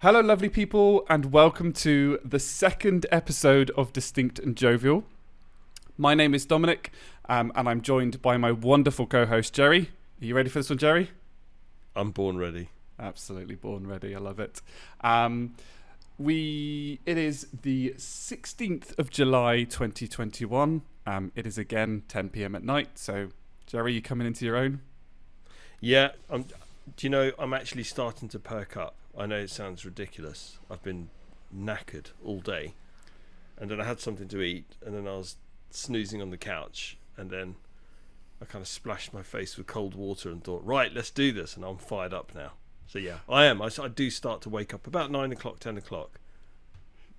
Hello, lovely people, and welcome to the second episode of Distinct and Jovial. My name is Dominic, and I'm joined by my wonderful co-host, Jerry. Are you ready for this one, Jerry? I'm born ready. Absolutely born ready. I love it. It is the 16th of July, 2021. It is again 10 p.m. at night. So, Jerry, you coming into your own? Yeah. I'm actually starting to perk up. I know it sounds ridiculous. I've been knackered all day, and then I had something to eat, and then I was snoozing on the couch, and then I kind of splashed my face with cold water and thought, right, let's do this, and I'm fired up now. So yeah, I am. I do start to wake up about 9 o'clock, 10 o'clock.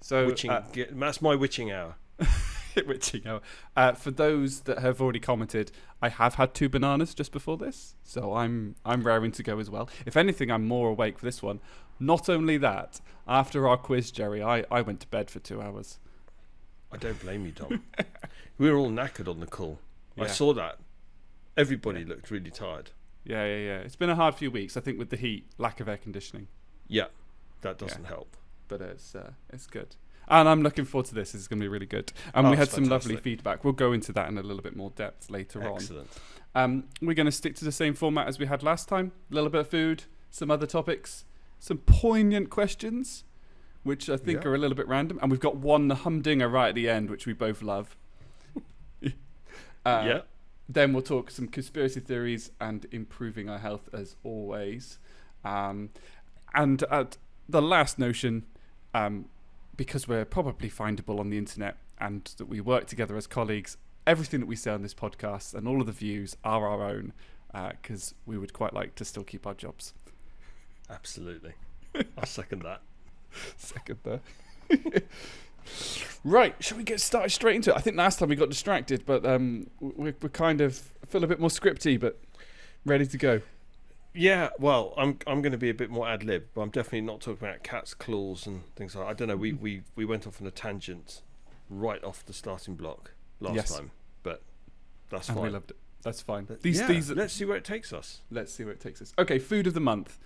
So that's my witching hour. Witching hour. For those that have already commented, I have had 2 bananas just before this, so I'm raring to go as well. If anything, I'm more awake for this one. Not only that, after our quiz, Jerry, I went to bed for 2 hours. I don't blame you, Dom. We were all knackered on the call. Yeah. I saw that. Everybody looked really tired. Yeah. It's been a hard few weeks, I think, with the heat, lack of air conditioning. Yeah, that doesn't help. But it's good. And I'm looking forward to this. It's going to be really good. And we had some lovely feedback. We'll go into that in a little bit more depth later on. Excellent. We're going to stick to the same format as we had last time. A little bit of food, some other topics, some poignant questions, which I think are a little bit random. And we've got one humdinger right at the end, which we both love. Then we'll talk some conspiracy theories and improving our health as always. And the last notion, because we're probably findable on the internet and that we work together as colleagues, everything that we say on this podcast and all of the views are our own, because we would quite like to still keep our jobs. Absolutely. I second that. Second that. Right, shall we get started straight into it? I think last time we got distracted, but we're kind of feel a bit more scripty, but ready to go. Yeah, well, I'm going to be a bit more ad lib, but I'm definitely not talking about cats' claws and things like that. I don't know. We went off on a tangent right off the starting block last time, but that's fine. We loved it. That's fine. Let's see where it takes us. Okay, food of the month.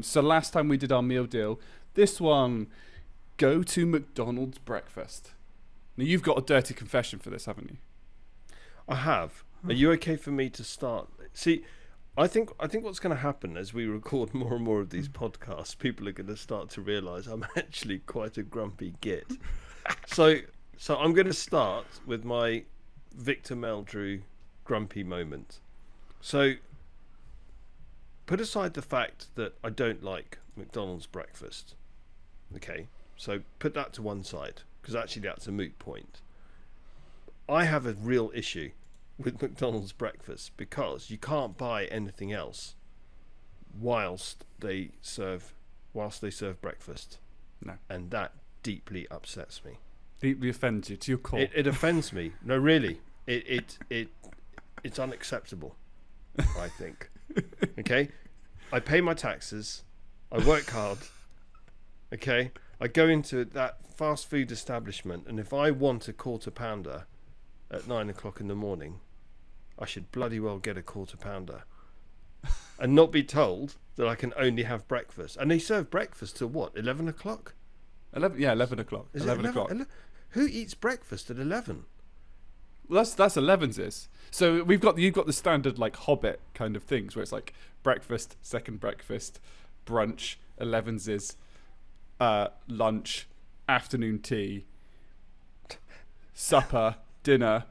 So last time we did our meal deal. This one, go to McDonald's breakfast. Now you've got a dirty confession for this, haven't you? I have. Are you okay for me to start? See, I think what's going to happen as we record more and more of these podcasts, people are going to start to realise I'm actually quite a grumpy git. So I'm going to start with my Victor Meldrew grumpy moment. So put aside the fact that I don't like McDonald's breakfast. Okay, so put that to one side, because actually that's a moot point. I have a real issue with McDonald's breakfast because you can't buy anything else whilst they serve breakfast. No. And that deeply upsets me. Deeply offends you to your core. It offends me. No, really. It's unacceptable, I think. Okay? I pay my taxes. I work hard. Okay? I go into that fast food establishment, and if I want a quarter pounder at 9 o'clock in the morning, I should bloody well get a quarter pounder and not be told that I can only have breakfast. And they serve breakfast till what, 11 o'clock? 11 o'clock. Is 11 o'clock? Who eats breakfast at 11? Well, that's 11's is. So you've got the standard like Hobbit kind of things where it's like breakfast, second breakfast, brunch, 11's is lunch, afternoon tea, supper, dinner,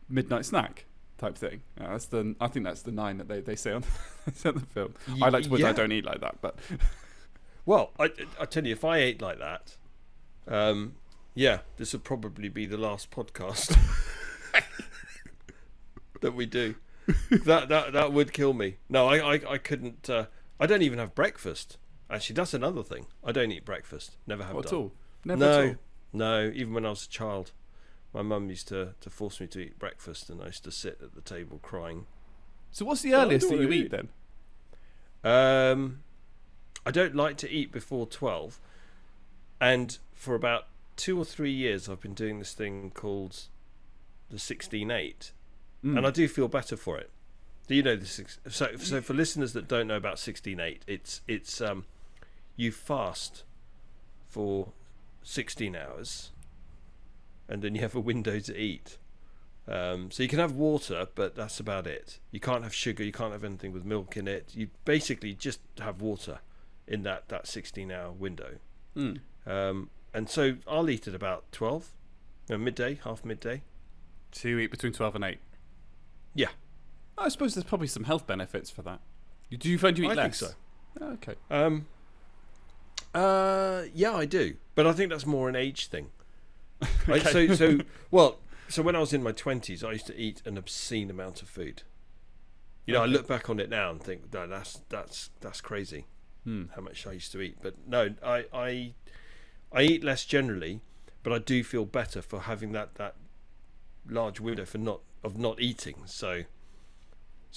midnight snack type thing. I think that's the 9 that they say on the film. I like to put I don't eat like that, but well, I tell you, if I ate like that, this would probably be the last podcast that we do. That would kill me. No, I couldn't. I don't even have breakfast. Actually, that's another thing. I don't eat breakfast. Never have done. At all? Never at all? No, even when I was a child. My mum used to force me to eat breakfast, and I used to sit at the table crying. So what's the earliest that you eat then? I don't like to eat before 12. And for about 2 or 3 years, I've been doing this thing called the 16-8. And I do feel better for it. Do you know this? So for listeners that don't know about 16-8, it's you fast for 16 hours, and then you have a window to eat. So you can have water, but that's about it. You can't have sugar. You can't have anything with milk in it. You basically just have water in that 16-hour window. And so I'll eat at about 12, midday, half midday. So you eat between 12 and 8? Yeah. I suppose there's probably some health benefits for that. Do you find you eat less? I think so. Okay. Yeah, I do. But I think that's more an age thing. Okay. So when I was in my 20s, I used to eat an obscene amount of food. You know, I look back on it now and think, no, that's crazy. How much I used to eat. But no, I eat less generally, but I do feel better for having that large window for not eating. So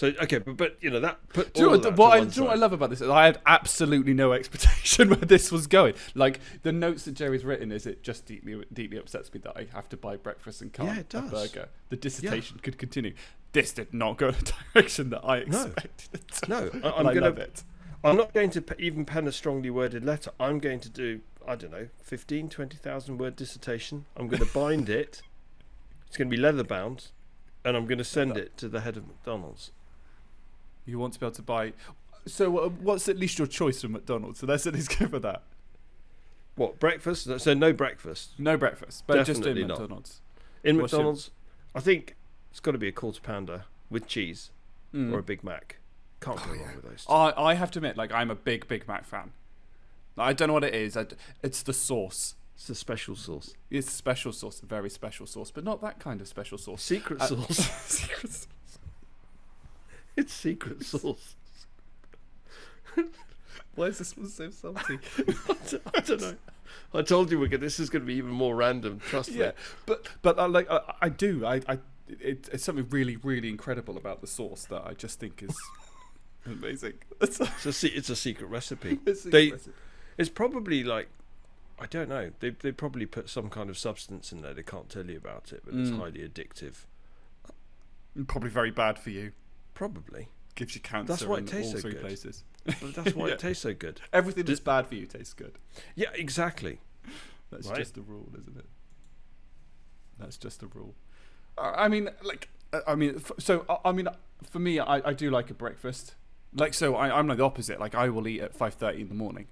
okay, but you know that. Do you know what I love about this? I had absolutely no expectation where this was going. Like the notes that Jerry's written, is it just deeply upsets me that I have to buy breakfast and can't a burger. The dissertation could continue. This did not go in a direction that I expected it to. No, I love it. I'm not going to even pen a strongly worded letter. I'm going to do, I don't know, 15, 20,000 word dissertation. I'm going to bind it. It's going to be leather bound, and I'm going to send it to the head of McDonald's. You want to be able to buy. So what's at least your choice from McDonald's? So let's at least go for that. What, breakfast? So no breakfast. No breakfast, but Definitely just in not. McDonald's. In McDonald's, I think it's got to be a quarter pounder with cheese or a Big Mac. Can't go wrong with those two. I have to admit, like, I'm a big Mac fan. I don't know what it is. It's the sauce. It's the special sauce. It's a special sauce, a very special sauce, but not that kind of special sauce. Secret sauce. Secret sauce. It's secret sauce. Why is this one so salty? I don't know. I told you this is going to be even more random. Trust me. Yeah, but I do. It's something really, really incredible about the sauce that I just think is amazing. It's a secret recipe. Recipe. It's probably like, I don't know. They probably put some kind of substance in there. They can't tell you about it, but it's highly addictive. Probably very bad for you. Probably. Gives you cancer. That's why it in tastes all so three good. places. But that's why it tastes so good. Everything that's bad for you tastes good. Yeah, exactly. That's just a rule, isn't it? That's just a rule. For me, I do like a breakfast. Like, so I'm like the opposite. Like, I will eat at 5:30 in the morning.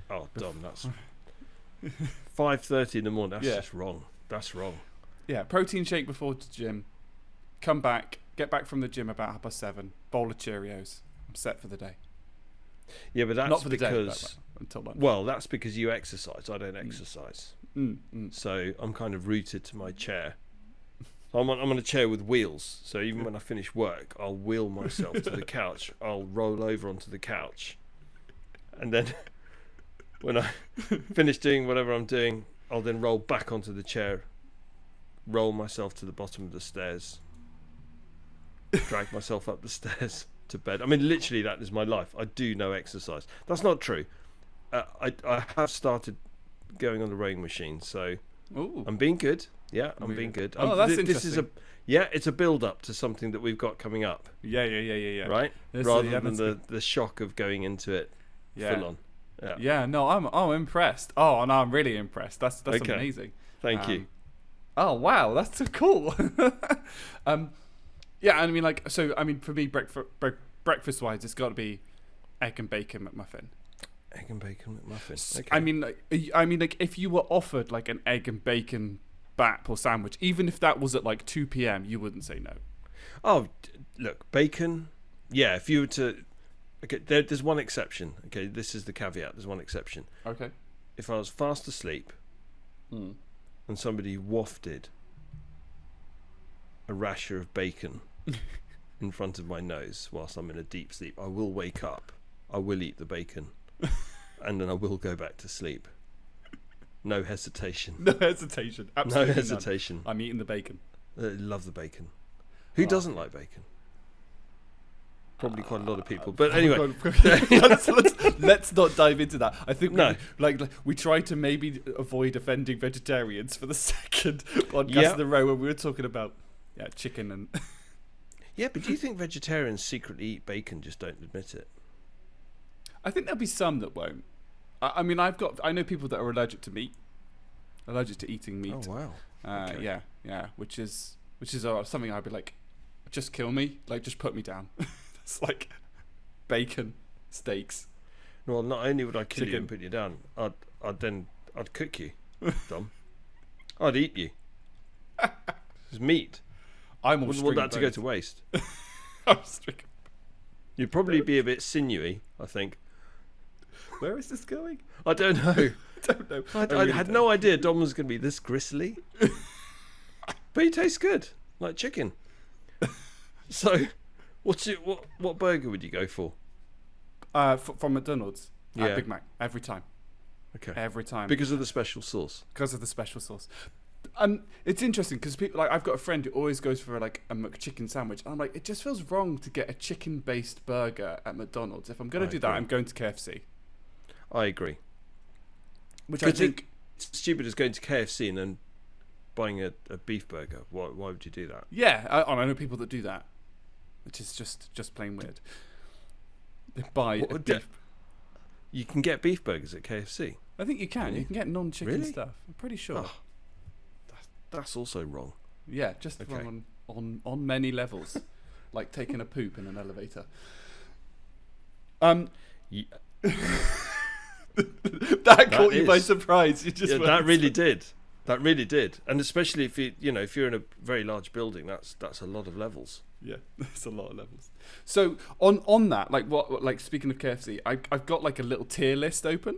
Oh, Dom, that's 5:30 in the morning. That's just wrong. That's wrong. Yeah, protein shake before the gym. Come back, get back from the gym about 7:30. Bowl of Cheerios. I'm set for the day. Yeah, but that's not for because the day, until lunch. Well, that's because you exercise. I don't exercise, so I'm kind of rooted to my chair. I'm on a chair with wheels, so even when I finish work, I'll wheel myself to the couch. I'll roll over onto the couch, and then when I finish doing whatever I'm doing, I'll then roll back onto the chair, roll myself to the bottom of the stairs, drag myself up the stairs to bed. I mean, literally, that is my life. I do no exercise. That's not true. I have started going on the rowing machine, so I'm being good. Yeah, I'm being good. Oh, that's interesting. This is it's a build up to something that we've got coming up. Yeah. Right? Rather than the shock of going into it full on. Yeah, no, I'm impressed. Oh, no, I'm really impressed. That's okay. Amazing. Thank you. Oh, wow, that's so cool. Yeah, I mean, like, so, I mean, for me, breakfast-wise, it's got to be egg and bacon McMuffin. Egg and bacon McMuffin. Okay. I mean, like, if you were offered like an egg and bacon bap or sandwich, even if that was at like 2 p.m, you wouldn't say no. Oh, look, bacon. Yeah, if you were to, okay, there's one exception. Okay, this is the caveat. There's one exception. Okay. If I was fast asleep, and somebody wafted a rasher of bacon in front of my nose whilst I'm in a deep sleep, I will wake up. I will eat the bacon. And then I will go back to sleep. No hesitation. No hesitation. Absolutely no hesitation. None. I'm eating the bacon. Love the bacon. Who doesn't like bacon? Probably quite a lot of people. But anyway, let's not dive into that. I think we try to maybe avoid offending vegetarians for the second podcast in a row when we were talking about chicken and. Yeah, but do you think vegetarians secretly eat bacon, just don't admit it? I think there'll be some that won't. I mean, I know people that are allergic to meat, allergic to eating meat. Oh wow. Okay. Yeah, which is something I'd be like, just kill me, like just put me down. It's like bacon, steaks. Well, not only would I kill you Chicken. and put you down, I'd cook you, Dom. I'd eat you. It's meat. I'm all Wouldn't want that to go bones. to waste. I'm stricken. You'd probably be a bit sinewy, I think. Where is this going? I don't know. I don't know. I really had don't. no idea Dom was going to be this gristly. But he tastes good, like chicken. So, what burger would you go for? From McDonald's. Yeah. Big Mac every time. Okay. Every time. Because of the special sauce. Because of the special sauce. It's interesting because people like I've got a friend who always goes for like a McChicken sandwich, and I'm like, it just feels wrong to get a chicken-based burger at McDonald's. If I'm going to do that, agree. I'm going to KFC. I agree. Which I think It's stupid as going to KFC and then buying a beef burger. Why would you do that? yeah, I know people that do that, which is just plain weird. They buy What a would beef. You can get beef burgers at KFC. I think you can. Really? You can get non-chicken Really? stuff. I'm pretty sure. Oh. That's also wrong. Yeah, just Okay. wrong on many levels, like taking a poop in an elevator. Ye- That caught you by is- surprise. You just Yeah, went- that really did. That really did. And especially if if you're in a very large building, that's a lot of levels. Yeah, that's a lot of levels. So on that, like speaking of KFC, I've got like a little tier list open.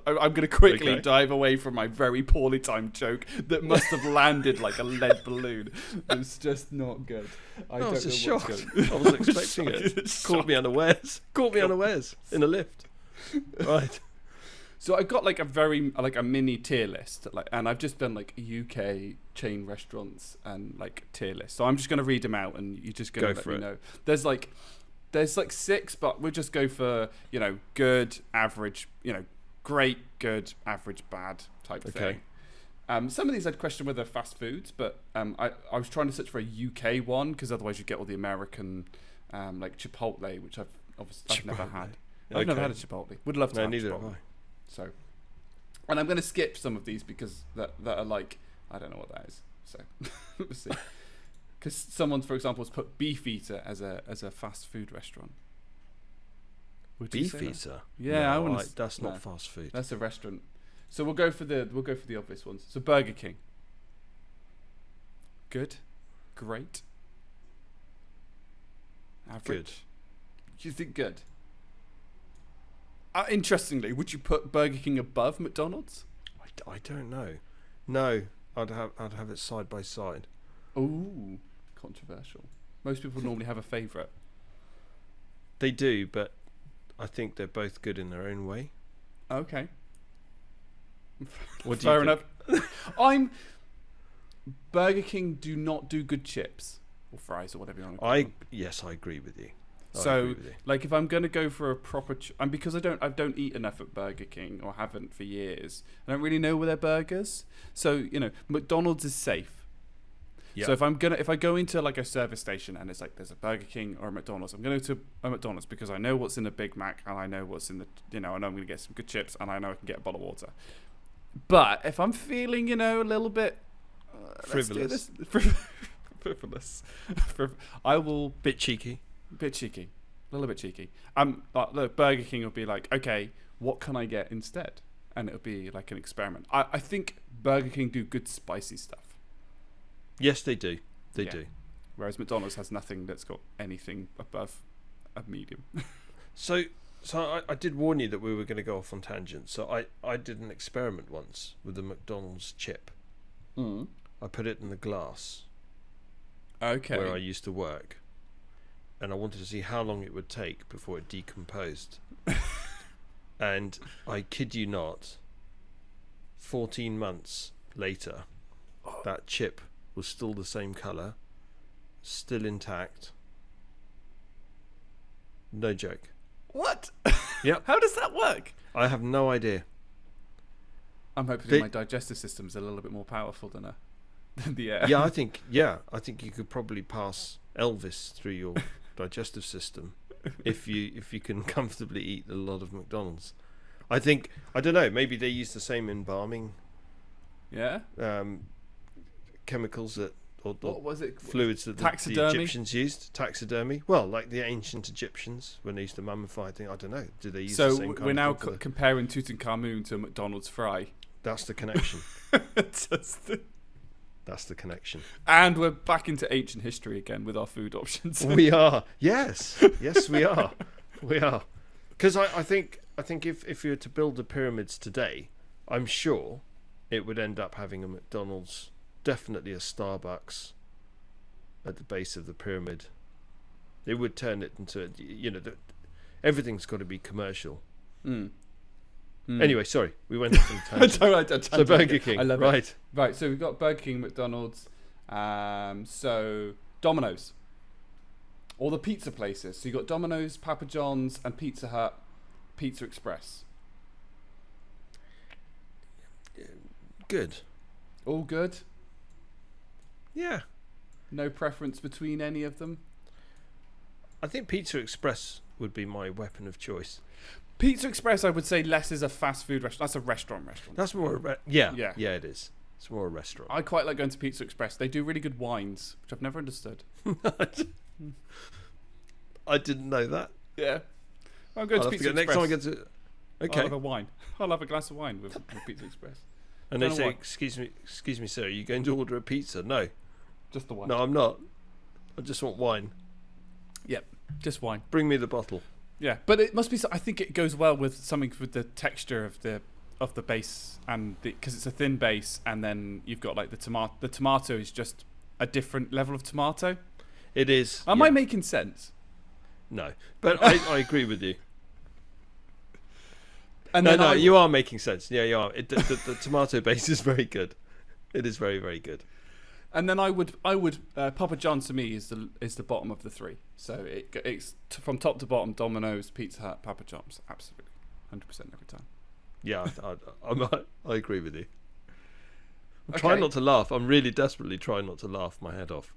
I'm going to quickly Okay. dive away from my very poorly timed joke that must have landed like a lead balloon. It was just not good. I was don't just know what's shocked. going. I wasn't expecting it. Caught me unawares. Caught me unawares in a lift. Right. So I've got like a mini tier list, and I've just done like UK chain restaurants and like tier list. So I'm just going to read them out, and you're just going Go to let for me it. know. There's like 6, but we'll just go for good, average, great, good, average, bad type Okay. thing. Some of these I'd question whether they're fast foods, but I was trying to search for a UK one because otherwise you get all the American like Chipotle, which I've never Chipotle. had. I've never Okay. had a Chipotle. Would love to No, have neither Chipotle. have I. So, and I'm going to skip some of these because that are like, I don't know what that is. So, we'll see. Because someone, for example, has put Beef Eater as a fast food restaurant. Would you Beef say that? eater. Yeah, No, I wouldn't. that's no. not fast food. That's a restaurant. So we'll go for the obvious ones. So Burger King. Good, great, average. Good. Do you think good? Interestingly, would you put Burger King above McDonald's? I don't know. No, I'd have it side by side. Ooh, controversial. Most people normally have a favourite. They do, but I think they're both good in their own way. Okay. What do you Fair think? enough. Burger King do not do good chips or fries or whatever you want to call them. Yes, I agree with you. I So, agree with you. like, if I'm gonna go for a proper, and because I don't eat enough at Burger King or haven't for years, I don't really know where their burgers. So McDonald's is safe. Yeah. So if I go into like a service station and it's like there's a Burger King or a McDonald's, I'm going to a McDonald's because I know what's in a Big Mac and I know what's in the I know I'm going to get some good chips and I know I can get a bottle of water. But if I'm feeling a little bit Frivolous. frivolous, I will Bit cheeky. bit cheeky, a little bit cheeky. The Burger King will be like, okay, what can I get instead? And it'll be like an experiment. I think Burger King do good spicy stuff. Yes, they do. They Yeah. do. Whereas McDonald's has nothing that's got anything above a medium. So I did warn you that we were going to go off on tangents. So I did an experiment once with the McDonald's chip. Mm. I put it in the glass Okay. where I used to work, and I wanted to see how long it would take before it decomposed. And I kid you not, 14 months later, that chip was still the same colour, still intact. No joke. What? Yep. How does that work? I have no idea. I'm hoping They- my digestive system's a little bit more powerful than the air. Yeah, I think you could probably pass Elvis through your digestive system if you can comfortably eat a lot of McDonald's. I don't know. Maybe they use the same embalming Yeah. Chemicals that or What was it? fluids that the Taxidermy? Egyptians used. Taxidermy. Well, like the ancient Egyptians when they used to mummify things. I don't know. Do they use the So same kind we're of now thing for the- comparing Tutankhamun to McDonald's fry. That's the connection. Just the- That's the connection. And we're back into ancient history again with our food options. We are. Yes, we are. We are. Because I think if you were to build the pyramids today, I'm sure it would end up having a McDonald's, definitely a Starbucks at the base of the pyramid. It would turn it into, everything's got to be commercial. Anyway, sorry, we went off on a tangent. So Burger King, I love right? it. Right, so we've got Burger King, McDonald's, so Domino's, all the pizza places. So you got Domino's, Papa John's, and Pizza Hut, Pizza Express. Good. All good. Yeah, No preference between any of them. I think Pizza Express would be my weapon of choice. Pizza Express, I would say, less is a fast food restaurant. That's a restaurant. That's more Yeah. it is. It's more a restaurant. I quite like going to Pizza Express. They do really good wines, which I've never understood. I didn't know that. Yeah. I'm going to Pizza Express. Next time I get to, I'll okay. have a wine. I'll have a glass of wine with Pizza Express. And they Don't know say, why. excuse me, sir, are you going to order a pizza? No, Just the wine. no, I'm not. I just want wine. Yep. Just wine. Bring me the bottle. Yeah, but it must be. I think it goes well with something with the texture of the base, and because it's a thin base, and then you've got like the tomato. The tomato is just a different level of tomato. It is. Am I making sense? No, but I agree with you. And No, you are making sense. Yeah, you are. The tomato base is very good. It is very, very good. And then I would Papa John's to me is the bottom of the three. So it's from top to bottom: Domino's, Pizza Hut, Papa John's. Absolutely, 100% every time. Yeah, I agree with you. I'm trying not to laugh. I'm really desperately trying not to laugh my head off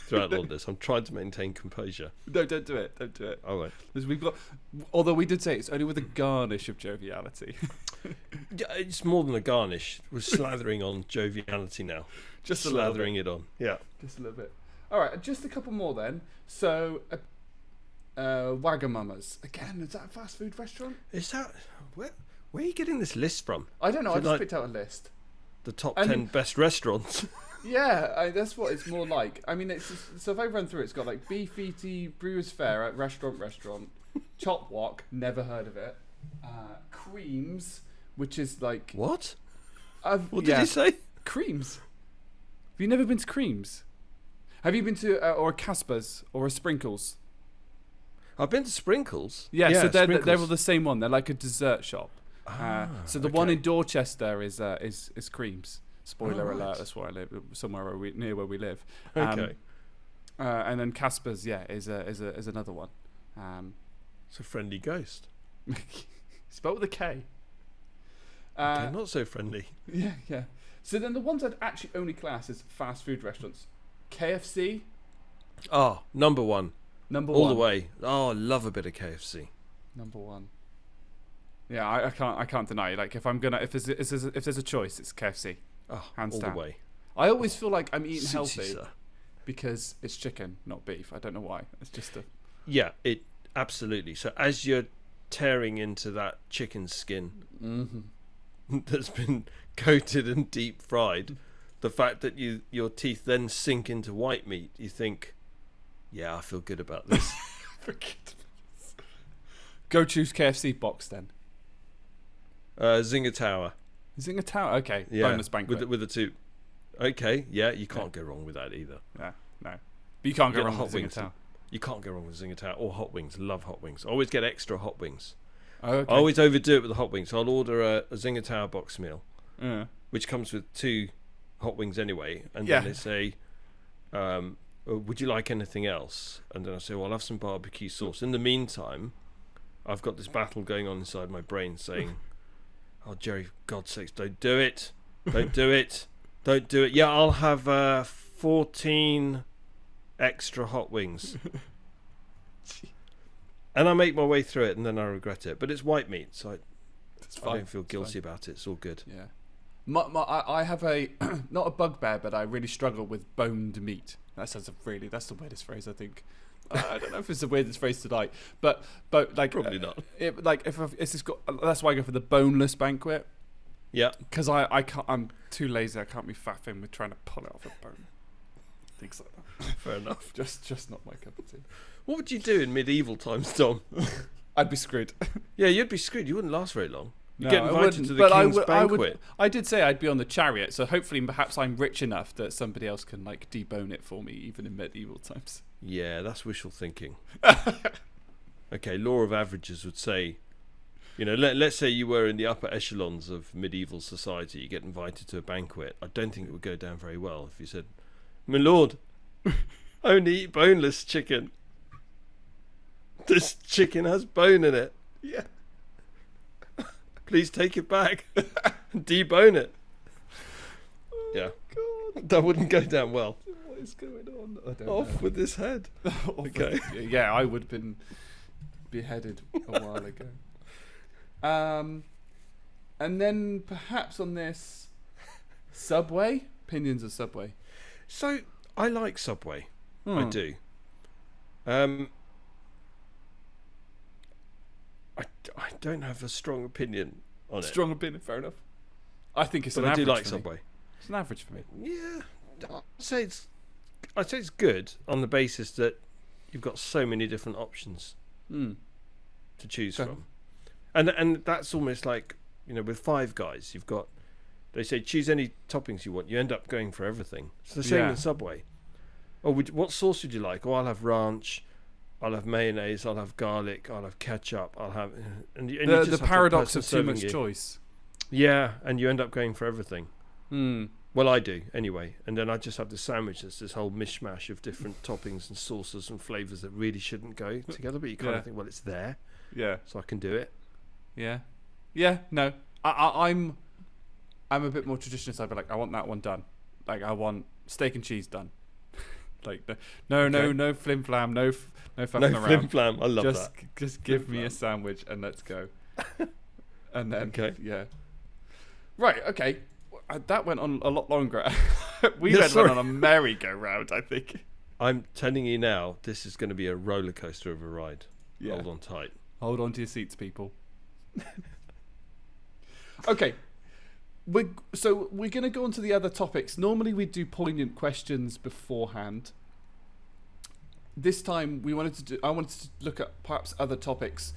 throughout all this. I'm trying to maintain composure. No, don't do it. Don't do it. All right. Because we've got, although we did say it's only with a garnish of joviality. Yeah, it's more than a garnish. We're slathering on joviality now. Just slathering it on. Yeah. Just a little bit. All right, just a couple more then. So, Wagamama's. Again, is that a fast food restaurant? Is that where are you getting this list from? I don't know. Is I it just like picked out a list. The top 10 best restaurants. Yeah, that's what it's more like. I mean, so if I run through it, it's got like Beefeaty, Brewers Fayre at restaurant, Chop Wok, never heard of it. Creams, which is like What? What yeah, did you say? Creams. Have you never been to Creams? Have you been to or a Casper's or a Sprinkles? I've been to Sprinkles. Yeah, so they're Sprinkles. all the same one. They're like a dessert shop. So the one in Dorchester is Creams. Spoiler alert. That's where I live, somewhere near where we live. Okay. And then Casper's, is another one. It's a friendly ghost. Spelled with a K. Okay, not so friendly. Yeah. So then the ones I'd actually only class as fast food restaurants. KFC. Oh, number one. Number All one. the way. Oh, I love a bit of KFC. Number one. Yeah, I can't deny it. Like if there's a choice, it's KFC. Oh, Hands all down. the way. I always feel like I'm eating Suits you, healthy sir. because it's chicken, not beef. I don't know why. It's just a Yeah, it absolutely. So as you're tearing into that chicken skin that's been coated and deep fried, the fact that your teeth then sink into white meat, you think, yeah, I feel good about this. Go choose KFC box then. Zinger Tower. Zinger Tower, okay. Yeah, Boneless banquet. with the two. Okay, yeah, you can't go wrong with that either. Yeah, no. But you can't go Get wrong hot with Zinger wings. Tower. You can't go wrong with Zinger Tower or hot wings. Love hot wings. Always get extra hot wings. Oh, okay. I always overdo it with the hot wings. I'll order a Zinger Tower box meal, Yeah. which comes with 2 hot wings anyway, and Yeah. then they say, would you like anything else? And then I say, well, I'll have some barbecue sauce. In the meantime, I've got this battle going on inside my brain saying, oh, Jerry, for God's sakes, don't do it. Don't do it. Don't do it. Yeah, I'll have 14 extra hot wings. And I make my way through it, and then I regret it. But it's white meat, so It's I fine. don't feel guilty about it. It's all good. Yeah. I have a not a bugbear, but I really struggle with boned meat. That's the weirdest phrase I think. I don't know if it's the weirdest phrase tonight, but like Probably not. That's why I go for the boneless banquet. Yeah. Because I can't. I'm too lazy. I can't be faffing with trying to pull it off a bone. Things like that. Fair enough. Just not my cup of tea. What would you do in medieval times, Tom? I'd be screwed. Yeah, you'd be screwed. You wouldn't last very long. You No, get I invited wouldn't, to the but king's banquet. I did say I'd be on the chariot, so hopefully perhaps I'm rich enough that somebody else can like debone it for me, even in medieval times. Yeah, that's wishful thinking. Okay, law of averages would say, let's say you were in the upper echelons of medieval society, you get invited to a banquet. I don't think it would go down very well if you said, "My lord, I only eat boneless chicken. This chicken has bone in it. Yeah. Please take it back and debone it." Yeah. God. That wouldn't go down well. What is going on? I don't Off know. with his head. Okay. Yeah, I would have been beheaded a while ago. And then perhaps on this Subway, opinions of Subway. So I like Subway. I do. I don't have a strong opinion on it. Strong opinion, fair enough. I think it's But an I do average like for me. Subway. It's an average for me. Yeah, I'd say it's good on the basis that you've got so many different options to choose from, and that's almost like with Five Guys, they say choose any toppings you want. You end up going for everything. It's the same in Subway. Oh, what sauce would you like? Oh, I'll have ranch. I'll have mayonnaise. I'll have garlic. I'll have ketchup. I'll have The paradox of too much choice. Yeah, and you end up going for everything. Hmm. Well, I do anyway, and then I just have the sandwich that's this whole mishmash of different toppings and sauces and flavours that really shouldn't go together, but you kind of think, well, it's there, so I can do it. Yeah. No, I'm a bit more traditionalist. I'd be like, I want that one done. Like, I want steak and cheese done. Like, no flim flam, no fucking around. No flim flam. I love that. Just give me a sandwich and let's go. And then, Okay. yeah. Right. Okay. That went on a lot longer. We went on a merry-go-round, I think. I'm telling you now, this is going to be a roller coaster of a ride. Yeah. Hold on tight. Hold on to your seats, people. Okay. We're going to go on to the other topics. Normally we do poignant questions beforehand. This time I wanted to look at perhaps other topics.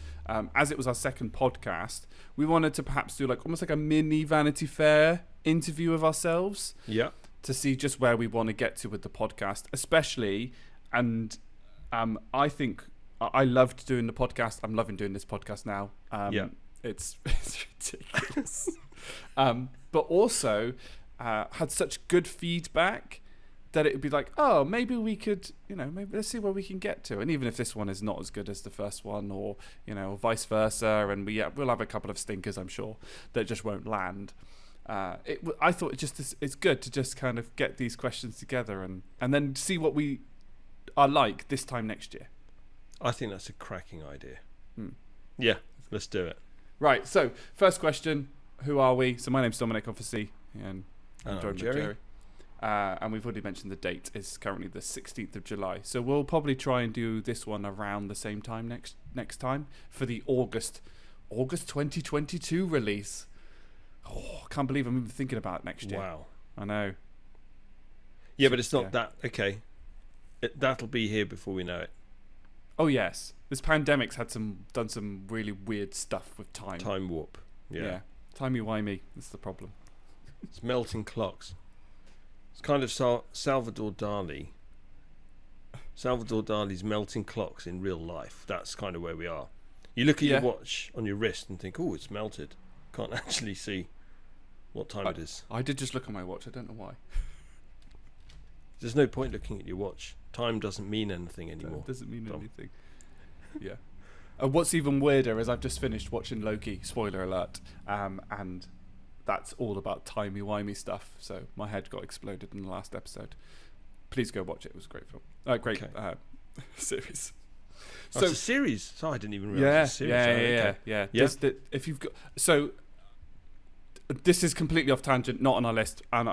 As it was our second podcast, we wanted to perhaps do almost like a mini Vanity Fair interview of ourselves. Yeah. To see just where we want to get to with the podcast, especially, and I think I loved doing the podcast. I'm loving doing this podcast now. It's ridiculous. But also had such good feedback that it would be like, oh, maybe we could, maybe let's see where we can get to. And even if this one is not as good as the first one, or vice versa, and we'll have a couple of stinkers, I'm sure, that just won't land. I thought it's good to just kind of get these questions together and then see what we are like this time next year. I think that's a cracking idea. Yeah, let's do it. Right, so first question, who are we? So my name's Dominic, obviously, and I'm joined by Jerry. And we've already mentioned the date is currently the 16th of July. So we'll probably try and do this one around the same time next time for the August 2022 release. Oh, I can't believe I'm even thinking about it next year. Wow. I know. Yeah, but it's not that. Okay. That'll be here before we know it. Oh, yes. This pandemic's done some really weird stuff with time. Time warp. Yeah. Timey-wimey. That's the problem. It's melting clocks. It's kind of Salvador Dali. Salvador Dali's melting clocks in real life. That's kind of where we are. You look at your watch on your wrist and think, oh, it's melted. Can't actually see what time it is. I did just look at my watch. I don't know why. There's no point looking at your watch. Time doesn't mean anything anymore. It doesn't mean anything. Yeah. What's even weirder is I've just finished watching Loki, spoiler alert, and that's all about timey-wimey stuff. So my head got exploded in the last episode. Please go watch it. It was a great film. Great series. So it's a series. So I didn't even realize it's a series. Yeah. Just that if you've got this is completely off tangent, not on our list, and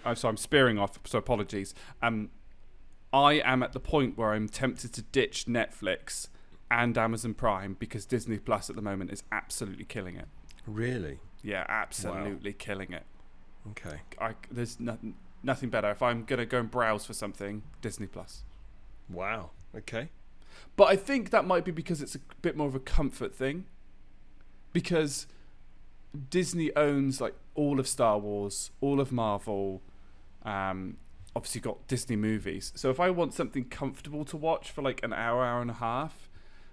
I'm spearing off, so apologies. I am at the point where I'm tempted to ditch Netflix and Amazon Prime because Disney Plus at the moment is absolutely killing it. Really? Yeah, absolutely killing it. Okay. There's nothing better. If I'm going to go and browse for something, Disney Plus. Wow. Okay. But I think that might be because it's a bit more of a comfort thing. Because Disney owns like all of Star Wars, all of Marvel, obviously got Disney movies. So if I want something comfortable to watch for like an hour and a half,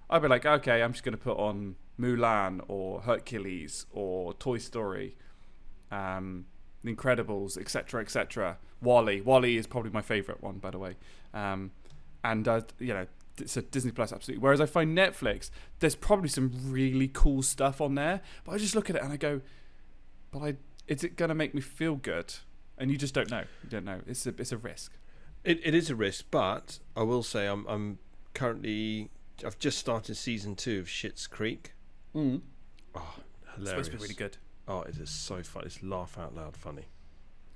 I'd be like, okay, I'm just going to put on Mulan or Hercules or Toy Story, The Incredibles, etc., etc. Wall-E is probably my favourite one, by the way. So Disney Plus, absolutely. Whereas I find Netflix, there's probably some really cool stuff on there, but I just look at it and I go, is it going to make me feel good? And you just don't know. You don't know. It's a risk. It is a risk, but I will say I'm currently... I've just started season 2 of Schitt's Creek. Mm. Oh, hilarious. It's supposed to be really good. Oh, it is so fun. It's laugh out loud funny.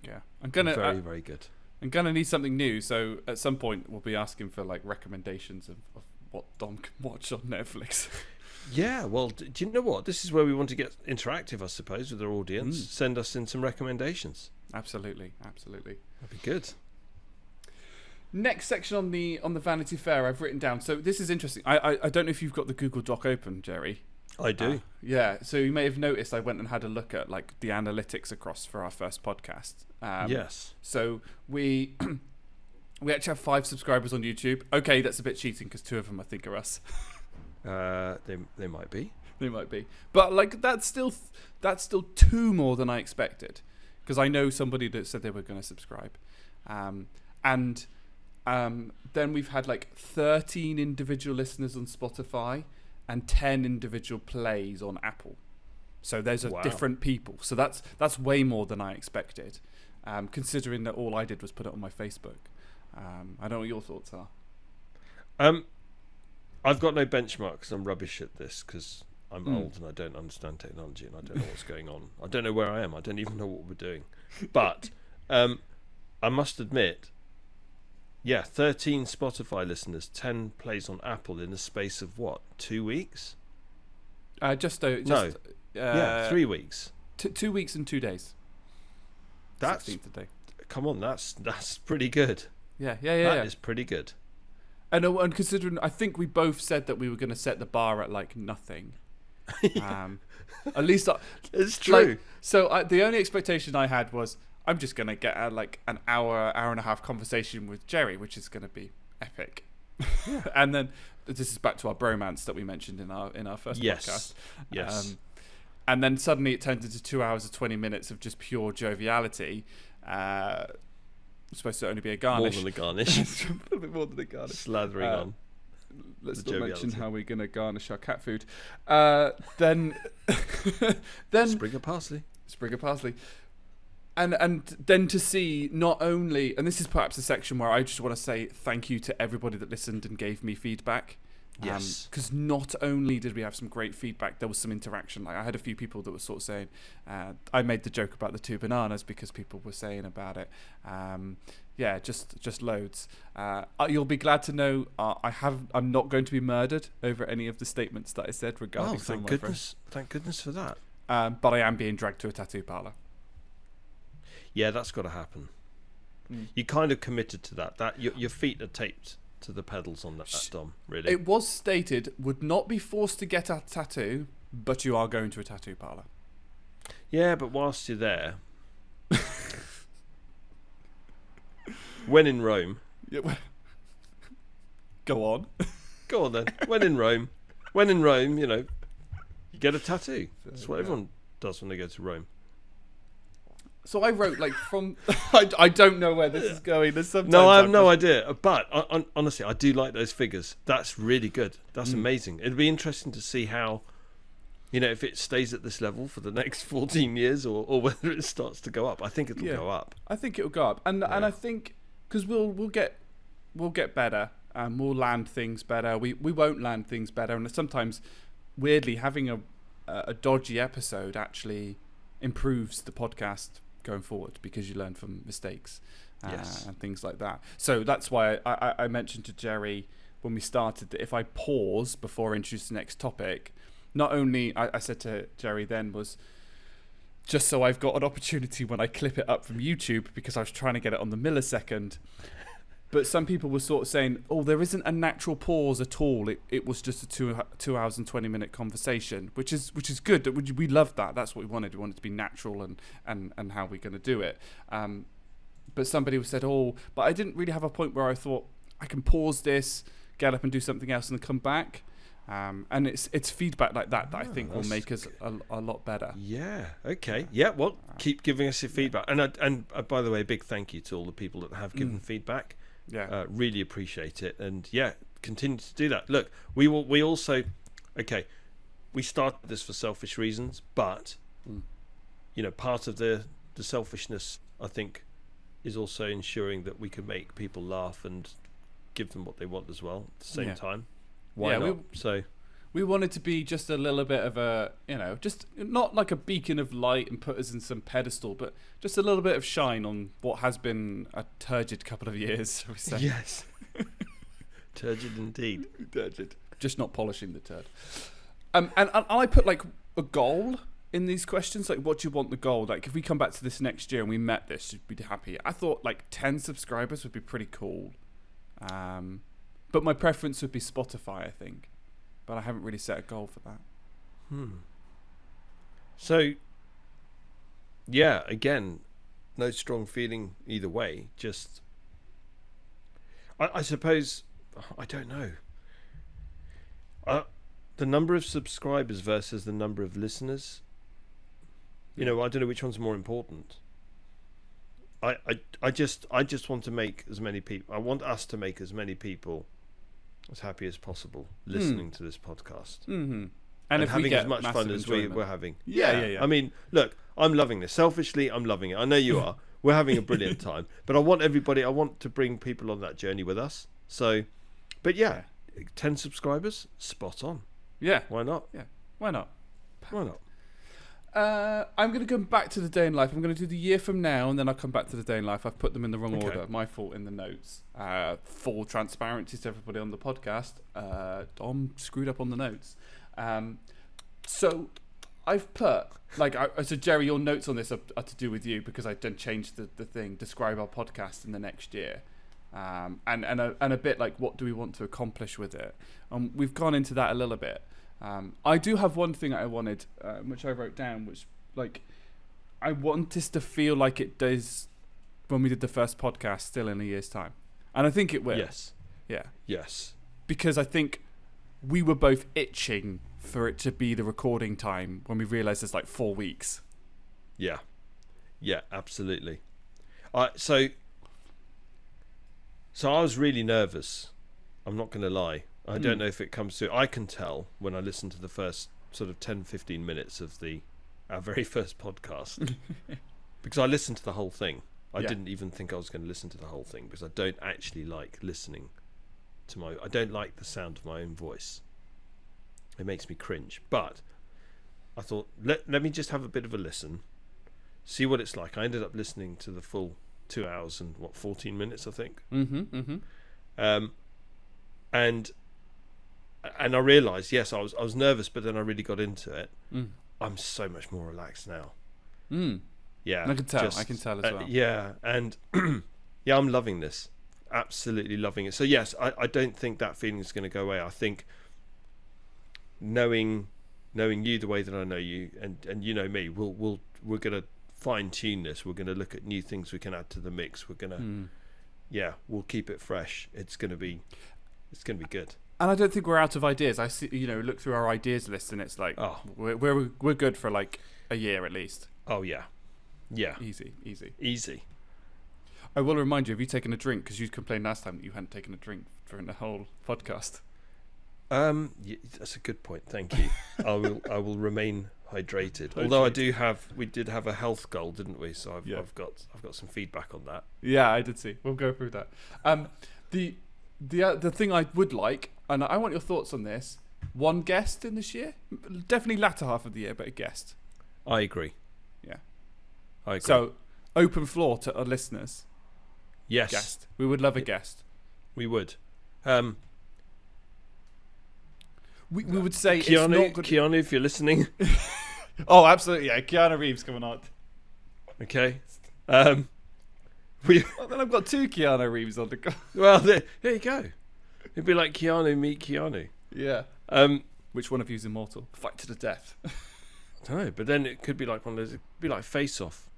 Yeah. Very good. I'm going to need something new, so at some point we'll be asking for like recommendations of what Dom can watch on Netflix. Yeah, well, do you know what? This is where we want to get interactive, I suppose, with our audience. Send us in some recommendations. Absolutely. That'd be good. Next section on the Vanity Fair I've written down. So this is interesting. I don't know if you've got the Google Doc open, Jerry. I do. Yeah. So you may have noticed I went and had a look at like the analytics across for our first podcast. Yes. So we actually have 5 subscribers on YouTube. Okay, that's a bit cheating because 2 of them I think are us. They might be. They might be. But like that's still 2 more than I expected because I know somebody that said they were going to subscribe. Then we've had like 13 individual listeners on Spotify and 10 individual plays on Apple. So those are different people. So that's way more than I expected, considering that all I did was put it on my Facebook. I don't know what your thoughts are. I've got no benchmark because I'm rubbish at this because I'm old and I don't understand technology and I don't know what's going on. I don't know where I am. I don't even know what we're doing. But I must admit, 13 Spotify listeners, 10 plays on Apple in the space of what, 2 weeks? 3 weeks. 2 weeks and 2 days. That's 16th today. Come on, that's pretty good. Yeah. That is pretty good. And considering, I think we both said that we were going to set the bar at like nothing. At least it's true. The only expectation I had was I'm just going to get an hour and a half conversation with Jerry, which is going to be epic. Yeah. And then this is back to our bromance that we mentioned in our first podcast. Yes. And then suddenly it turned into 2 hours and 20 minutes of just pure joviality. It's supposed to only be a garnish. More than a garnish. A little bit more than a garnish. Slathering on. Let's not mention how we're going to garnish our cat food. Then Sprig of parsley. And then to see not only, and this is perhaps a section where I just want to say thank you to everybody that listened and gave me feedback. Yes. Because not only did we have some great feedback, there was some interaction. Like I had a few people that were sort of saying, I made the joke about the 2 bananas because people were saying about it. Just loads. You'll be glad to know I'm not going to be murdered over any of the statements that I said regarding. Thank goodness! Thank goodness for that. But I am being dragged to a tattoo parlor. Yeah, that's got to happen. You kind of committed to that. That your feet are taped to the pedals on that Dom, really. It was stated, would not be forced to get a tattoo, but you are going to a tattoo parlour. Yeah, but whilst you're there, when in Rome... Go on. Go on then. When in Rome, you get a tattoo. That's what everyone does when they go to Rome. So I wrote from... I don't know where this is going. There's sometimes no, I have no idea. But honestly, I do like those figures. That's really good. That's amazing. It'd be interesting to see how, if it stays at this level for the next 14 years or whether it starts to go up. I think it'll go up. I think it'll go up. And I think, because we'll get better. We'll land things better. We won't land things better. And sometimes, weirdly, having a dodgy episode actually improves the podcast going forward because you learn from mistakes Yes. and things like that. So that's why I mentioned to Jerry when we started that if I pause before I introduce the next topic, not only I said to Jerry then was just so I've got an opportunity when I clip it up from YouTube, because I was trying to get it on the millisecond. But some people were sort of saying, oh, there isn't a natural pause at all. It was just a 2 hours and 20-minute conversation, which is good. We loved that. That's what we wanted. We wanted it to be natural and how we're going to do it. But somebody said, oh, but I didn't really have a point where I thought I can pause this, get up and do something else and then come back. And it's feedback like that I think will make us a lot better. Yeah. Okay. Yeah. Well, keep giving us your feedback. And by the way, a big thank you to all the people that have given feedback. Yeah. Really appreciate it. And yeah, continue to do that. Look, we also, okay, we started this for selfish reasons, but part of the selfishness, I think, is also ensuring that we can make people laugh and give them what they want as well at the same time. Why not? We wanted to be just a little bit of a, just not like a beacon of light and put us in some pedestal, but just a little bit of shine on what has been a turgid couple of years, shall we say. Yes. Turgid indeed. Turgid. Just not polishing the turd. And I put like a goal in these questions, like what do you want the goal? Like if we come back to this next year and we met this, you'd be happy. I thought like 10 subscribers would be pretty cool. But my preference would be Spotify, I think. But I haven't really set a goal for that. So, yeah, again, no strong feeling either way. Just, I suppose, I don't know. The number of subscribers versus the number of listeners, I don't know which one's more important. I just want to make as many people. I want us to make as many people as happy as possible listening to this podcast, and if having we get as much fun as we're having. Yeah. I mean, look, I'm loving this. Selfishly, I'm loving it. I know you are. We're having a brilliant time. But I want to bring people on that journey with us. So, but yeah, 10 subscribers, spot on. Yeah. Why not? Yeah. Why not? Why not? I'm going to come back to the day in life. I'm going to do the year from now, and then I'll come back to the day in life. I've put them in the wrong order. My fault in the notes. Full transparency to everybody on the podcast. Dom screwed up on the notes. So I've put, so Jerry, your notes on this are to do with you, because I then changed the thing, describe our podcast in the next year. And a bit like, what do we want to accomplish with it? We've gone into that a little bit. I do have one thing I wanted, which I wrote down, which I want this to feel like it does when we did the first podcast still in a year's time. And I think it will. Yes. Yeah. Yes. Because I think we were both itching for it to be the recording time when we realised there's like 4 weeks. Yeah. Yeah, absolutely. So I was really nervous. I'm not going to lie. I don't know if it comes to... I can tell when I listen to the first sort of 10, 15 minutes of our very first podcast. Because I listened to the whole thing. I didn't even think I was going to listen to the whole thing, because I don't actually like listening to I don't like the sound of my own voice. It makes me cringe. But I thought, let me just have a bit of a listen, see what it's like. I ended up listening to the full 2 hours and 14 minutes, I think. And I realised, yes, I was nervous, but then I really got into it. I'm so much more relaxed now. Yeah, I can tell as well. Yeah, and yeah, I'm loving this. Absolutely loving it. So yes, I don't think that feeling is going to go away. I think knowing you the way that I know you, and you know me, we're going to fine tune this. We're going to look at new things we can add to the mix. We're going to, we'll keep it fresh. It's going to be good. And I don't think we're out of ideas. I see, look through our ideas list, and it's like, we're good for like a year at least. Oh yeah, yeah. Easy. I will remind you, have you taken a drink? Because you complained last time that you hadn't taken a drink during the whole podcast. Yeah, that's a good point. Thank you. I will remain hydrated. Although we did have a health goal, didn't we? So I've got some feedback on that. Yeah, I did see. We'll go through that. The thing I would like, and I want your thoughts on this, one guest in this year, definitely latter half of the year, but a guest. I agree. Yeah. I agree. So, open floor to our listeners. Yes. Guest. We would love a guest. We would. We would say Keanu, it's not Keanu, if you're listening. Oh, absolutely. Yeah, Keanu Reeves coming on. Okay. Well, then I've got 2 Keanu Reeves on the go. Well, there you go. It'd be like Keanu meet Keanu. Yeah. Which one of you's immortal? Fight to the death. No, but then it could be like one of those. It'd be like Face Off,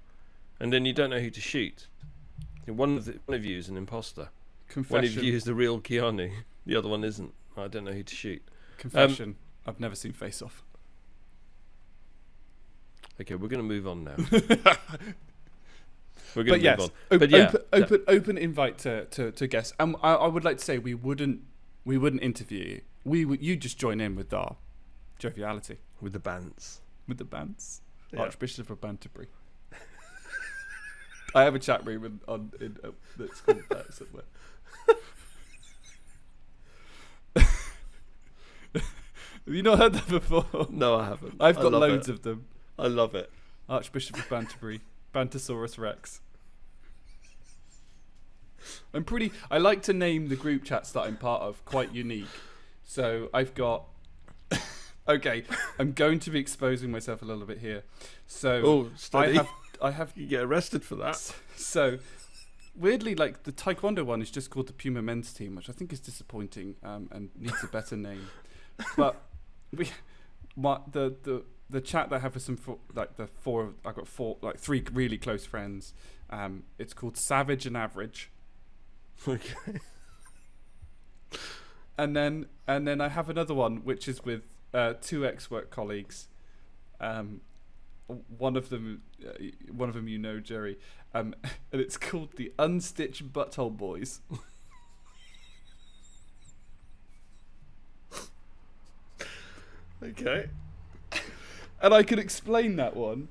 and then you don't know who to shoot. One of you is an imposter. Confession. One of you is the real Keanu. The other one isn't. I don't know who to shoot. Confession. I've never seen Face Off. Okay, we're going to move on now. We're But going to yes, move on. But yeah, open invite to guests. I would like to say we wouldn't interview you. You just join in with our joviality. with the bands. With the bands. Yeah. Archbishop of Banterbury. I have a chat room that's called that somewhere. Have you not heard that before? No, I haven't. I've got loads of them. I love it. Archbishop of Banterbury. Bantosaurus Rex. I like to name the group chats that I'm part of quite unique. So I've got... Okay, I'm going to be exposing myself a little bit here. So steady. I have You get arrested for that. So weirdly, like the Taekwondo one is just called the Puma Men's Team, which I think is disappointing and needs a better name. But the chat that I have with I've got 3 really close friends. It's called Savage and Average. Okay. And then I have another one which is with 2 ex-work colleagues. One of them you know, Jerry, and it's called the Unstitched Butthole Boys. Okay. And I could explain that one.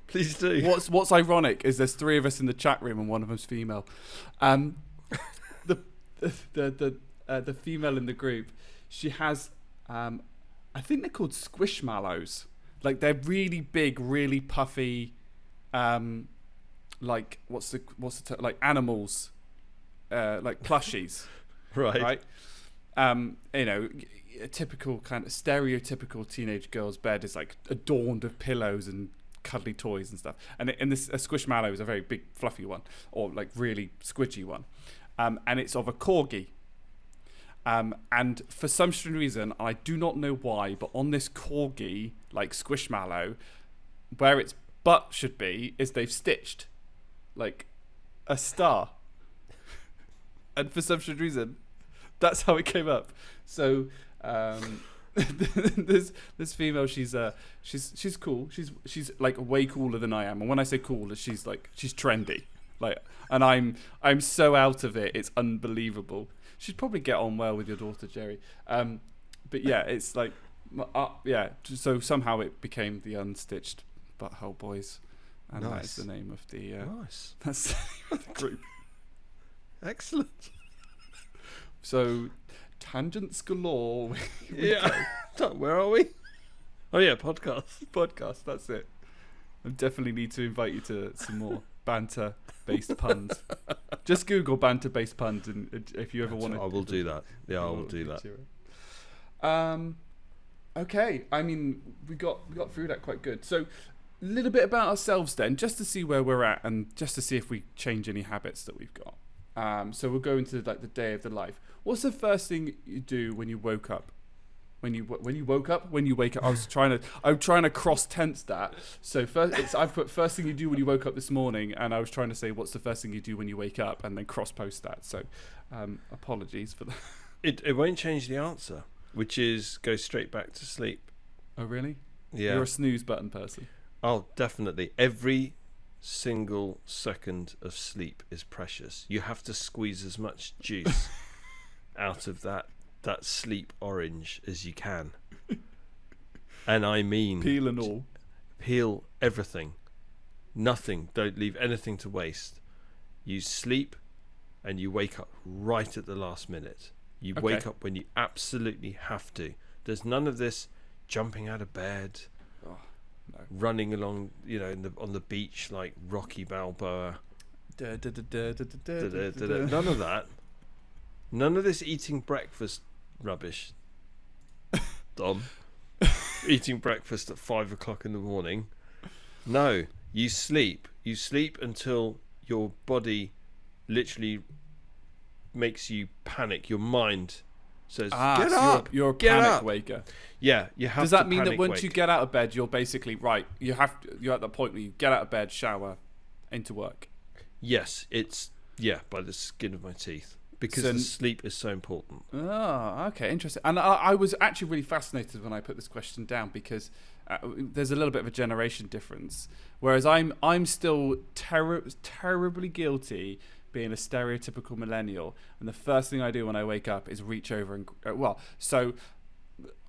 Please do. What's ironic is there's 3 of us in the chat room and one of them's female. The female in the group, she has I think they're called squishmallows. Like they're really big, really puffy, like what's the like animals, like plushies, Right. You know, a typical kind of stereotypical teenage girl's bed is like adorned with pillows and cuddly toys and stuff. And a squishmallow is a very big, fluffy one, or like really squidgy one, and it's of a corgi. And for some strange reason, I do not know why, but on this corgi, like squishmallow, where its butt should be, is they've stitched like a star. And for some strange reason, that's how it came up. So this female, she's cool. She's like way cooler than I am. And when I say cool, she's trendy. Like, and I'm so out of it, it's unbelievable. She'd probably get on well with your daughter, Jerry. But yeah, it's like, yeah. So somehow it became the Unstitched Butthole Boys, and that is the name of the. Nice. That's the name of the group. Excellent. So, tangents galore. Yeah. Where are we? Oh yeah, podcast. That's it. I definitely need to invite you to some more banter-based puns. Just Google banter-based puns, and if you ever want to, I will do that. Yeah, I will do that. Okay. I mean, we got through that quite good. So, a little bit about ourselves then, just to see where we're at, and just to see if we change any habits that we've got. So we'll go into like the day of the life. What's the first thing you do when you woke up? When you wake up. I was trying to cross tense that. So first, I've put first thing you do when you woke up this morning, and I was trying to say what's the first thing you do when you wake up, and then cross post that. So apologies for that. It won't change the answer, which is go straight back to sleep. Oh really? Yeah. You're a snooze button person. Oh, definitely. Every single second of sleep is precious. You have to squeeze as much juice out of that sleep orange as you can. And I mean peel and all. Peel everything. Nothing. Don't leave anything to waste. You sleep and you wake up right at the last minute. You wake up when you absolutely have to. There's none of this jumping out of bed. running along, on the beach like Rocky Balboa. None of that. None of this eating breakfast rubbish. Dom. Eating breakfast at 5 o'clock in the morning. No, you sleep. You sleep until your body literally makes you panic. Your mind says, "Get up! You're a get panic up!" waker. Yeah, you have. Does that mean that once you get out of bed, you're basically right? You're at the point where you get out of bed, shower, into work. Yes, it's by the skin of my teeth, because the sleep is so important. Oh, okay, interesting. And I was actually really fascinated when I put this question down, because there's a little bit of a generation difference. Whereas I'm still terribly guilty being a stereotypical millennial, and the first thing I do when I wake up is reach over and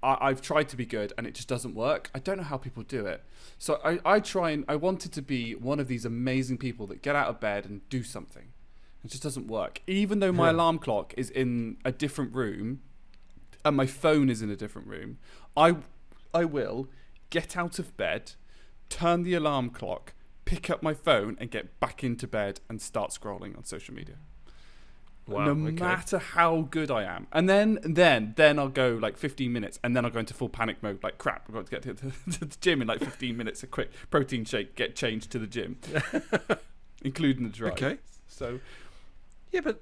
I've tried to be good and it just doesn't work. I don't know how people do it. So I wanted to be one of these amazing people that get out of bed and do something. It just doesn't work. Even though my alarm clock is in a different room and my phone is in a different room, I will get out of bed, turn the alarm clock, pick up my phone and get back into bed and start scrolling on social media. Wow, no matter how good I am. And then I'll go like 15 minutes and then I'll go into full panic mode, like crap, I've got to get to the gym in like 15 minutes, a quick protein shake, get changed to the gym. Including the drive. Okay. So yeah, but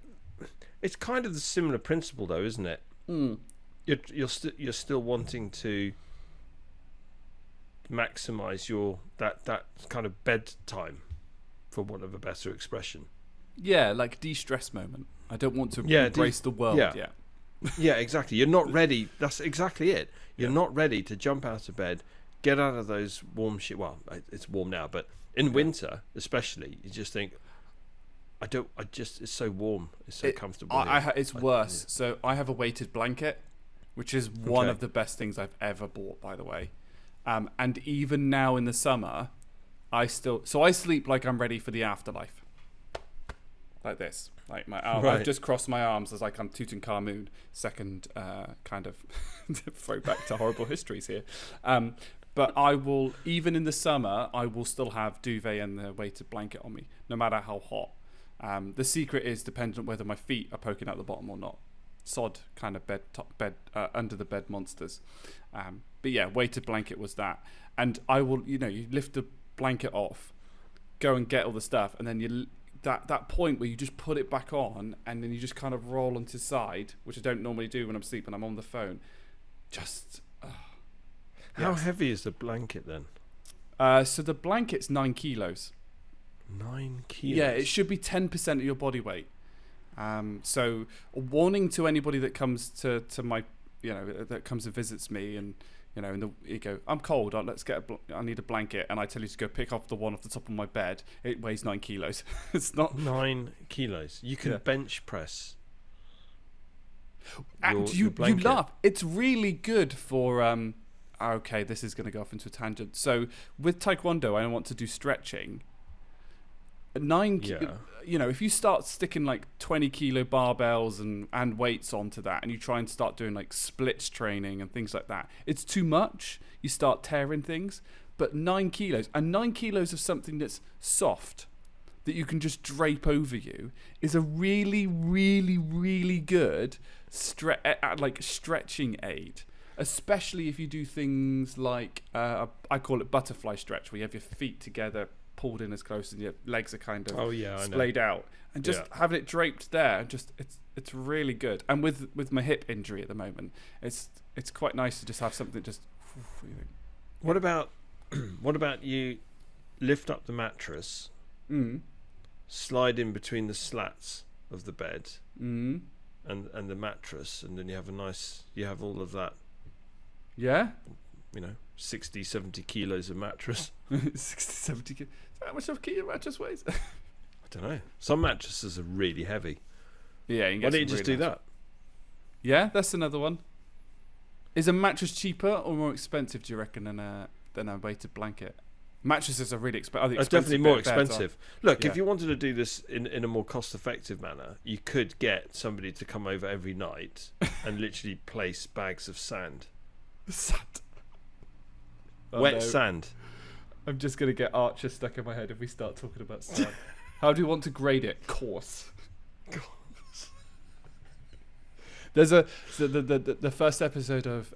it's kind of the similar principle though, isn't it? Mm. You're still wanting to maximize your that kind of bedtime, for want of a better expression. Yeah, like de-stress moment. I don't want to embrace the world yet. Yeah, exactly. You're not ready. That's exactly it. You're not ready to jump out of bed, get out of those warm shit. Well, it's warm now, but in winter especially, you just think, it's so warm. It's so comfortable. It's worse. So I have a weighted blanket, which is one of the best things I've ever bought, by the way. And even now in the summer, I sleep like I'm ready for the afterlife. Like this, like my arm. I've just crossed my arms as like I'm Tutankhamun. Second, kind of throwback to horrible histories here. But I will, even in the summer, I will still have duvet and the weighted blanket on me, no matter how hot. The secret is dependent on whether my feet are poking out the bottom or not. Sod kind of bed under the bed monsters. But yeah, weighted blanket was that, and I will, you lift the blanket off, go and get all the stuff, and then that point where you just put it back on and then you just kind of roll onto the side, which I don't normally do when I'm sleeping. I'm on the phone. How heavy is the blanket then? So the blanket's 9 kilos. 9 kilos? Yeah, it should be 10% of your body weight. So a warning to anybody that comes to my, that comes and visits me, and you go, I'm cold. I need a blanket, and I tell you to go pick off the one off the top of my bed. It weighs 9 kilos. It's not 9 kilos. You can bench press. You laugh. It's really good for. Okay, this is going to go off into a tangent. So with Taekwondo, I want to do stretching. If you start sticking like 20 kilo barbells and weights onto that, and you try and start doing like splits training and things like that, it's too much. You start tearing things. But 9 kilos of something that's soft, that you can just drape over you, is a really, really, really good stretching aid. Especially if you do things like I call it butterfly stretch, where you have your feet together, pulled in as close, and your legs are kind of splayed out, and just having it draped there, and just it's really good. And with my hip injury at the moment, it's quite nice to just have something just. What about you lift up the mattress, slide in between the slats of the bed and the mattress, and then you have all of that. Yeah. 60, 70 kilos of mattress. 60, 70 kilos. How much of a mattress weighs? I don't know. Some mattresses are really heavy. Yeah, why don't you just do that? Yeah, that's another one. Is a mattress cheaper or more expensive, do you reckon, than a weighted blanket? Mattresses are really expensive. It's definitely more expensive. Look, if you wanted to do this in a more cost-effective manner, you could get somebody to come over every night and literally place bags of sand. Sand. Sand. I'm just going to get Archer stuck in my head if we start talking about sand. How do you want to grade it? Coarse. There's the first episode of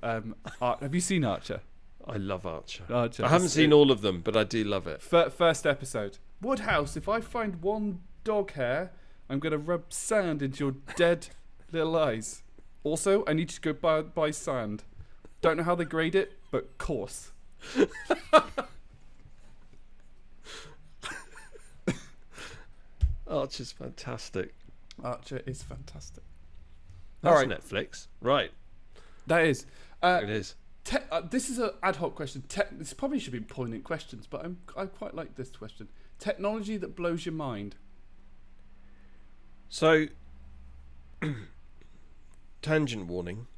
have you seen Archer? I love Archer. Archer. I haven't seen all of them, but I do love it. First episode. Woodhouse, if I find one dog hair, I'm going to rub sand into your dead little eyes. Also, I need you to go buy sand. Don't know how they grade it, but coarse. Archer's fantastic. Archer is fantastic. That's all right. Netflix. Right. That is. It is. This is an ad hoc question. This probably should be poignant questions, but I quite like this question. Technology that blows your mind. So, tangent warning.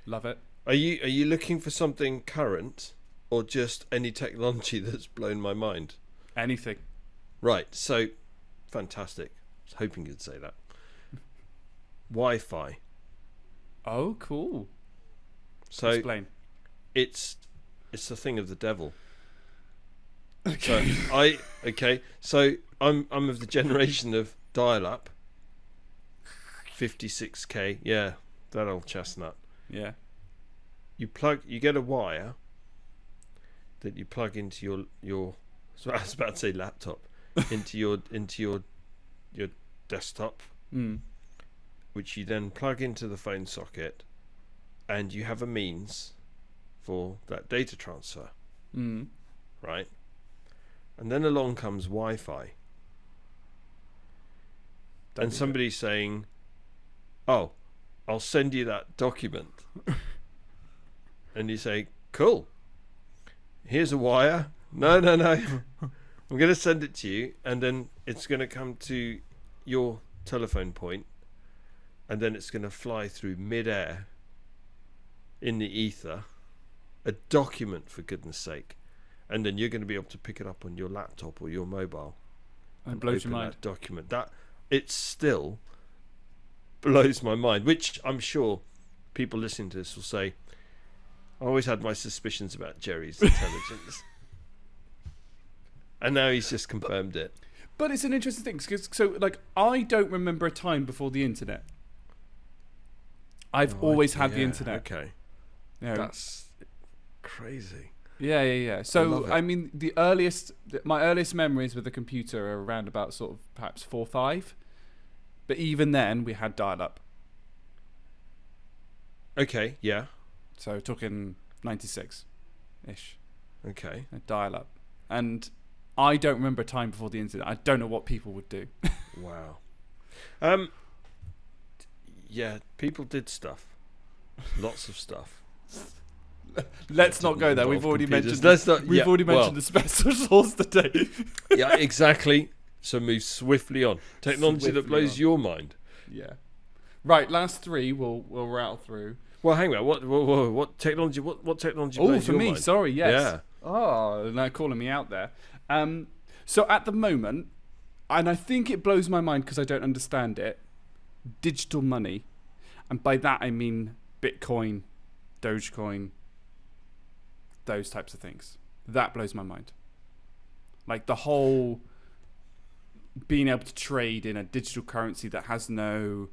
Love it. Are you looking for something current, or just any technology that's blown my mind? Anything. Right. So, fantastic. I was hoping you'd say that. Wi-Fi. Oh, cool. So explain. It's the thing of the devil. Okay. So I'm of the generation of dial-up. 56k, yeah, that old chestnut. Yeah. You get a wire that you plug into your so I was about to say laptop, into your desktop, which you then plug into the phone socket, and you have a means for that data transfer, right? And then along comes Wi-Fi, and somebody's saying, "Oh, I'll send you that document," and you say, "Cool. Here's a wire." No. I'm going to send it to you, and then it's going to come to your telephone point, and then it's going to fly through mid-air in the ether, a document, for goodness sake, and then you're going to be able to pick it up on your laptop or your mobile. It blows your mind. That document. That it still blows my mind, which I'm sure people listening to this will say, I always had my suspicions about Jerry's intelligence. And now he's just confirmed it. But it's an interesting thing, because I don't remember a time before the internet. I've always had the internet. Okay. You know, that's crazy. Yeah. So I mean, my earliest memories with the computer are around about sort of perhaps 4 or 5. But even then, we had dial-up. Okay. Yeah. So talking 96-ish. Okay. Dial-up, and I don't remember a time before the internet. I don't know what people would do. Wow. Yeah, people did stuff. Lots of stuff. Let's not go there. We've already mentioned. Already mentioned the special sauce today. Yeah, exactly. So move swiftly on. Technology that blows your mind. Yeah. Right. Last 3 we'll rattle through. Well, hang on. What technology? What technology? Oh, blows for your me. mind? Sorry. Yes. Yeah. Oh, now calling me out there. So at the moment, and I think it blows my mind because I don't understand it, digital money. And by that I mean Bitcoin, Dogecoin, those types of things. That blows my mind. Like the whole being able to trade in a digital currency that has no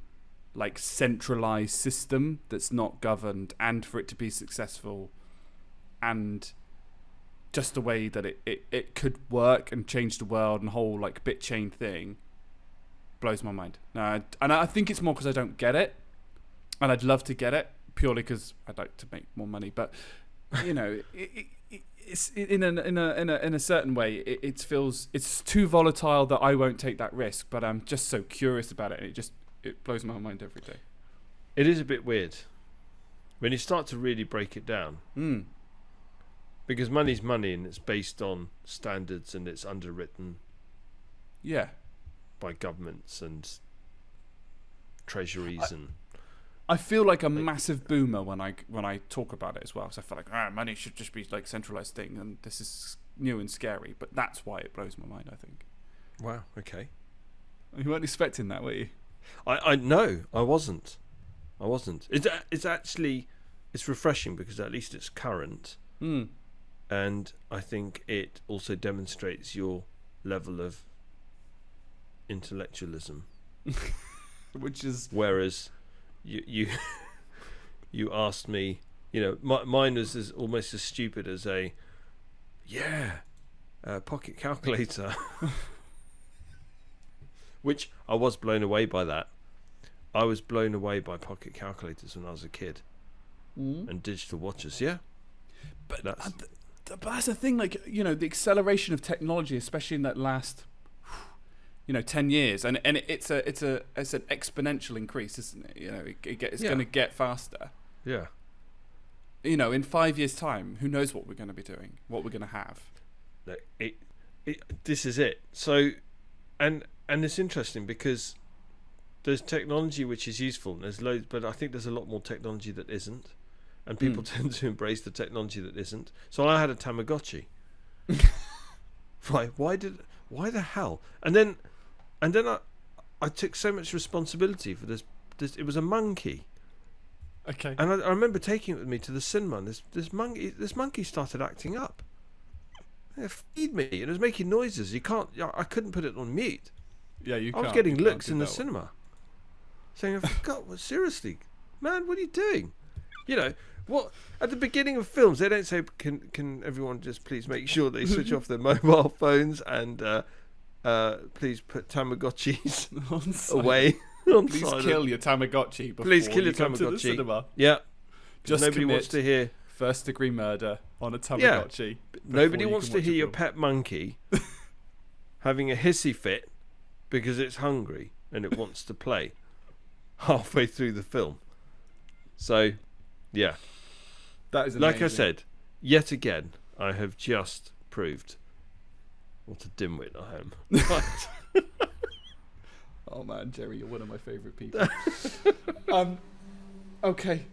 like centralized system, that's not governed, and for it to be successful, and just the way that it could work and change the world, and whole like BitChain thing blows my mind. And I think it's more because I don't get it, and I'd love to get it purely because I'd like to make more money. But you know, it's in a certain way, it feels it's too volatile that I won't take that risk. But I'm just so curious about it, and it blows my mind every day. It is a bit weird when you start to really break it down. Because money's money, and it's based on standards, and it's underwritten by governments and treasuries. I feel like a massive boomer when I talk about it as well. So I feel like money should just be like centralized thing, and this is new and scary. But that's why it blows my mind, I think. Wow. Okay. You weren't expecting that, were you? I no, I wasn't. It's actually refreshing because at least it's current. and I think it also demonstrates your level of intellectualism. Which is... Whereas you you asked me, mine was almost as stupid as a pocket calculator. Which I was blown away by that. I was blown away by pocket calculators when I was a kid. And digital watches, yeah. But that's the thing, like, the acceleration of technology, especially in that last 10 years, and it's an exponential increase, isn't it? It's going to get faster. Yeah. In 5 years' time, who knows what we're going to be doing, what we're going to have. This is it. So, and it's interesting because there's technology which is useful, and there's loads, but I think there's a lot more technology that isn't, and people tend to embrace the technology that isn't. So I had a Tamagotchi. Right? Why the hell? And then I took so much responsibility for this. It was a monkey. Okay. And I remember taking it with me to the cinema, and this monkey started acting up. Feed me, and it was making noises. I couldn't put it on mute. Yeah, I was getting looks in the cinema, saying, "God, seriously, man, what are you doing?" What at the beginning of films they don't say, "Can everyone just please make sure they switch off their mobile phones and please put Tamagotchis away." Please kill your Tamagotchi. Please kill your Tamagotchi. Tamagotchi. Cinema. Yeah. Just nobody wants to hear first-degree murder on a Tamagotchi. Nobody wants to hear your pet monkey having a hissy fit because it's hungry and it wants to play halfway through the film. So, yeah. That is amazing. Like I said, yet again, I have just proved what a dimwit I am. Oh man, Jerry, you're one of my favourite people. Okay,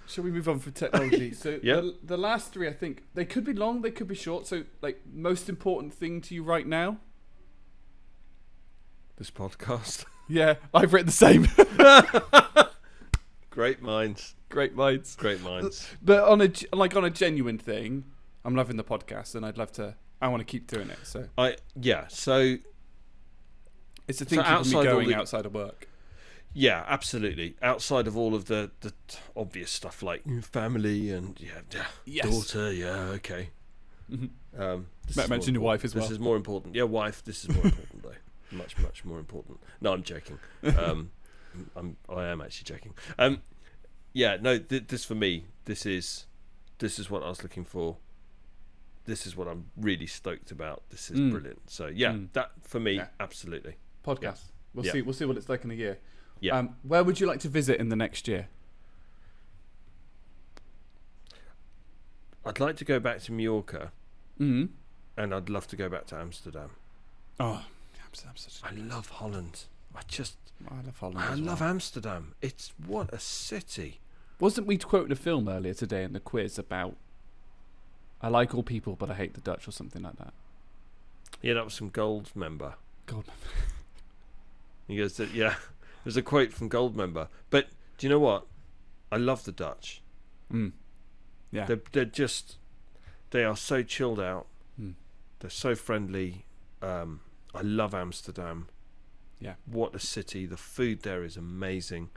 shall we move on from technology? So the last three, I think, they could be long, they could be short. So, like, most important thing to you right now? This podcast. Yeah, I've written the same. Great minds. Great minds. Great minds. But on a genuine thing, I'm loving the podcast, and I want to keep doing it. So so it's the thing keeping me going outside of work. Yeah, absolutely. Outside of all of the obvious stuff like family and daughter, okay. Mm-hmm. Mention your wife as well. This is more important. Yeah, wife. This is more important though. Much, much more important. No, I'm joking. I am actually joking. This for me. This is what I was looking for. This is what I'm really stoked about. This is brilliant. So that for me, absolutely. Podcast. We'll see. We'll see what it's like in a year. Yeah. Where would you like to visit in the next year? I'd like to go back to Mallorca. Mm-hmm. And I'd love to go back to Amsterdam. Oh, Amsterdam's I love Holland. I love Holland. I love Amsterdam. It's what a city. Wasn't we quoting a film earlier today in the quiz about I like all people but I hate the Dutch or something like that? Yeah, that was from Goldmember. Goldmember. He goes, there's a quote from Goldmember. But do you know what? I love the Dutch. Yeah. They are so chilled out. They're so friendly. I love Amsterdam. Yeah. What a city. The food there is amazing.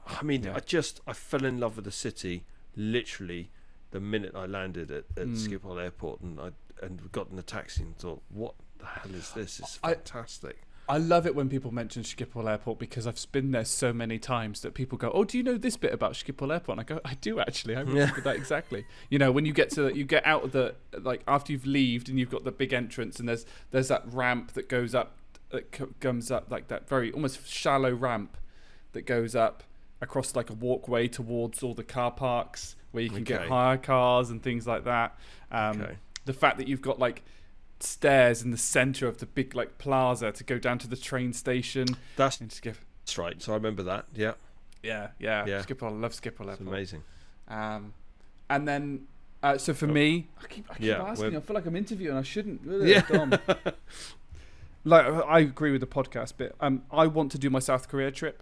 I mean, I fell in love with the city literally the minute I landed at Schiphol Airport and got in the taxi and thought, what the hell is this? It's fantastic. I love it when people mention Schiphol Airport because I've been there so many times that people go, "Oh, do you know this bit about Schiphol Airport?" And I go, "I do actually. I remember that exactly." When you get out of the after you've left and you've got the big entrance and there's that ramp that goes up, comes up like that very almost shallow ramp that goes up across like a walkway towards all the car parks where you can get hire cars and things like that. The fact that you've got like stairs in the center of the big like plaza to go down to the train station. That's right. So I remember that. Yeah. Schiphol. I love Schiphol Airport. It's amazing. And then so for me, I keep asking. I feel like I'm interviewing. I shouldn't. Dumb. Like I agree with the podcast bit. I want to do my South Korea trip.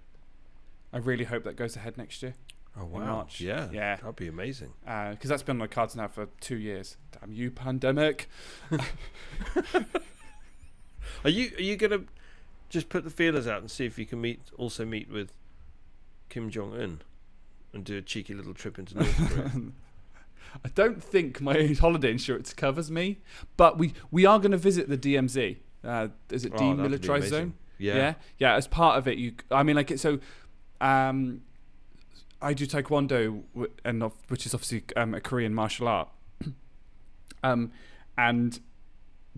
I really hope that goes ahead next year. Oh wow! In March. Yeah, yeah, that'd be amazing. Because that's been on the cards now for 2 years. Damn you, pandemic! Are you gonna just put the feelers out and see if you can meet with Kim Jong Un and do a cheeky little trip into North Korea? I don't think my holiday insurance covers me, but we are going to visit the DMZ. Is it demilitarized zone? Yeah. As part of it, I do taekwondo, which is obviously a Korean martial art, and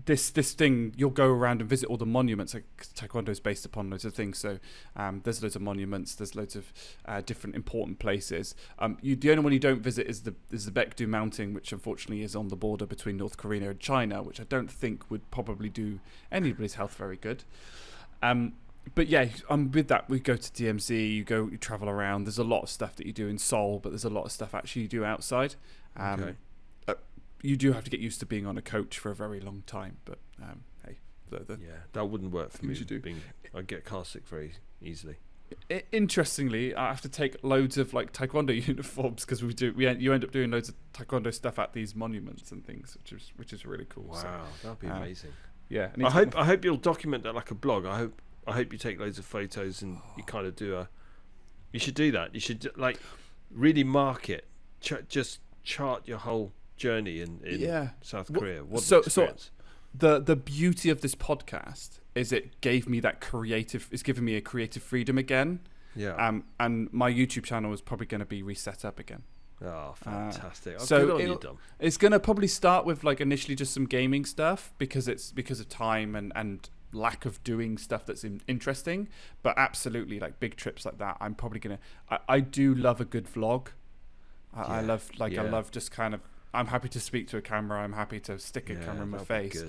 this thing, you'll go around and visit all the monuments. Like taekwondo is based upon loads of things, so there's loads of monuments, there's loads of different important places. The only one you don't visit is the Baekdu Mountain, which unfortunately is on the border between North Korea and China, which I don't think would probably do anybody's health very good. But yeah, with that, we go to DMZ, you travel around. There's a lot of stuff that you do in Seoul, but there's a lot of stuff actually you do outside. Okay. You do have to get used to being on a coach for a very long time, but hey, that wouldn't work for me. I I'd get car sick very easily. Interestingly, I have to take loads of like taekwondo uniforms because you end up doing loads of taekwondo stuff at these monuments and things, which is really cool. Wow, so, that'd be amazing. Yeah, I hope you'll document that like a blog. I hope you take loads of photos and you kind of you should do that. You should like really mark it. Just chart your whole journey in South Korea. What an experience. So the beauty of this podcast is it's given me a creative freedom again. Yeah. And my YouTube channel is probably going to be reset up again. Oh, fantastic. So it's going to probably start with like initially just some gaming stuff because of time and lack of doing stuff that's interesting, but absolutely like big trips like that. I'm probably going to, I do love a good vlog. I love just kind of, I'm happy to speak to a camera. I'm happy to stick a camera in my face.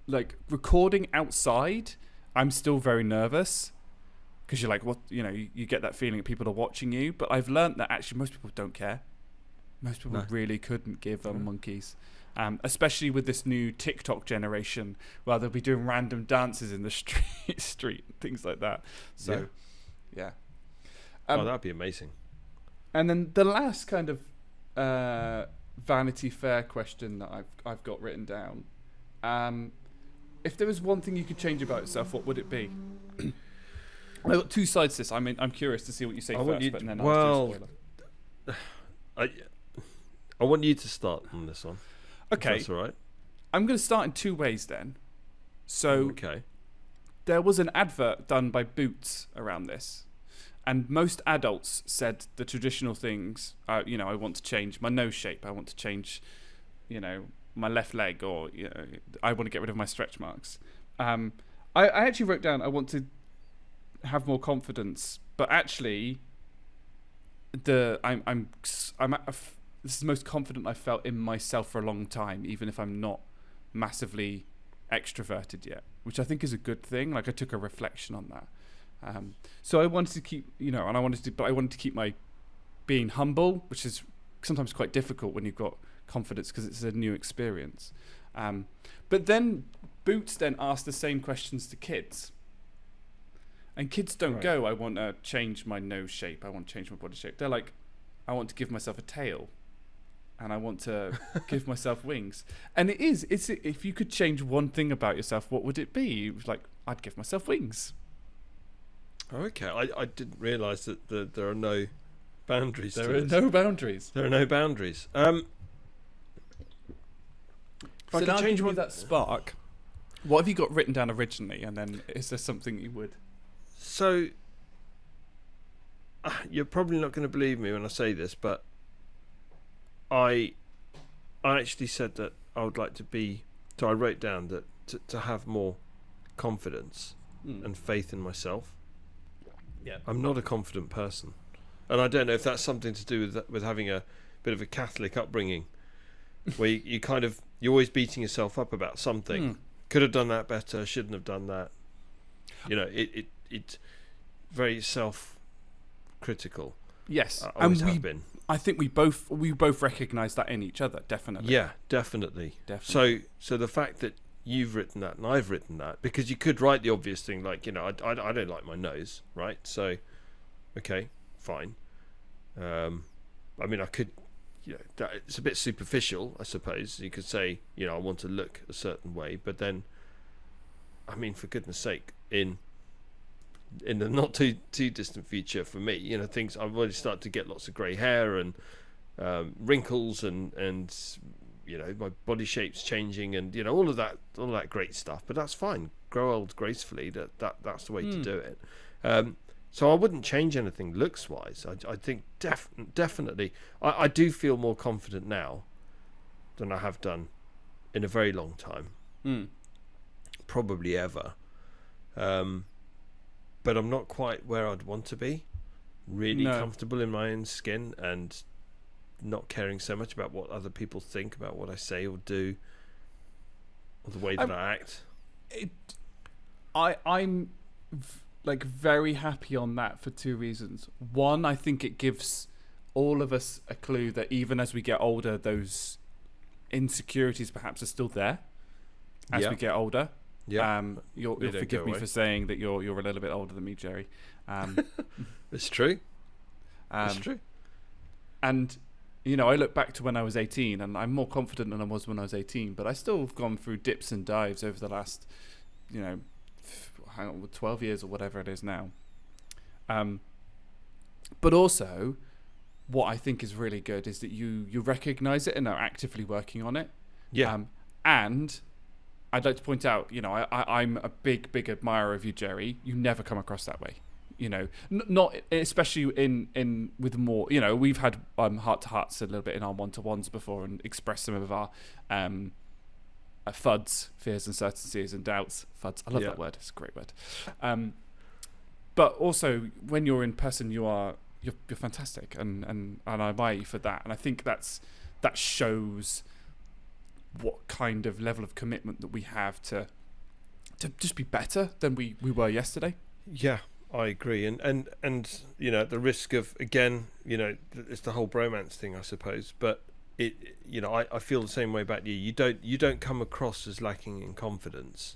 Like recording outside, I'm still very nervous because you're like, what, you get that feeling that people are watching you. But I've learned that actually most people don't care. Most people really couldn't give monkeys. Especially with this new TikTok generation, where they'll be doing random dances in the street, things like that. So, yeah. That'd be amazing. And then the last kind of Vanity Fair question that I've got written down. If there was one thing you could change about yourself, what would it be? I've got two sides to this. I'm curious to see what you say first, but then I'll do a spoiler. I want you to start on this one. Okay. That's all right. I'm going to start in two ways then. So there was an advert done by Boots around this. And most adults said the traditional things, I want to change my nose shape. I want to change, my left leg, or I want to get rid of my stretch marks. I actually wrote down I want to have more confidence, but actually, this is the most confident I've felt in myself for a long time, even if I'm not massively extroverted yet, which I think is a good thing. Like I took a reflection on that. So I wanted to keep, I wanted to keep my being humble, which is sometimes quite difficult when you've got confidence because it's a new experience. But then Boots then asked the same questions to kids. And kids don't go, I want to change my nose shape. I want to change my body shape. They're like, I want to give myself a tail. And I want to give myself wings. And it's if you could change one thing about yourself, what would it be? It was like, I'd give myself wings. Okay, I didn't realise that there are no boundaries. There are no boundaries. There are no boundaries. If I could change that spark, what have you got written down originally? And then is there something you would? So, you're probably not going to believe me when I say this, but I actually said that I would like to be. So I wrote down that to have more confidence and faith in myself. Yeah, I'm not a confident person, and I don't know if that's something to do with having a bit of a Catholic upbringing, where you're always beating yourself up about something. Could have done that better. Shouldn't have done that. It's very self-critical. Yes, I always have been. I think we both recognise that in each other, definitely. Yeah, definitely. So the fact that you've written that and I've written that, because you could write the obvious thing like, I don't like my nose, right? So, okay, fine. I mean, I could, it's a bit superficial, I suppose. You could say, I want to look a certain way, but then, I mean, for goodness sake, in the not too distant future for me, things, I've already started to get lots of grey hair and wrinkles and my body shape's changing and all of that great stuff. But that's fine. Grow old gracefully. That's the way to do it. So I wouldn't change anything looks wise. I think definitely I do feel more confident now than I have done in a very long time. Probably ever. But I'm not quite where I'd want to be. Really comfortable in my own skin and not caring so much about what other people think about what I say or do or the way that I act. I'm like very happy on that for two reasons. One, I think it gives all of us a clue that even as we get older, those insecurities perhaps are still there as we get older. Yeah, you'll forgive me for saying that you're a little bit older than me, Jerry. It's true. It's true. And I look back to when I was 18, and I'm more confident than I was when I was 18. But I still have gone through dips and dives over the last, 12 years or whatever it is now. But also, what I think is really good is that you recognise it and are actively working on it. Yeah. And I'd like to point out, I'm a big admirer of you, Jerry. You never come across that way. Not especially in with more. We've had heart to hearts a little bit in our one-to-ones before and expressed some of our FUDs, fears, uncertainties, and doubts. FUDs, I love that word. It's a great word. But also, when you're in person, you're fantastic, and I admire you for that. And I think that shows what kind of level of commitment that we have to just be better than we were yesterday. Yeah, I agree. And at the risk of, again, it's the whole bromance thing, I suppose, but I feel the same way about you. You don't come across as lacking in confidence.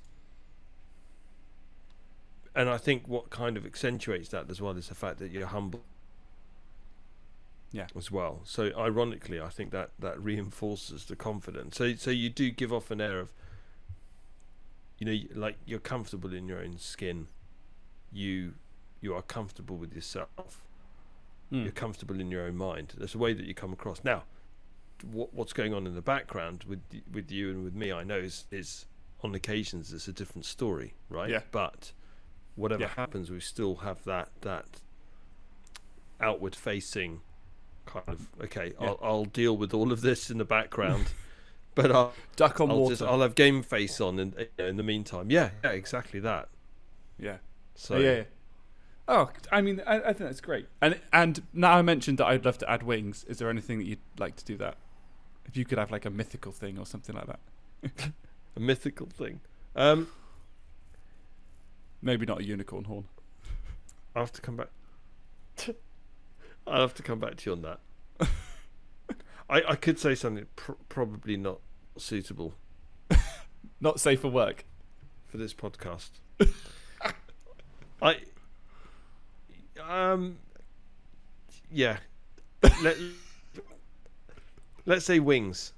And I think what kind of accentuates that as well is the fact that you're humble. Yeah. As well. So ironically, I think that reinforces the confidence. So you do give off an air of, like you're comfortable in your own skin. You are comfortable with yourself. You're comfortable in your own mind. There's a way that you come across. Now, what's going on in the background with you and with me, I know is on occasions it's a different story, right? Yeah. But whatever happens, we still have that outward facing kind of I'll deal with all of this in the background, but I'll duck on water. I'll have game face on in the meantime. Yeah, exactly that. Yeah. So yeah. Oh, I mean, I think that's great. And now I mentioned that I'd love to add wings. Is there anything that you'd like to do that? If you could have like a mythical thing or something like that. A mythical thing. Maybe not a unicorn horn. I'll have to come back. I'll have to come back to you on that. I could say something probably not suitable. Not safe for work. For this podcast. Yeah. Let's say wings.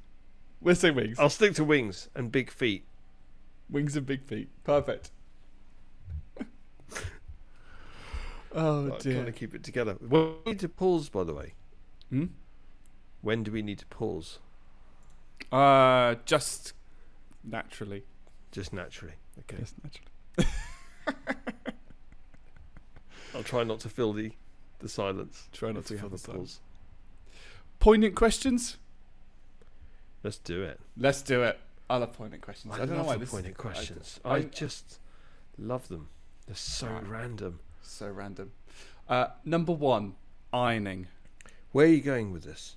We'll say wings. I'll stick to wings and big feet. Wings and big feet. Perfect. Oh dear. Trying to keep it together. When do we need to pause, by the way? When do we need to pause? Just naturally. Just naturally. Okay. Just naturally. I'll try not to fill the silence. Try not to have the the pause. Poignant questions? Let's do it. Let's do it. I love poignant questions. I don't know why poignant questions. I just love them. They're so random. So random. Number 1, ironing. Where are you going with this?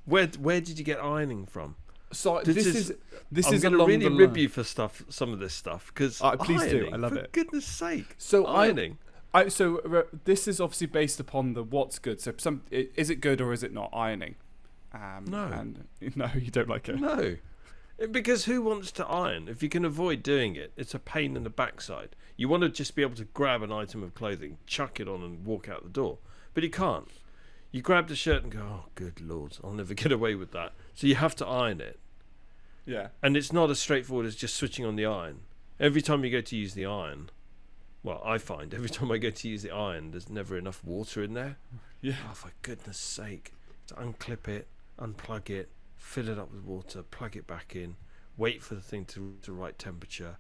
Where did you get ironing from? So this is I'm going to really rib you for some of this stuff because please do. I love it. For goodness sake. So ironing. This is obviously based upon the what's good. So is it good or is it not ironing? No. And no, you don't like it. No. Because who wants to iron? If you can avoid doing it, it's a pain in the backside. You want to just be able to grab an item of clothing, chuck it on and walk out the door. But you can't. You grab the shirt and go, oh, good Lord, I'll never get away with that. So you have to iron it. Yeah. And it's not as straightforward as just switching on the iron. Every time you go to use the iron, well, I find every time I go to use the iron, there's never enough water in there. Yeah. Oh, for goodness sake. To unclip it, unplug it, fill it up with water, plug it back in, wait for the thing to the right temperature.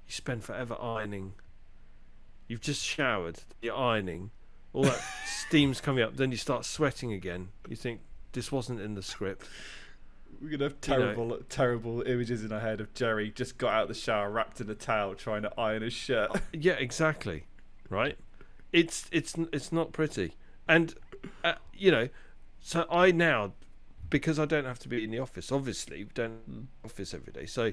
You spend forever ironing. You've just showered, you're ironing, all that steam's coming up, then you start sweating again. You think, this wasn't in the script. We're going to have terrible images in our head of Jerry just got out of the shower, wrapped in a towel, trying to iron his shirt. Yeah, exactly. Right? It's not pretty. And, so I now, because I don't have to be in the office, obviously, we don't in the office every day, so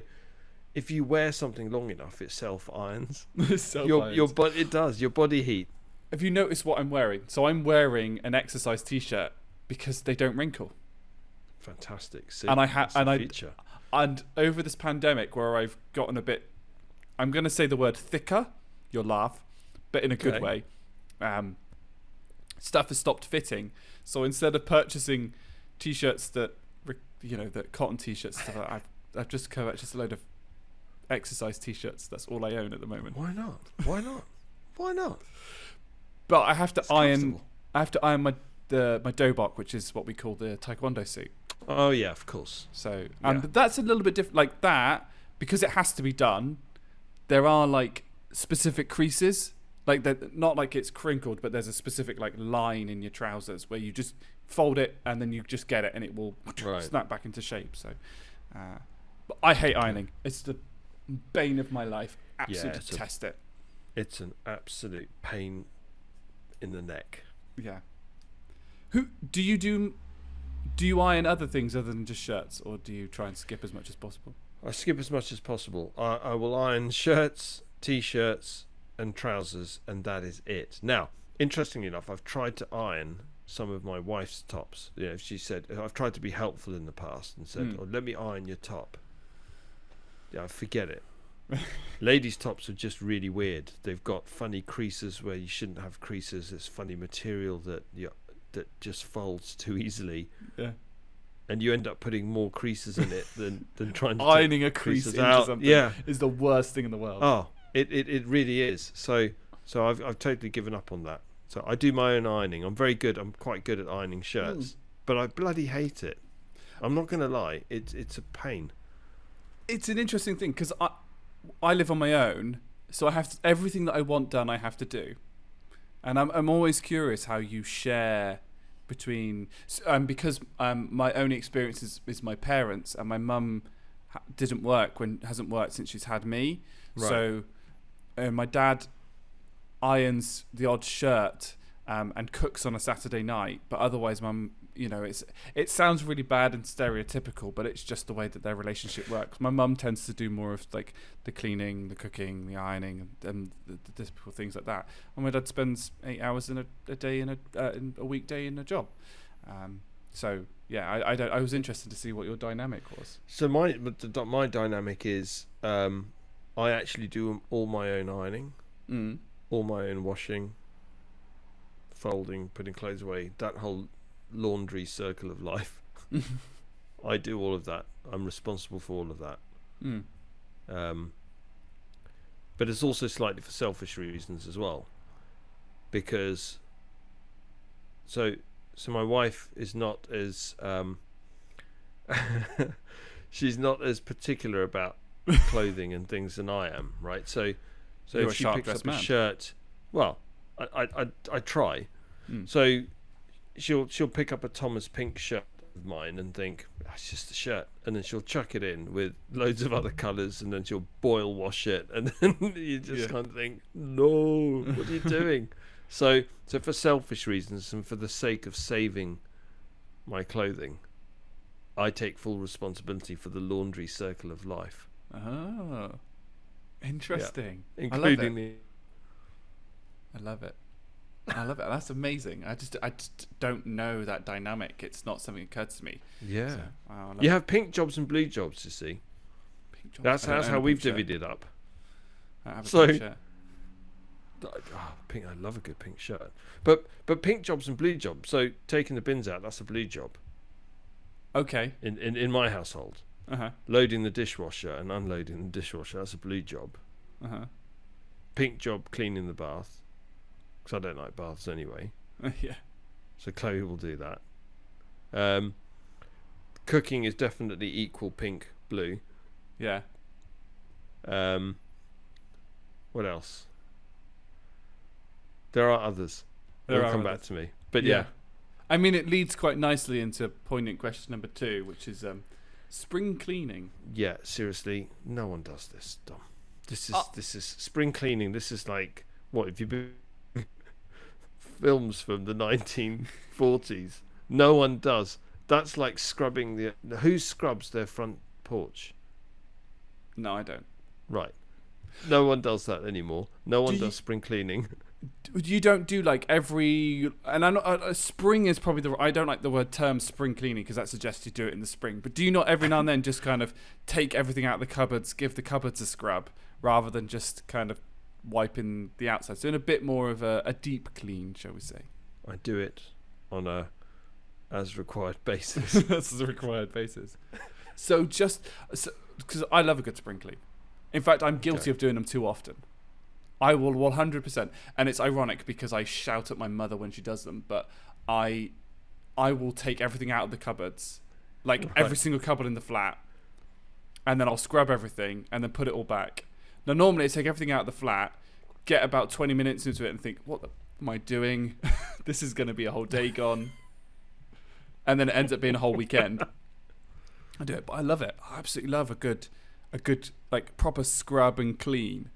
if you wear something long enough, it self-irons. But it does, your body heat. Have you noticed what I'm wearing? So I'm wearing an exercise t-shirt because they don't wrinkle. Fantastic. See, and over this pandemic where I've gotten a bit, I'm going to say the word thicker, you'll laugh, but in a good way. Stuff has stopped fitting. So instead of purchasing t-shirts that cotton t-shirts, stuff like that, I've just purchased a load of exercise t-shirts. That's all I own at the moment. Why not? But I have to iron my dobok, which is what we call the taekwondo suit. Oh yeah, of course. So that's a little bit different. Like that, because it has to be done. There are like specific creases, like that. Not like it's crinkled, but there's a specific like line in your trousers where you just fold it and then you just get it and it will snap back into shape. So, but I hate ironing. It's the bane of my life. Absolutely detest it. It's an absolute pain in the neck. Yeah. Do you iron other things other than just shirts, or do you try and skip as much as possible? I skip as much as possible. I will iron shirts, t-shirts, and trousers, and that is it. Now, interestingly enough, I've tried to iron some of my wife's tops. She said, I've tried to be helpful in the past and said, let me iron your top. Yeah, forget it. Ladies' tops are just really weird. They've got funny creases where you shouldn't have creases. It's funny material that just folds too easily. Yeah. And you end up putting more creases in it than trying to ironing a crease into out. Something yeah. is the worst thing in the world. Oh, it really is. So I've totally given up on that. So I do my own ironing. I'm quite good at ironing shirts, but I bloody hate it. I'm not going to lie. It's a pain. It's an interesting thing because I live on my own, so I have everything that I want done. I have to do, and I'm always curious how you share between because my only experience is my parents, and my mum hasn't worked since she's had me. Right. So my dad irons the odd shirt and cooks on a Saturday night, but otherwise mum, it sounds really bad and stereotypical, but it's just the way that their relationship works. My mum tends to do more of like the cleaning, the cooking, the ironing, and the typical things like that. And my dad spends 8 hours in a day in a weekday in a job. So yeah, I was interested to see what your dynamic was. So my dynamic is I actually do all my own ironing, all my own washing, folding, putting clothes away, that whole laundry circle of life. I do all of that. I'm responsible for all of that. But it's also slightly for selfish reasons as well, because so my wife is not as she's not as particular about clothing and things than I am, right? So if she picks up a shirt, well, I try. So she'll pick up a Thomas Pink shirt of mine and think, it's just a shirt, and then she'll chuck it in with loads of other colours, and then she'll boil wash it, and then you just kind of think, no, what are you doing? So for selfish reasons and for the sake of saving my clothing, I take full responsibility for the laundry circle of life. Oh, interesting. Yeah. Including I love it. That's amazing. I just don't know that dynamic. It's not something that occurred to me. Yeah. So, you have pink jobs and blue jobs, you see. That's how we've divvied it up. I have a shirt. pink. I love a good pink shirt. But pink jobs and blue jobs. So taking the bins out, that's a blue job. Okay. In my household. Uh-huh. Loading the dishwasher and unloading the dishwasher, that's a blue job. Uh-huh. Pink job, cleaning the bath. Because I don't like baths anyway. Yeah. So Chloe will do that. Cooking is definitely equal pink, blue. Yeah. What else? There are others. They'll come back to me. But yeah. I mean, it leads quite nicely into poignant question number 2, which is spring cleaning. Yeah, seriously, no one does this, Dom. This is spring cleaning. This is like, what, if you been films from the 1940s? No one does. That's like scrubbing who scrubs their front porch? No, I don't. Right. No one does that anymore. No one does spring cleaning. You don't do like every, and I'm not. Spring is probably I don't like the word term spring cleaning because that suggests you do it in the spring. But do you not every now and then just kind of take everything out of the cupboards, give the cupboards a scrub, rather than just kind of wiping the outside? So in a bit more of a deep clean, shall we say? I do it on a as required basis. That's a required basis. So because I love a good spring clean. In fact, I'm guilty of doing them too often. I will 100%, and it's ironic because I shout at my mother when she does them, but I will take everything out of the cupboards, like every single cupboard in the flat, and then I'll scrub everything and then put it all back. Now, normally I take everything out of the flat, get about 20 minutes into it and think, what am I doing? This is going to be a whole day gone. And then it ends up being a whole weekend. I do it, but I love it. I absolutely love a good like proper scrub and clean.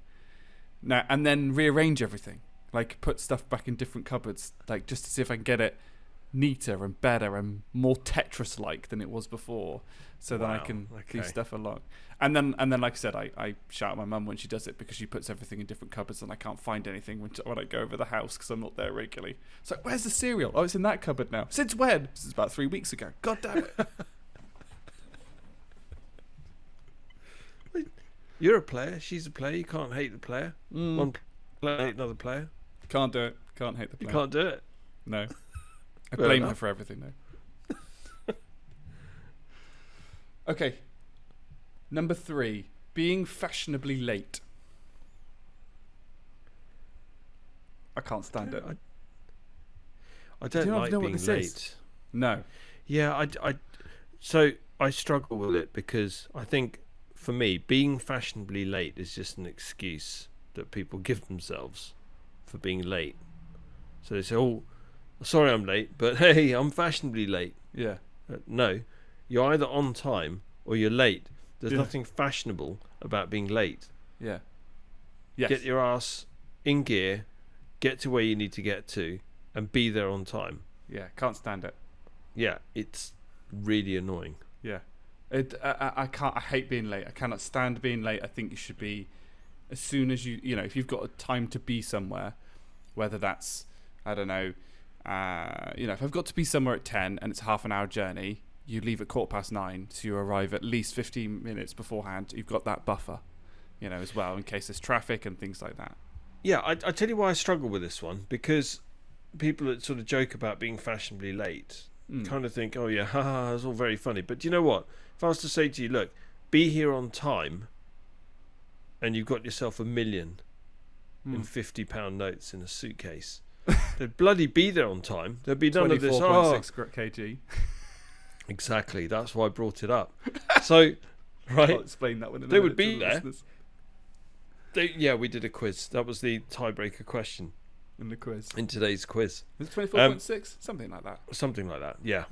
Now, and then rearrange everything, like put stuff back in different cupboards, like just to see if I can get it neater and better and more Tetris-like than it was before, so that I can do stuff along. And then, like I said, I shout at my mum when she does it because she puts everything in different cupboards and I can't find anything when I go over the house because I'm not there regularly. It's like, where's the cereal? Oh, it's in that cupboard now. Since when? Since about 3 weeks ago. God damn it. You're a player. She's a player. You can't hate the player. One player hate another player. Can't do it. Can't hate the player. You can't do it. No. I blame her for everything, though. Okay. Number 3. Being fashionably late. I can't stand it. I don't like being late. Is? No. Yeah, so I struggle with it because I think, for me, being fashionably late is just an excuse that people give themselves for being late. So they say, oh, sorry I'm late, but hey, I'm fashionably late. Yeah. No, you're either on time or you're late. There's nothing fashionable about being late. Yeah. Yes. Get your ass in gear, get to where you need to get to, and be there on time. Yeah, can't stand it. Yeah, it's really annoying. Yeah. I can't. I hate being late. I cannot stand being late. I think you should be, as soon as you know, if you've got a time to be somewhere, whether that's, I don't know, if I've got to be somewhere at 10 and it's a half an hour journey, you leave at 9:15, so you arrive at least 15 minutes beforehand. You've got that buffer, as well, in case there's traffic and things like that. Yeah, I tell you why I struggle with this one, because people that sort of joke about being fashionably late kind of think, oh yeah, haha, it's all very funny. But do you know what? If I was to say to you, look, be here on time, and you've got yourself $1 million in £50 notes in a suitcase, they'd bloody be there on time. There'd be none of this. 24.6 kg. Exactly. That's why I brought it up. So, right? I'll explain that one. They would be there. We did a quiz. That was the tiebreaker question in the quiz. In today's quiz. Was it 24.6? Something like that. Something like that. Yeah.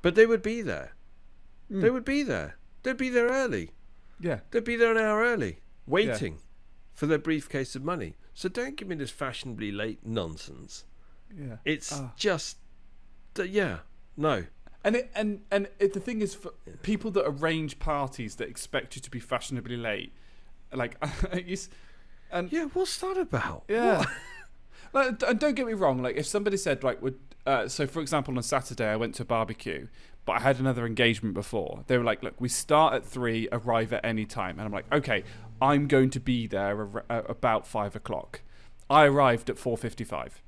But they would be there. They would be there. They'd be there early. Yeah. They'd be there an hour early, waiting for their briefcase of money. So don't give me this fashionably late nonsense. Yeah. It's just, no. And the thing is, for people that arrange parties that expect you to be fashionably late, like, what's that about? Yeah. Like, and don't get me wrong. Like, if somebody said, like, so for example, on Saturday I went to a barbecue, but I had another engagement before. They were like, look, we start at 3, arrive at any time. And I'm like, okay, I'm going to be there about 5 o'clock. I arrived at 4:55,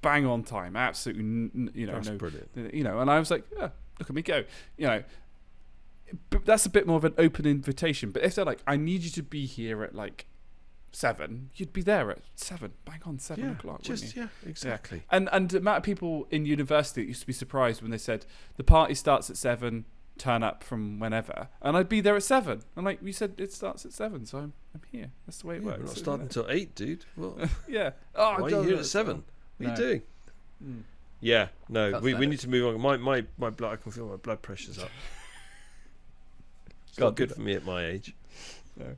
bang on time, absolutely. That's brilliant. And I was like, look at me go. But that's a bit more of an open invitation. But if they're like, I need you to be here at like 7, you'd be there at 7, bang on 7 o'clock. Exactly. Yeah. And the amount of people in university that used to be surprised when they said the party starts at 7, turn up from whenever, and I'd be there at 7. I'm like, you said it starts at 7, so I'm here. That's the way it works. We're not starting until 8, dude. Well, yeah. Why are you here at 7? What are you doing? Yeah, no, we need to move on. My blood, I can feel my blood pressure's up. It's not good for me at my age. No.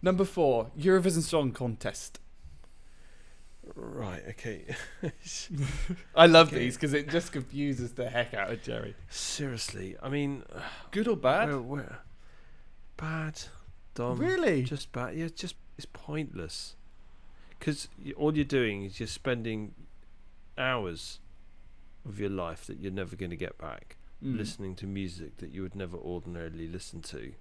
Number 4, Eurovision Song Contest. Right, okay. I love these because it just confuses the heck out of Jerry. Seriously, I mean... Good or bad? Bad, dumb. Really? Just bad. Yeah, it's pointless. Because all you're doing is you're spending hours of your life that you're never going to get back listening to music that you would never ordinarily listen to.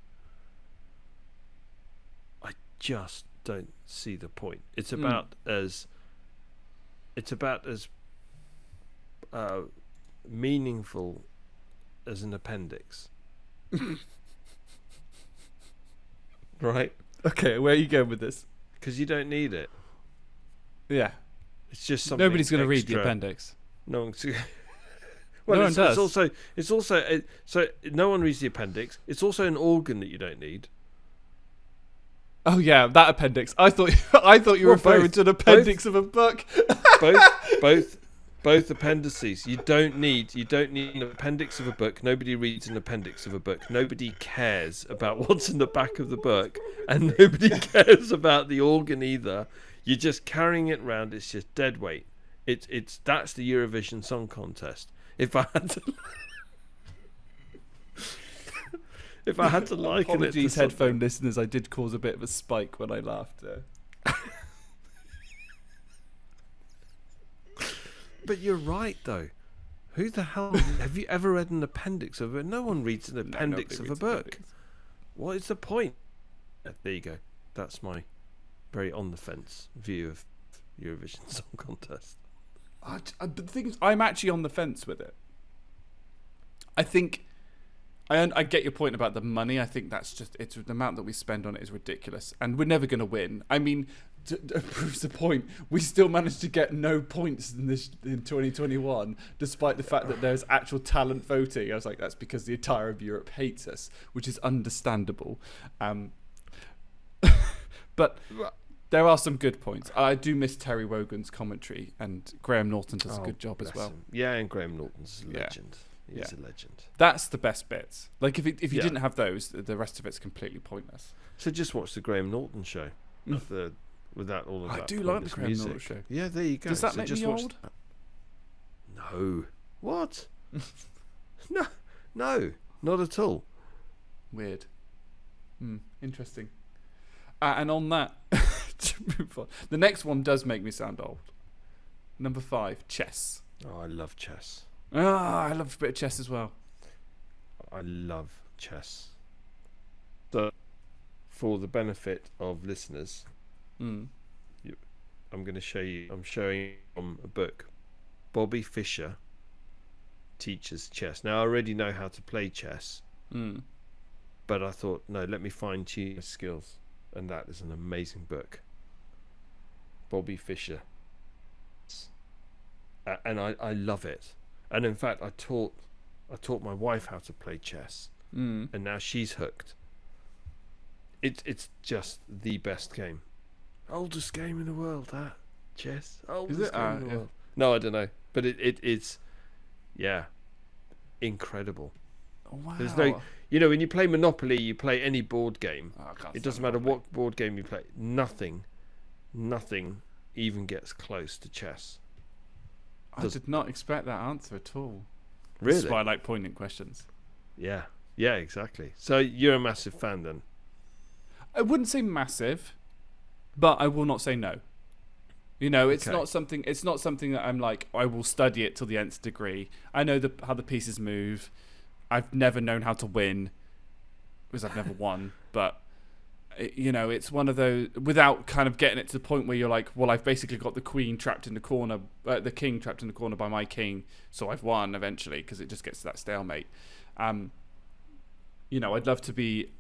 I just don't see the point. It's about as meaningful as an appendix. Right? Okay, where are you going with this? Because you don't need it. Yeah. It's just something. Nobody's going to read extra. the appendix. No one's. Well, no one does. It's also so no one reads the appendix. It's also an organ that you don't need. Oh yeah, that appendix. I thought you were referring to an appendix of a book. Both appendices. You don't need an appendix of a book. Nobody reads an appendix of a book. Nobody cares about what's in the back of the book, and nobody cares about the organ either. You're just carrying it around. It's just dead weight. That's the Eurovision Song Contest. If I had to liken Apologies, it to headphone listeners, I did cause a bit of a spike when I laughed. But you're right, though. Who the hell... have you ever read an appendix of it? No one reads an appendix of a book. What is the point? There you go. That's my very on-the-fence view of Eurovision Song Contest. The thing is, I'm actually on the fence with it. I think... I get your point about the money. I think that's it's the amount that we spend on it is ridiculous, and we're never going to win. I mean, to prove the point, we still managed to get no points in 2021, despite the fact that there's actual talent voting. I was like, that's because the entire of Europe hates us, which is understandable. But there are some good points. I do miss Terry Wogan's commentary, and Graham Norton does a good job as well. Yeah, and Graham Norton's a legend. He's a legend. That's the best bits. Like if you didn't have those, the rest of it's completely pointless. So just watch the Graham Norton show. Without all of that. I do like the Graham Norton show. Yeah, there you go. Does that make me old? No. What? No, not at all. Weird. Interesting. And on that, to move on, the next one does make me sound old. Number 5, chess. Oh, I love chess. I love a bit of chess as well. I love chess. So, for the benefit of listeners, I'm going to show you. I'm showing from a book. Bobby Fischer teaches chess. Now I already know how to play chess, but I thought, no, let me fine tune my skills, and that is an amazing book. Bobby Fischer, and I love it. And in fact, I taught my wife how to play chess, and now she's hooked. It's just the best game, oldest game in the world. That chess, oldest game in the world. No, I don't know, but it's incredible. Oh, wow. There's no, when you play Monopoly, you play any board game. It doesn't matter what board game you play. Nothing even gets close to chess. I did not expect that answer at all. Really? That's why I like poignant questions. Yeah, exactly. So you're a massive fan then? I wouldn't say massive, but I will not say no. It's not something. It's not something that I'm like, I will study it till the nth degree. I know how the pieces move. I've never known how to win, because I've never won. But it's one of those, without kind of getting it to the point where you're like, well, I've basically got the queen trapped in the corner, the king trapped in the corner by my king, so I've won eventually, because it just gets to that stalemate. I'd love to be,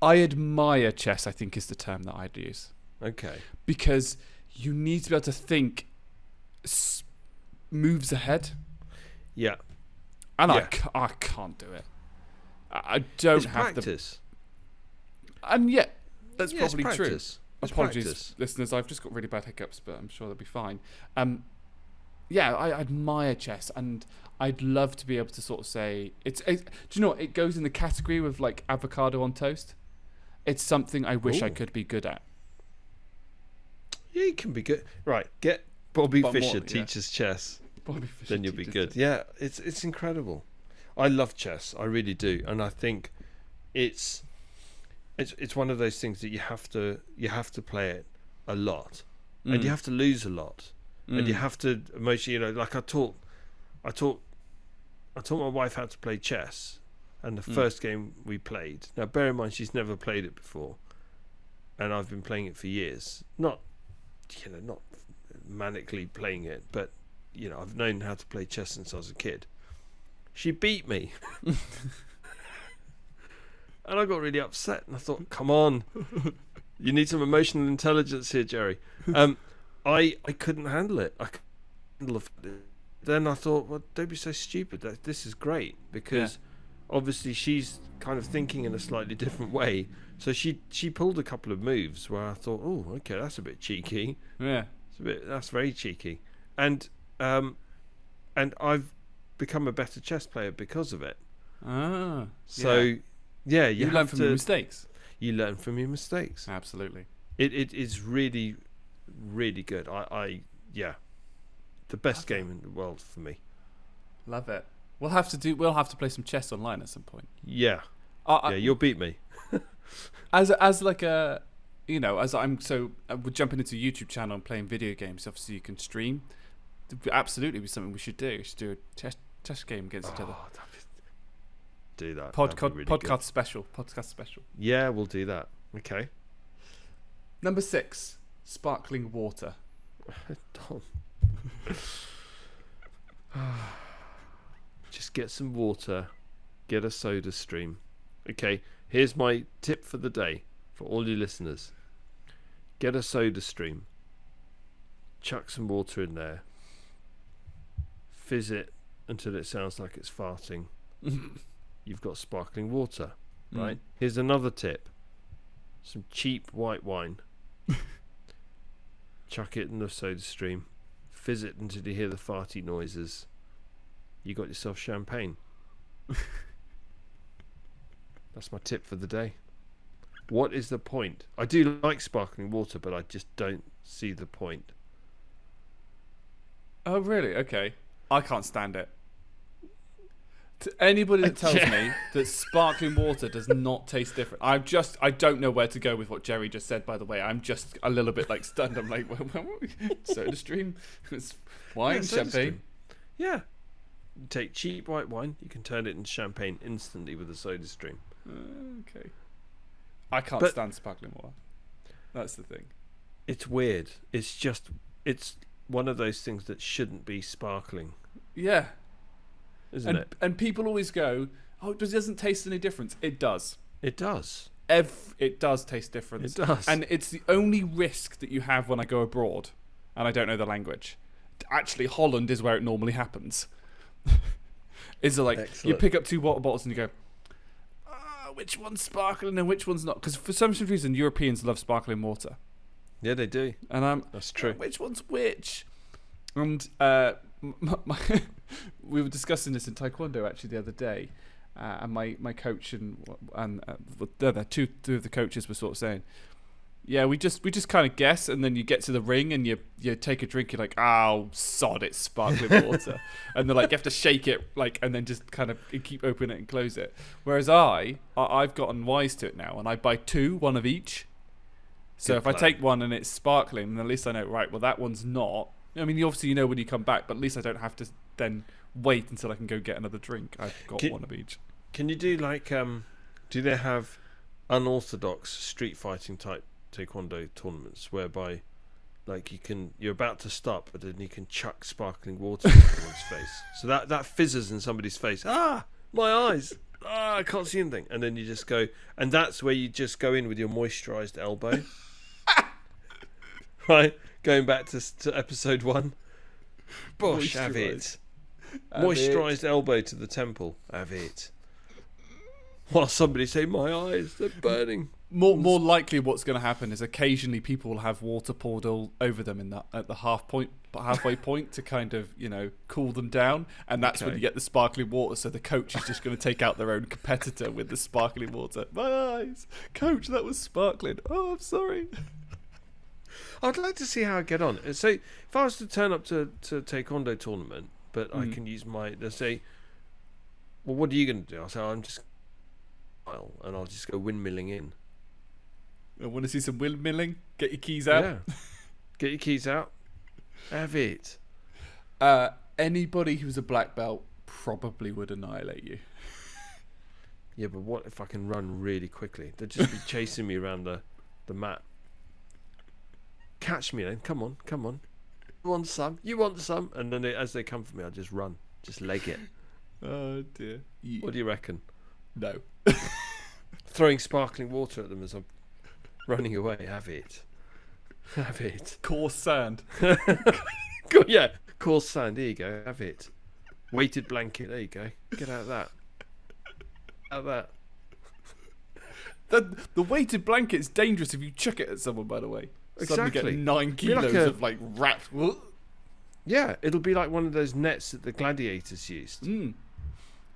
I admire chess, I think is the term that I'd use. Okay. Because you need to be able to think moves ahead. Yeah. And I can't do it. I don't have practice. And that's probably true. It's Apologies, practice. Listeners. I've just got really bad hiccups, but I'm sure they'll be fine. I admire chess, and I'd love to be able to sort of say do you know what? It goes in the category with like avocado on toast. It's something I wish I could be good at. Yeah, you can be good. Right, get Bobby But Fischer more, teaches chess. Bobby Fischer Then you'll be teaches good. chess. Yeah, it's incredible. I love chess. I really do, and I think it's one of those things that you have to play it a lot, and you have to lose a lot, and you have to emotionally. Like I taught my wife how to play chess, and the first game we played. Now, bear in mind, she's never played it before, and I've been playing it for years. Not manically playing it, but I've known how to play chess since I was a kid. She beat me. And I got really upset, and I thought, come on, you need some emotional intelligence here, Jerry. I couldn't handle it. I couldn't handle it. Then I thought, well, don't be so stupid. This is great, because obviously she's kind of thinking in a slightly different way. So she pulled a couple of moves where I thought, oh, okay, that's a bit cheeky. Yeah. That's very cheeky. And I've become a better chess player because of it. Ah. So yeah, you learn from your mistakes. You learn from your mistakes. Absolutely. It is really, really good. The best game in the world for me. Love it. We'll have to play some chess online at some point. Yeah. You'll beat me. As like a, as we're jumping into a YouTube channel and playing video games. Obviously, you can stream. Absolutely, be something we should do. We should do a chess game against each other. Do that. Podcast special. Yeah, we'll do that. Okay. Number 6, sparkling water. Tom. Just get some water. Get a soda stream. Okay, here's my tip for the day for all you listeners. Get a soda stream. Chuck some water in there. Fizz it until it sounds like it's farting. You've got sparkling water, right? Here's another tip. Some cheap white wine. Chuck it in the soda stream. Fizz it until you hear the farty noises. You got yourself champagne. That's my tip for the day. What is the point? I do like sparkling water, but I just don't see the point. Oh, really? Okay. I can't stand it. To anybody that tells me that sparkling water does not taste different, I don't know where to go with what Jerry just said, by the way. I'm just a little bit like stunned. I'm like, soda stream? It's wine, champagne? Stream. Yeah. You take cheap white wine, you can turn it into champagne instantly with a soda stream. Okay. I can't stand sparkling water. That's the thing. It's weird. It's one of those things that shouldn't be sparkling. Yeah. Isn't it? And people always go, oh, it doesn't taste any difference. It does. It does. It does taste different. It does. And it's the only risk that you have when I go abroad and I don't know the language. Actually, Holland is where it normally happens. Is it like Excellent. You pick up 2 water bottles and you go, which one's sparkling and which one's not? Because for some reason, Europeans love sparkling water. Yeah, they do. And that's true. Which one's which? And we were discussing this in Taekwondo actually the other day, and my coach and two of the coaches were sort of saying, yeah, we just kind of guess, and then you get to the ring and you take a drink, you're like, oh sod, it's sparkling water, and they're like, you have to shake it and then just kind of keep opening it and close it. Whereas I've gotten wise to it now, and I buy 2, one of each. So if I take one and it's sparkling, then at least I know, right, well, that one's not. I mean, obviously you know when you come back, but at least I don't have to then wait until I can go get another drink. I've got one of each. Can you do do they have unorthodox street fighting type taekwondo tournaments whereby like you're about to stop, but then you can chuck sparkling water in someone's face. So that fizzes in somebody's face. Ah, my eyes. Ah, I can't see anything. And then you just go, and that's where you just go in with your moisturised elbow. Right? Going back to episode 1. Bosh, have it. Moisturised elbow to the temple. Have it. While somebody say, my eyes, they're burning. More likely, what's going to happen is occasionally people will have water poured all over them at the halfway point to kind of cool them down, and that's when you get the sparkling water. So the coach is just going to take out their own competitor with the sparkling water. My eyes, coach, that was sparkling. Oh, I'm sorry. I'd like to see how I get on. So if I was to turn up to a taekwondo tournament, but I can use let's say, well, what are you going to do? I'll say, I'm just, and I'll just go windmilling in. I want to see some windmilling. Get your keys out. Yeah. Get your keys out. Have it. Anybody who's a black belt probably would annihilate you. Yeah, but what if I can run really quickly? They'd just be chasing me around the mat. Catch me then. Come on. You want some? And then as they come for me, I'll just run. Just leg it. Oh, dear. What do you reckon? No. Throwing sparkling water at them as I'm running away. Have it. Coarse sand. Yeah, coarse sand. Here you go. Have it. Weighted blanket. There you go. Get out of that. The weighted blanket's dangerous if you chuck it at someone, by the way. Exactly. Suddenly get 9 kilos of wrapped. Yeah, it'll be like one of those nets that the gladiators used. Maybe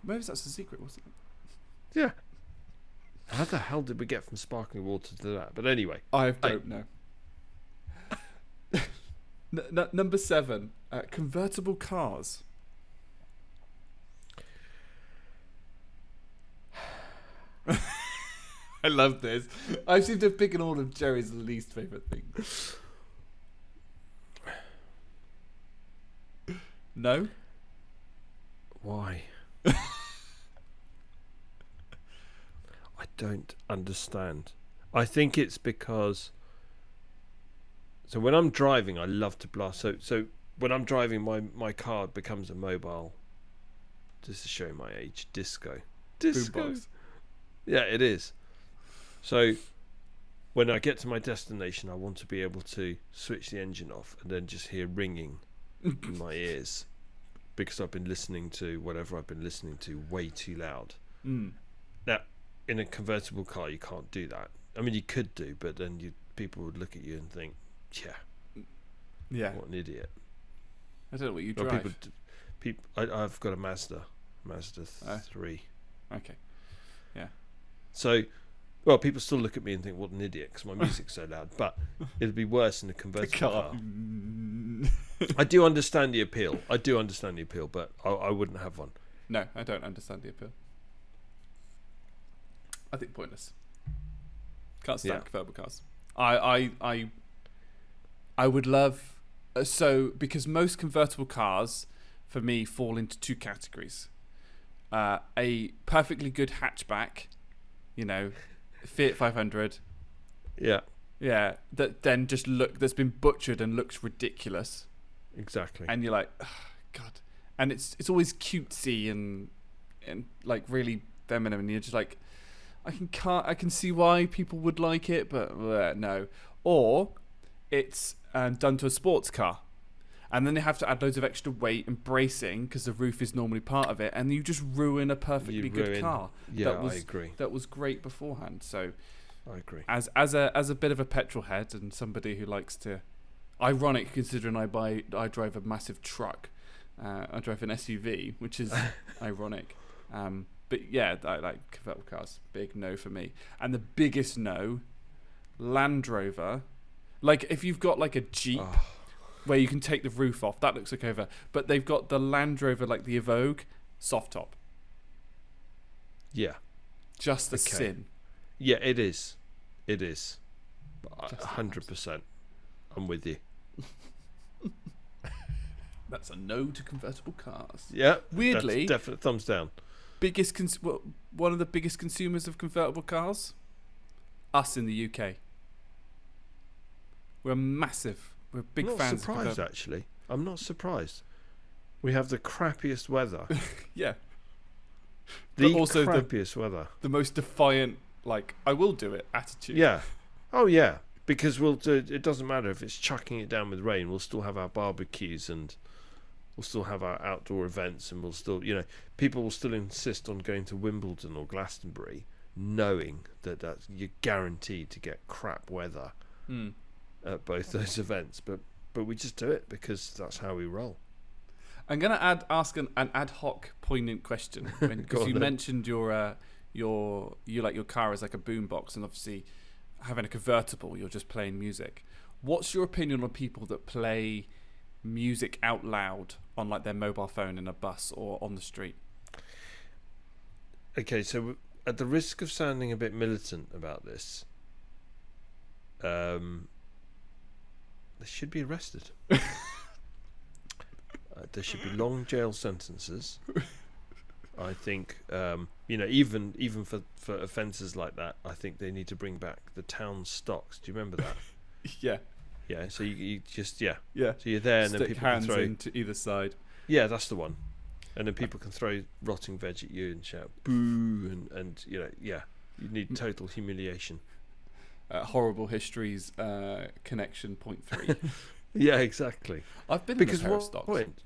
that's the secret, wasn't it? Yeah. How the hell did we get from sparkling water to that? But anyway. I don't know. Number 7, convertible cars. I love this. I seem to have picked all of Jerry's least favourite things. No? Why? I don't understand. I think it's because... So when I'm driving, I love to blast. So when I'm driving, my car becomes a mobile... Just to show my age. Disco. Boombox. Yeah, it is. So when I get to my destination, I want to be able to switch the engine off and then just hear ringing in my ears because I've been listening to whatever I've been listening to way too loud. Now, in a convertible car, you can't do that. I mean, you could do, but then people would look at you and think, yeah, what an idiot. I don't know what you drive. I've got a Mazda 3. Okay, yeah. So, well, people still look at me and think, what an idiot, because my music's so loud. But it'd be worse in a convertible car. I do understand the appeal, but I wouldn't have one. No, I don't understand the appeal. I think pointless. Can't stand convertible cars. I would love... because most convertible cars, for me, fall into 2 categories. A perfectly good hatchback, Fiat 500. Yeah. Yeah, that then just that's been butchered and looks ridiculous. Exactly. And you're like, oh, God. And it's always cutesy and like really feminine, and you're just like, I can see why people would like it, but no. Or it's done to a sports car. And then they have to add loads of extra weight and bracing because the roof is normally part of it, and you just ruin a perfectly good car. Yeah, I agree. That was great beforehand. So, I agree. As a bit of a petrol head and somebody who likes to, ironic considering I drive a massive truck, I drive an SUV, which is ironic. But yeah, I like convertible cars. Big no for me. And the biggest no, Land Rover. Like if you've got like a Jeep. Where you can take the roof off. That looks okay over. But they've got the Land Rover, like the Evoque, soft top. Yeah. Just a sin. Yeah, it is. 100%. I'm with you. That's a no to convertible cars. Yeah. Weirdly. Definite thumbs down. One of the biggest consumers of convertible cars? us in the UK. We're big I'm not fans. surprised, actually. I'm not surprised. We have the crappiest weather. Yeah. The But also crappiest weather. The most defiant, like, I will do it attitude. Yeah. Oh, yeah. Because we'll do, it doesn't matter if it's chucking it down with rain. We'll still have our barbecues and we'll still have our outdoor events, and we'll still, people will still insist on going to Wimbledon or Glastonbury, knowing that you're guaranteed to get crap weather at both those events. But we just do it because that's how we roll. I'm gonna ask an ad hoc poignant question because you mentioned you like your car as like a boombox, and obviously having a convertible, you're just playing music. What's your opinion on people that play music out loud on like their mobile phone in a bus or on the street? Okay, so at the risk of sounding a bit militant about this, they should be arrested. There should be long jail sentences. I think, even for offences like that, I think they need to bring back the town stocks. Do you remember that? Yeah. Yeah. So you just yeah. So you're there, and stick then people hands can throw into either side. Yeah, that's the one. And then people can throw rotting veg at you and shout boo, and you need total humiliation. Horrible Histories connection point 3. Yeah, exactly. I've been because in a pair of stocks. Point?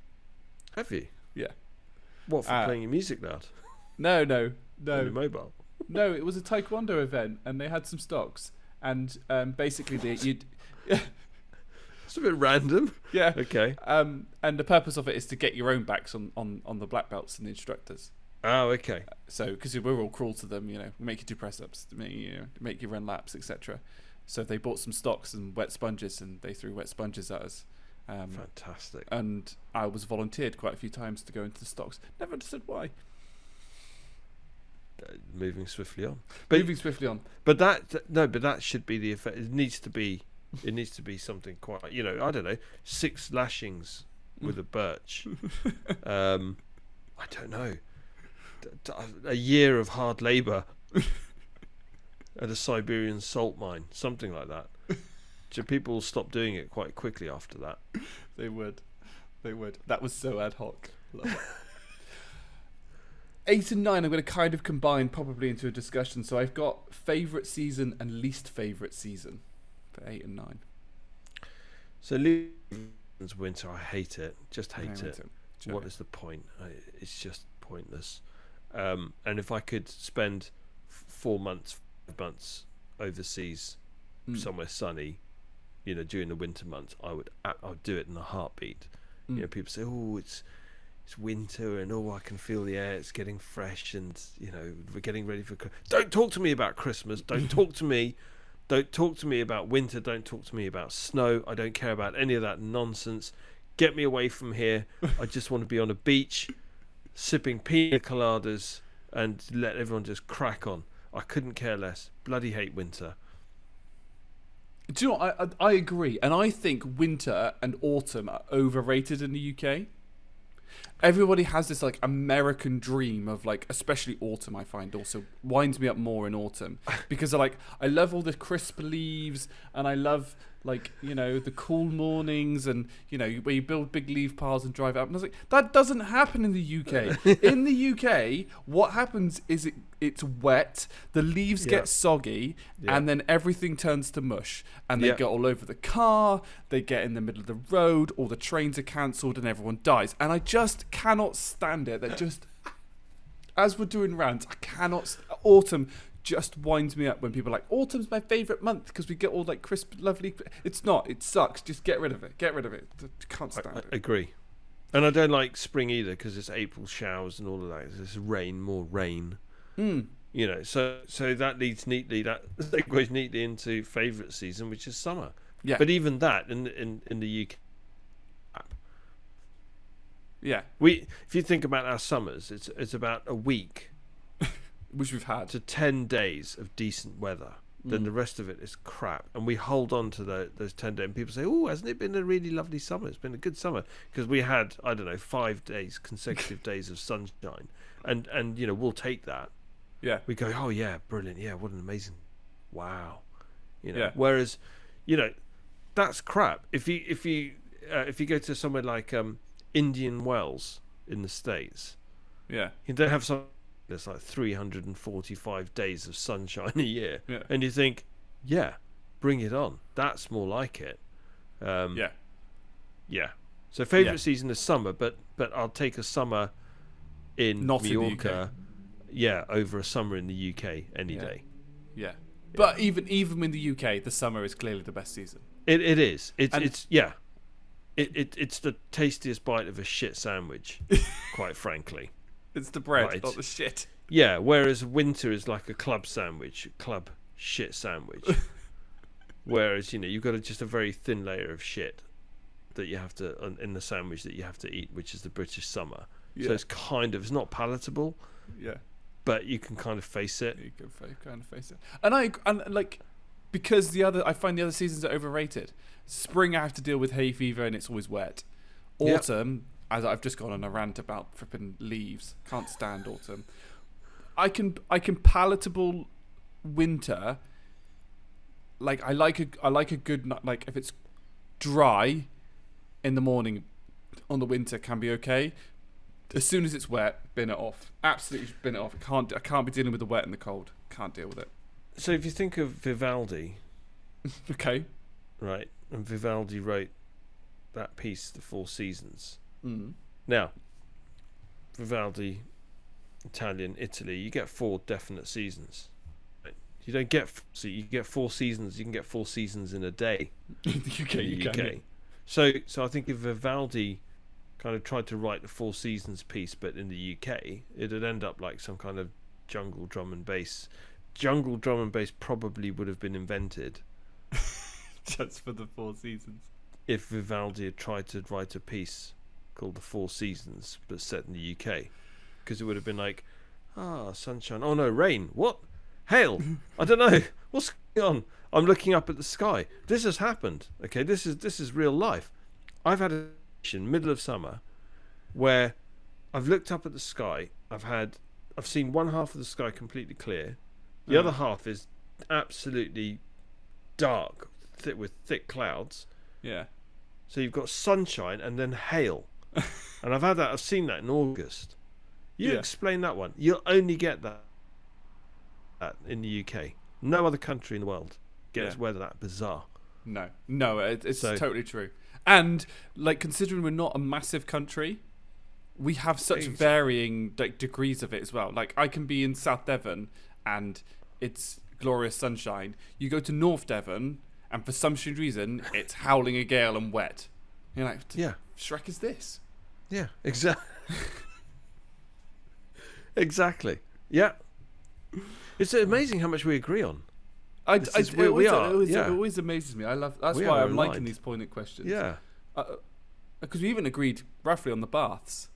Have you? Yeah. What, for playing your music loud? No. On your mobile? No, it was a taekwondo event, and they had some stocks, and basically you'd. It's a bit random. Yeah. Okay. And the purpose of it is to get your own backs on the black belts and the instructors. Oh, okay. So, because we're all cruel to them, we make you do press ups, make you run laps, etc. So they bought some stocks and wet sponges, and they threw wet sponges at us. Fantastic. And I was volunteered quite a few times to go into the stocks. Never understood why. Moving swiftly on. But that should be the effect. It needs to be something quite. I don't know, 6 lashings with a birch. I don't know. A year of hard labour at a Siberian salt mine, something like that. So people will stop doing it quite quickly after that. They would. That was so ad hoc. 8 and 9 I'm going to kind of combine probably into a discussion. So I've got favourite season and least favourite season for 8 and 9. So winter, I hate it. Just hate it. What is the point? It's just pointless. And if I could spend 5 months overseas, somewhere sunny, during the winter months, I'd do it in a heartbeat. People say, "Oh, it's winter, and I can feel the air. It's getting fresh, and we're getting ready for." Don't talk to me about Christmas. Don't talk to me. Don't talk to me about winter. Don't talk to me about snow. I don't care about any of that nonsense. Get me away from here. I just want to be on a beach, sipping pina coladas, and let everyone just crack on. I couldn't care less. Bloody hate winter. Do you know what? I agree, and I think winter and autumn are overrated in the UK. Everybody has this like American dream of like, especially autumn. I find also winds me up more in autumn because I love all the crisp leaves, and I love the cool mornings, and where you build big leaf piles and drive out. And I was like, that doesn't happen in the UK. In the UK, what happens is it's wet, the leaves get soggy, and then everything turns to mush, and they get all over the car, they get in the middle of the road, all the trains are cancelled, and everyone dies. And I just cannot stand it. That just, as we're doing rants, I cannot. Autumn just winds me up when people are like, autumn's my favourite month because we get all like crisp, lovely. It's not. It sucks. Just get rid of it. Get rid of it. Can't stand it. I agree. And I don't like spring either because it's April showers and all of that. It's rain, more rain. So that leads neatly. That segues neatly into favourite season, which is summer. Yeah. But even that in the UK. Yeah. If you think about our summers, it's about a week. Which we've had. To 10 days of decent weather. Then the rest of it is crap. And we hold on to those 10 days. And people say, "Oh, hasn't it been a really lovely summer? It's been a good summer." Because we had, 5 days, consecutive days of sunshine. And we'll take that. Yeah. We go, "Oh, yeah, brilliant. Yeah, what an amazing wow, you know. Yeah. Whereas, you know, that's crap. If you go to somewhere like Indian Wells in the States, Yeah. you don't have some. There's like 345 days of sunshine a year, Yeah. and you think, yeah, bring it on. That's more like it. Yeah. Yeah. So favourite Yeah. season is summer, but I'll take a summer in Not in the Mallorca, yeah, over a summer in the UK any Yeah. day. Yeah. But even in the UK, the summer is clearly the best season. It is. And- It's It's the tastiest bite of a shit sandwich, quite frankly. It's the bread, Right. not the shit. Yeah, whereas winter is like a club shit sandwich. Whereas, you know, you've got just a very thin layer of shit that you have to in the sandwich that you have to eat, which is the British summer. Yeah. So it's not palatable, Yeah. but you can kind of face it. You can kind of face it. And because I find the other seasons are overrated. Spring I have to deal with hay fever and it's always wet. Yep. Autumn, as I've just gone on a rant about flipping leaves. Can't stand autumn. I can palatable winter. Like I like a good like if it's dry in the morning on the winter can be okay. As soon as it's wet, bin it off. Absolutely bin it off. I can't be dealing with the wet and the cold. Can't deal with it. So if you think of Vivaldi, Okay. right, and Vivaldi wrote that piece, The Four Seasons. Mm. Now, Vivaldi, Italian, Italy, you get 4 definite seasons. Right? You don't get you get 4 seasons. You can get 4 seasons in a day. in the UK, in the UK. yeah. So I think if Vivaldi kind of tried to write the 4 Seasons piece, but in the UK, it'd end up like some kind of jungle drum and bass. Jungle drum and bass probably would have been invented Just for the 4 seasons. if Vivaldi had tried to write a piece called The Four Seasons, but set in the UK, because it would have been like, sunshine. Oh no, rain. What? Hail. I don't know. What's going on? I'm looking up at the sky. This has happened. Okay, this is real life. I've had a situation middle of summer where I've looked up at the sky. I've seen one half of the sky completely clear. The other half is absolutely dark, with thick clouds. Yeah. So you've got sunshine and then hail. And I've seen that in August. You Yeah. explain that one. You'll only get that in the UK. No other country in the world gets weather that bizarre. No, it's So- totally true. And like considering we're not a massive country, we have such Exactly. varying like degrees of it as well. Like I can be in South Devon and it's glorious sunshine. You go to North Devon and for some strange reason it's howling a gale and wet. You're like, Yeah. Shrek is this? Yeah. Exactly. Exactly. Yeah. It's amazing how much we agree on. It always amazes me. That's We why are I'm liking aligned. these poignant questions. Yeah. Because we even agreed roughly on the baths.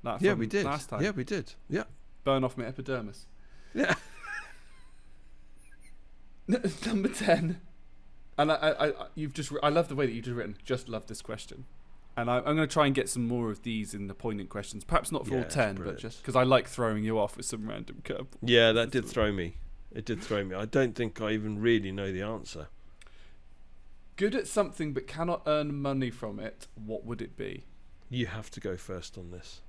Like Yeah, from we did. last time. Yeah, we did. Yeah. Burn off my epidermis. Yeah. Number 10. And I love the way that you've just written. Just love this question. And I'm going to try and get some more of these in the poignant questions. Perhaps not for all Yeah, 10, but brilliant. just because I like throwing you off with some random curve. Yeah, that did throw me. It did throw me. I don't think I even really know the answer. Good at something but cannot earn money from it. What would it be? You have to go first on this.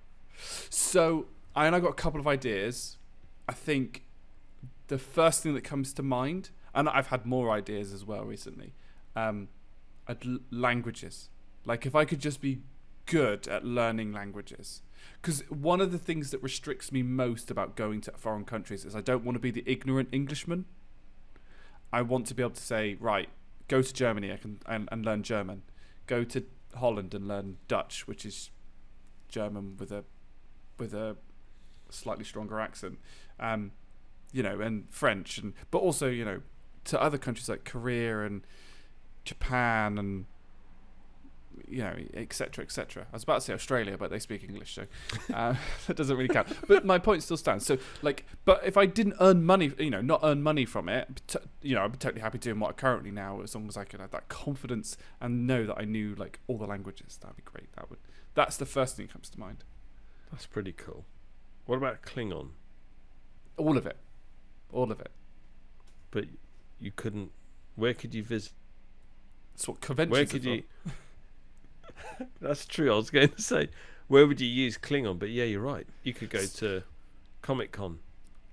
So, I got a couple of ideas. I think the first thing that comes to mind, and I've had more ideas as well recently, languages. Like if I could just be good at learning languages. Because one of the things that restricts me most about going to foreign countries is I don't want to be the ignorant Englishman. I want to be able to say, right, go to Germany and learn German. Go to Holland and learn Dutch, which is German with a slightly stronger accent. And French, but also, to other countries like Korea and Japan and etc. etc. I was about to say Australia, but they speak English, so that doesn't really count. But my point still stands. So, but if I didn't earn money, not earn money from it, I'd be totally happy doing what I currently now, as long as I could have that confidence and know that I knew all the languages. That'd be great. That's the first thing that comes to mind. That's pretty cool. What about Klingon? All of it. But you couldn't. Where could you visit? That's what conventions Where are could for. you? That's true. I was going to say, where would you use Klingon? But yeah, you're right. You could go to Comic Con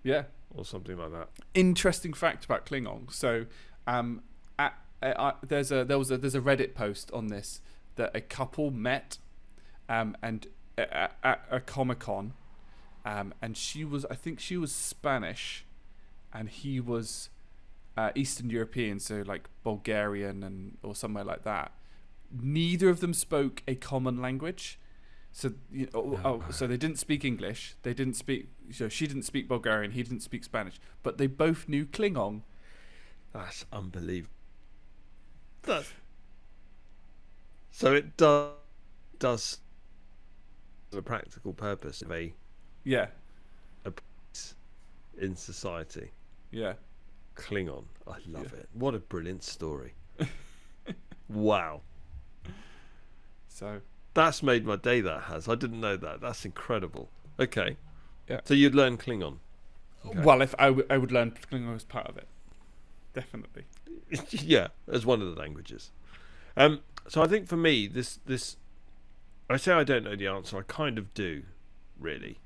Yeah. or something like that. Interesting fact about Klingon. So, there's a Reddit post on this that a couple met, and at a Comic Con, and I think she was Spanish, and he was Eastern European, so like Bulgarian or somewhere like that. Neither of them spoke a common language. So so they didn't speak English. They didn't speak. So she didn't speak Bulgarian. He didn't speak Spanish. But they both knew Klingon. That's unbelievable. So it does the practical purpose of a place in society. Yeah. Klingon. I love it. What a brilliant story. Wow. So that's made my day, that has. I didn't know that. That's incredible. Okay. Yeah. So you'd learn Klingon. Okay. Well, if I would learn Klingon as part of it. Definitely. Yeah, as one of the languages. So I think for me, this I say I don't know the answer. I kind of do, really.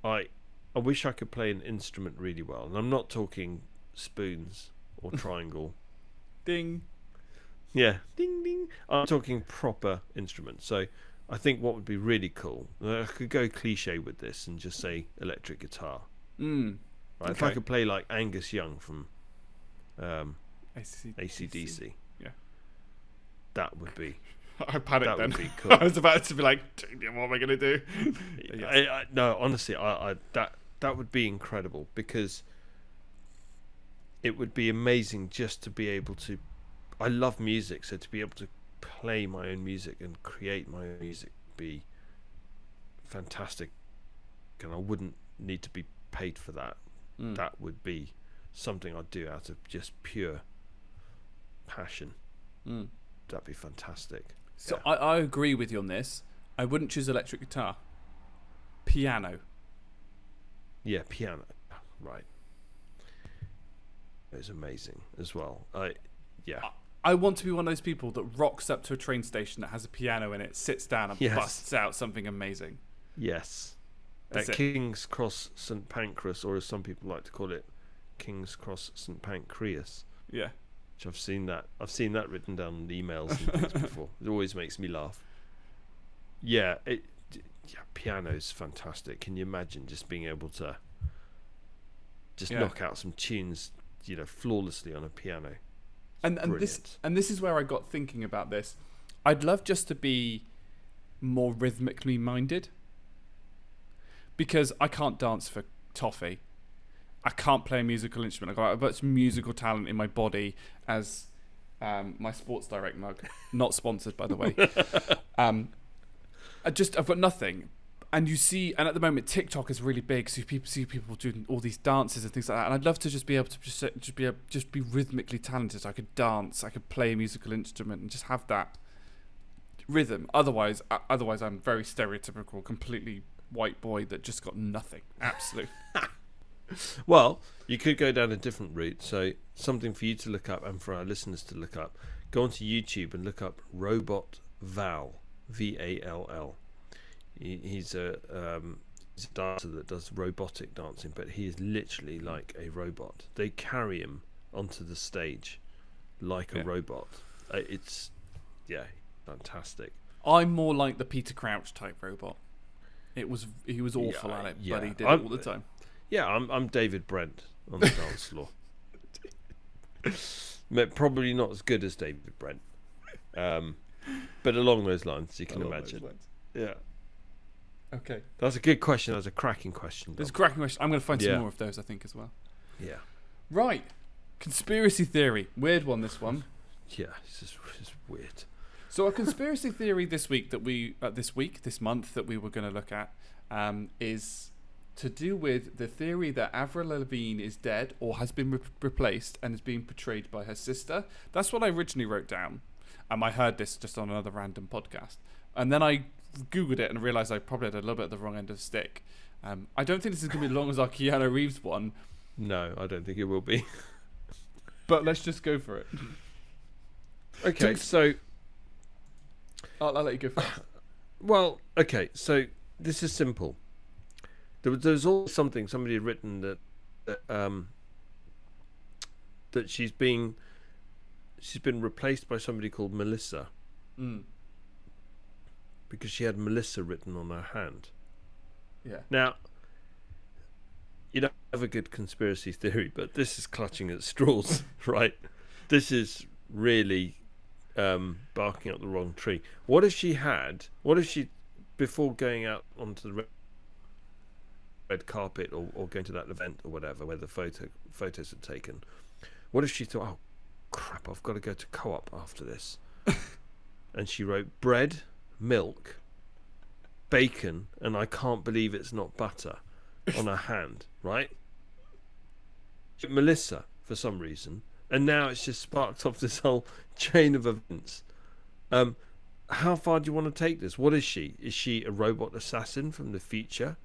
I wish I could play an instrument really well, and I'm not talking spoons or triangle. Ding. Yeah, ding ding. I'm talking proper instruments. So I think what would be really cool, I could go cliche with this and just say electric guitar. Right? Okay. If I could play like Angus Young from AC/DC. AC/DC. Yeah. That would be. I panicked That then. would be cool. I was about to be like, what am I going to do? Yes. No, honestly, that would be incredible, because it would be amazing just to be able to. I love music, so to be able to play my own music and create my own music would be fantastic, and I wouldn't need to be paid for that. That would be something I'd do out of just pure passion. That'd be fantastic. So I agree with you on this. I wouldn't choose electric guitar. Piano. Yeah, piano. Right. It's amazing as well. I want to be one of those people that rocks up to a train station that has a piano in it, sits down and busts out something amazing. Yes. That's At it. King's Cross St Pancras, or as some people like to call it, King's Cross St Pancreas. Yeah. Which I've seen that written down in emails and things before. It always makes me laugh. Yeah, piano's fantastic. Can you imagine just being able to just knock out some tunes, flawlessly on a piano? And this is where I got thinking about this. I'd love just to be more rhythmically minded, because I can't dance for toffee. I can't play a musical instrument. I've got much musical talent in my body, as my Sports Direct mug, not sponsored by the way. I've got nothing. And at the moment TikTok is really big, so people see people doing all these dances and things like that. And I'd love to just be able to just be rhythmically talented. So I could dance, I could play a musical instrument, and just have that rhythm. Otherwise I'm very stereotypical, completely white boy that just got nothing. Absolutely. Well, you could go down a different route. So something for you to look up and for our listeners to look up. Go onto YouTube and look up Robot Val, Vall. He's a dancer that does robotic dancing, but he is literally like a robot. They carry him onto the stage like a robot. It's fantastic. I'm more like the Peter Crouch type robot. He was awful at it, but he did it all the time. Yeah, I'm David Brent on the dance floor. Probably not as good as David Brent, but along those lines, you can imagine. Yeah. Okay. That's a good question. That's a cracking question. There's a cracking question. I'm going to find some more of those, I think, as well. Yeah. Right. Conspiracy theory. Weird one, this one. Yeah, it's weird. So a conspiracy theory this month that we were going to look at is to do with the theory that Avril Lavigne is dead or has been replaced and is being portrayed by her sister. That's what I originally wrote down. I heard this just on another random podcast. And then I Googled it and realised I probably had a little bit of the wrong end of the stick. I don't think this is going to be as long as our Keanu Reeves one. No, I don't think it will be. but let's just go for it. Okay, so I'll let you go first. Well, okay, so this is simple. There's also somebody had written that she's been replaced by somebody called Melissa because she had Melissa written on her hand. Yeah. Now, you don't have a good conspiracy theory, but this is clutching at straws, right? This is really barking up the wrong tree. What if she, before going out onto the red carpet or going to that event or whatever where the photos are taken, what if she thought, oh crap, I've got to go to Co-op after this, and she wrote bread, milk, bacon, and I can't believe it's not butter on her hand, right? Melissa, for some reason, and now it's just sparked off this whole chain of events. How far do you want to take this? What is she? Is she a robot assassin from the future?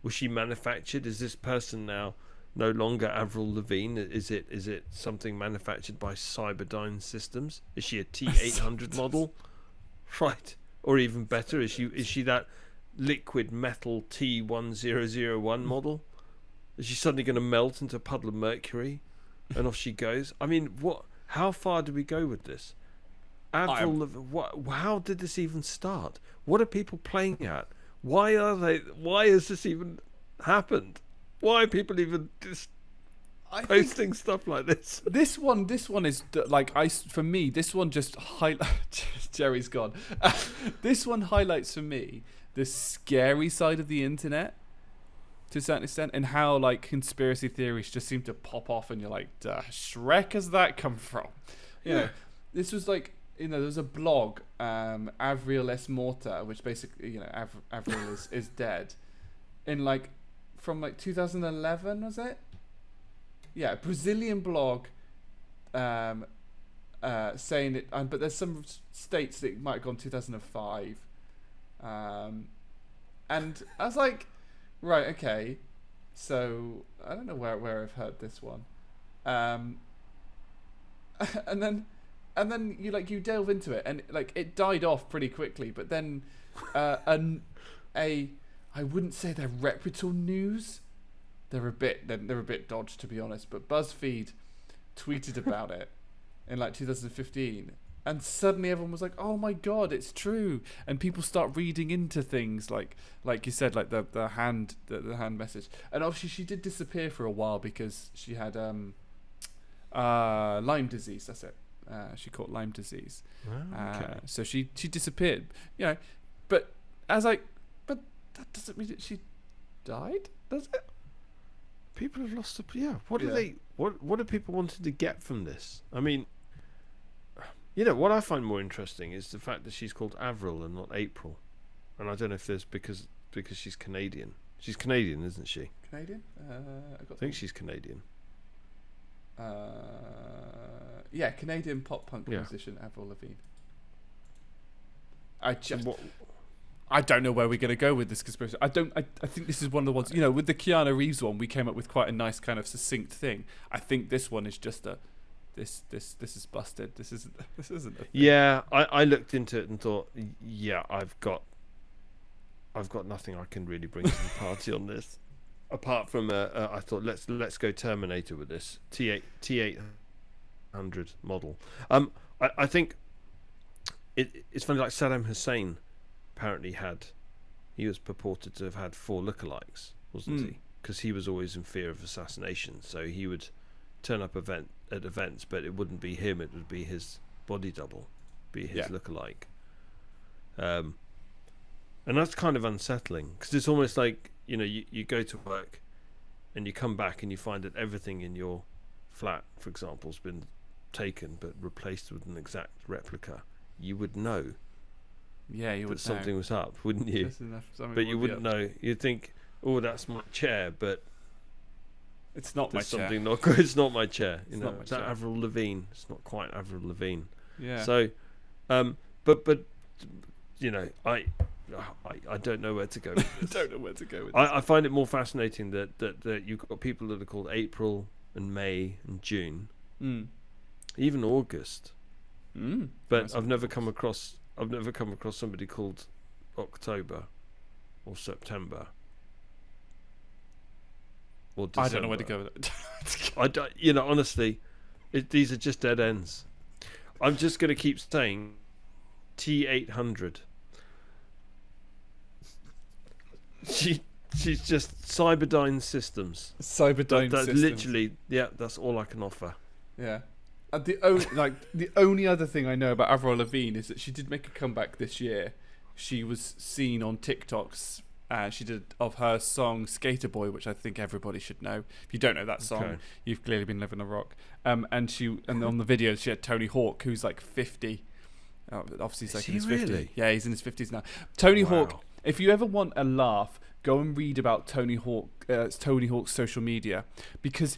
Was she manufactured? Is this person now no longer Avril Lavigne? Is it something manufactured by Cyberdyne Systems? Is she a T800 model? Right. Or even better, is she that liquid metal T1001 model? Is she suddenly going to melt into a puddle of mercury and off she goes? I mean, how far do we go with this? How did this even start? What are people playing at? Why has this even happened? Why are people even just posting stuff like this? This one is like for me. This one just Jerry's gone. This one highlights for me the scary side of the internet to a certain extent, and how like conspiracy theories just seem to pop off, and you're like, Shrek, has that come from? Yeah. This was like, there was a blog, Avril S. Morta, which basically, Avril is dead, from 2011, was it? Yeah, a Brazilian blog, saying it, but there's some states that it might have gone 2005, and I was like, right, okay, so I don't know where I've heard this one, and then you delve into it, and it died off pretty quickly. But then, I wouldn't say they're reputable news. They're a bit dodged, to be honest. But BuzzFeed tweeted about it in 2015, and suddenly everyone was like, "Oh my god, it's true!" And people start reading into things like you said, like the hand message. And obviously, she did disappear for a while because she had Lyme disease. That's it. She caught Lyme disease. Okay. So she disappeared. But but that doesn't mean that she died, does it? People have lost what do people wanted to get from this? I mean, what I find more interesting is the fact that she's called Avril and not April. And I don't know if there's because she's Canadian. She's Canadian, isn't she? Canadian? I think she's Canadian. Yeah, Canadian pop punk musician Avril Lavigne. I don't know where we're going to go with this conspiracy. I think this is one of the ones, with the Keanu Reeves one, we came up with quite a nice kind of succinct thing. I think this one is just this is busted. This isn't a thing. Yeah, I looked into it and thought, I've got nothing I can really bring to the party on this. Apart from I thought let's go Terminator with this T800 model. I think it's funny, like Saddam Hussein apparently he was purported to have had 4 lookalikes, wasn't he? Because he was always in fear of assassination, so he would turn up at events, but it wouldn't be him, it would be his body double, be his lookalike. And that's kind of unsettling, because it's almost like, you go to work and you come back and you find that everything in your flat, for example, has been taken but replaced with an exact replica. You would know. Yeah, you would that something know. Was up, wouldn't you? But you wouldn't know. You'd think, oh, that's my chair, but it's not my chair. Something not good. It's not my chair. It's that Avril Lavigne. It's not quite Avril Lavigne. Yeah. So, but I don't know where to go with this. I don't know where to go with this. I find it more fascinating that you've got people that are called April and May and June, even August. But Nice. I've never come across somebody called October or September or December. I don't know where to go with it. I don't, honestly, these are just dead ends. I'm just going to keep saying T800. She's just Cyberdyne Systems. Cyberdyne That's Systems. literally, that's all I can offer. Yeah. The only other thing I know about Avril Lavigne is that she did make a comeback this year. She was seen on TikToks. She did of her song Skater Boy, which I think everybody should know. If you don't know that song, Okay. you've clearly been living a rock. And on the videos she had Tony Hawk, who's like 50. Obviously he's like in his 50s. Really? Yeah, he's in his 50s now. Tony Wow. Hawk. If you ever want a laugh, go and read about Tony Hawk's social media because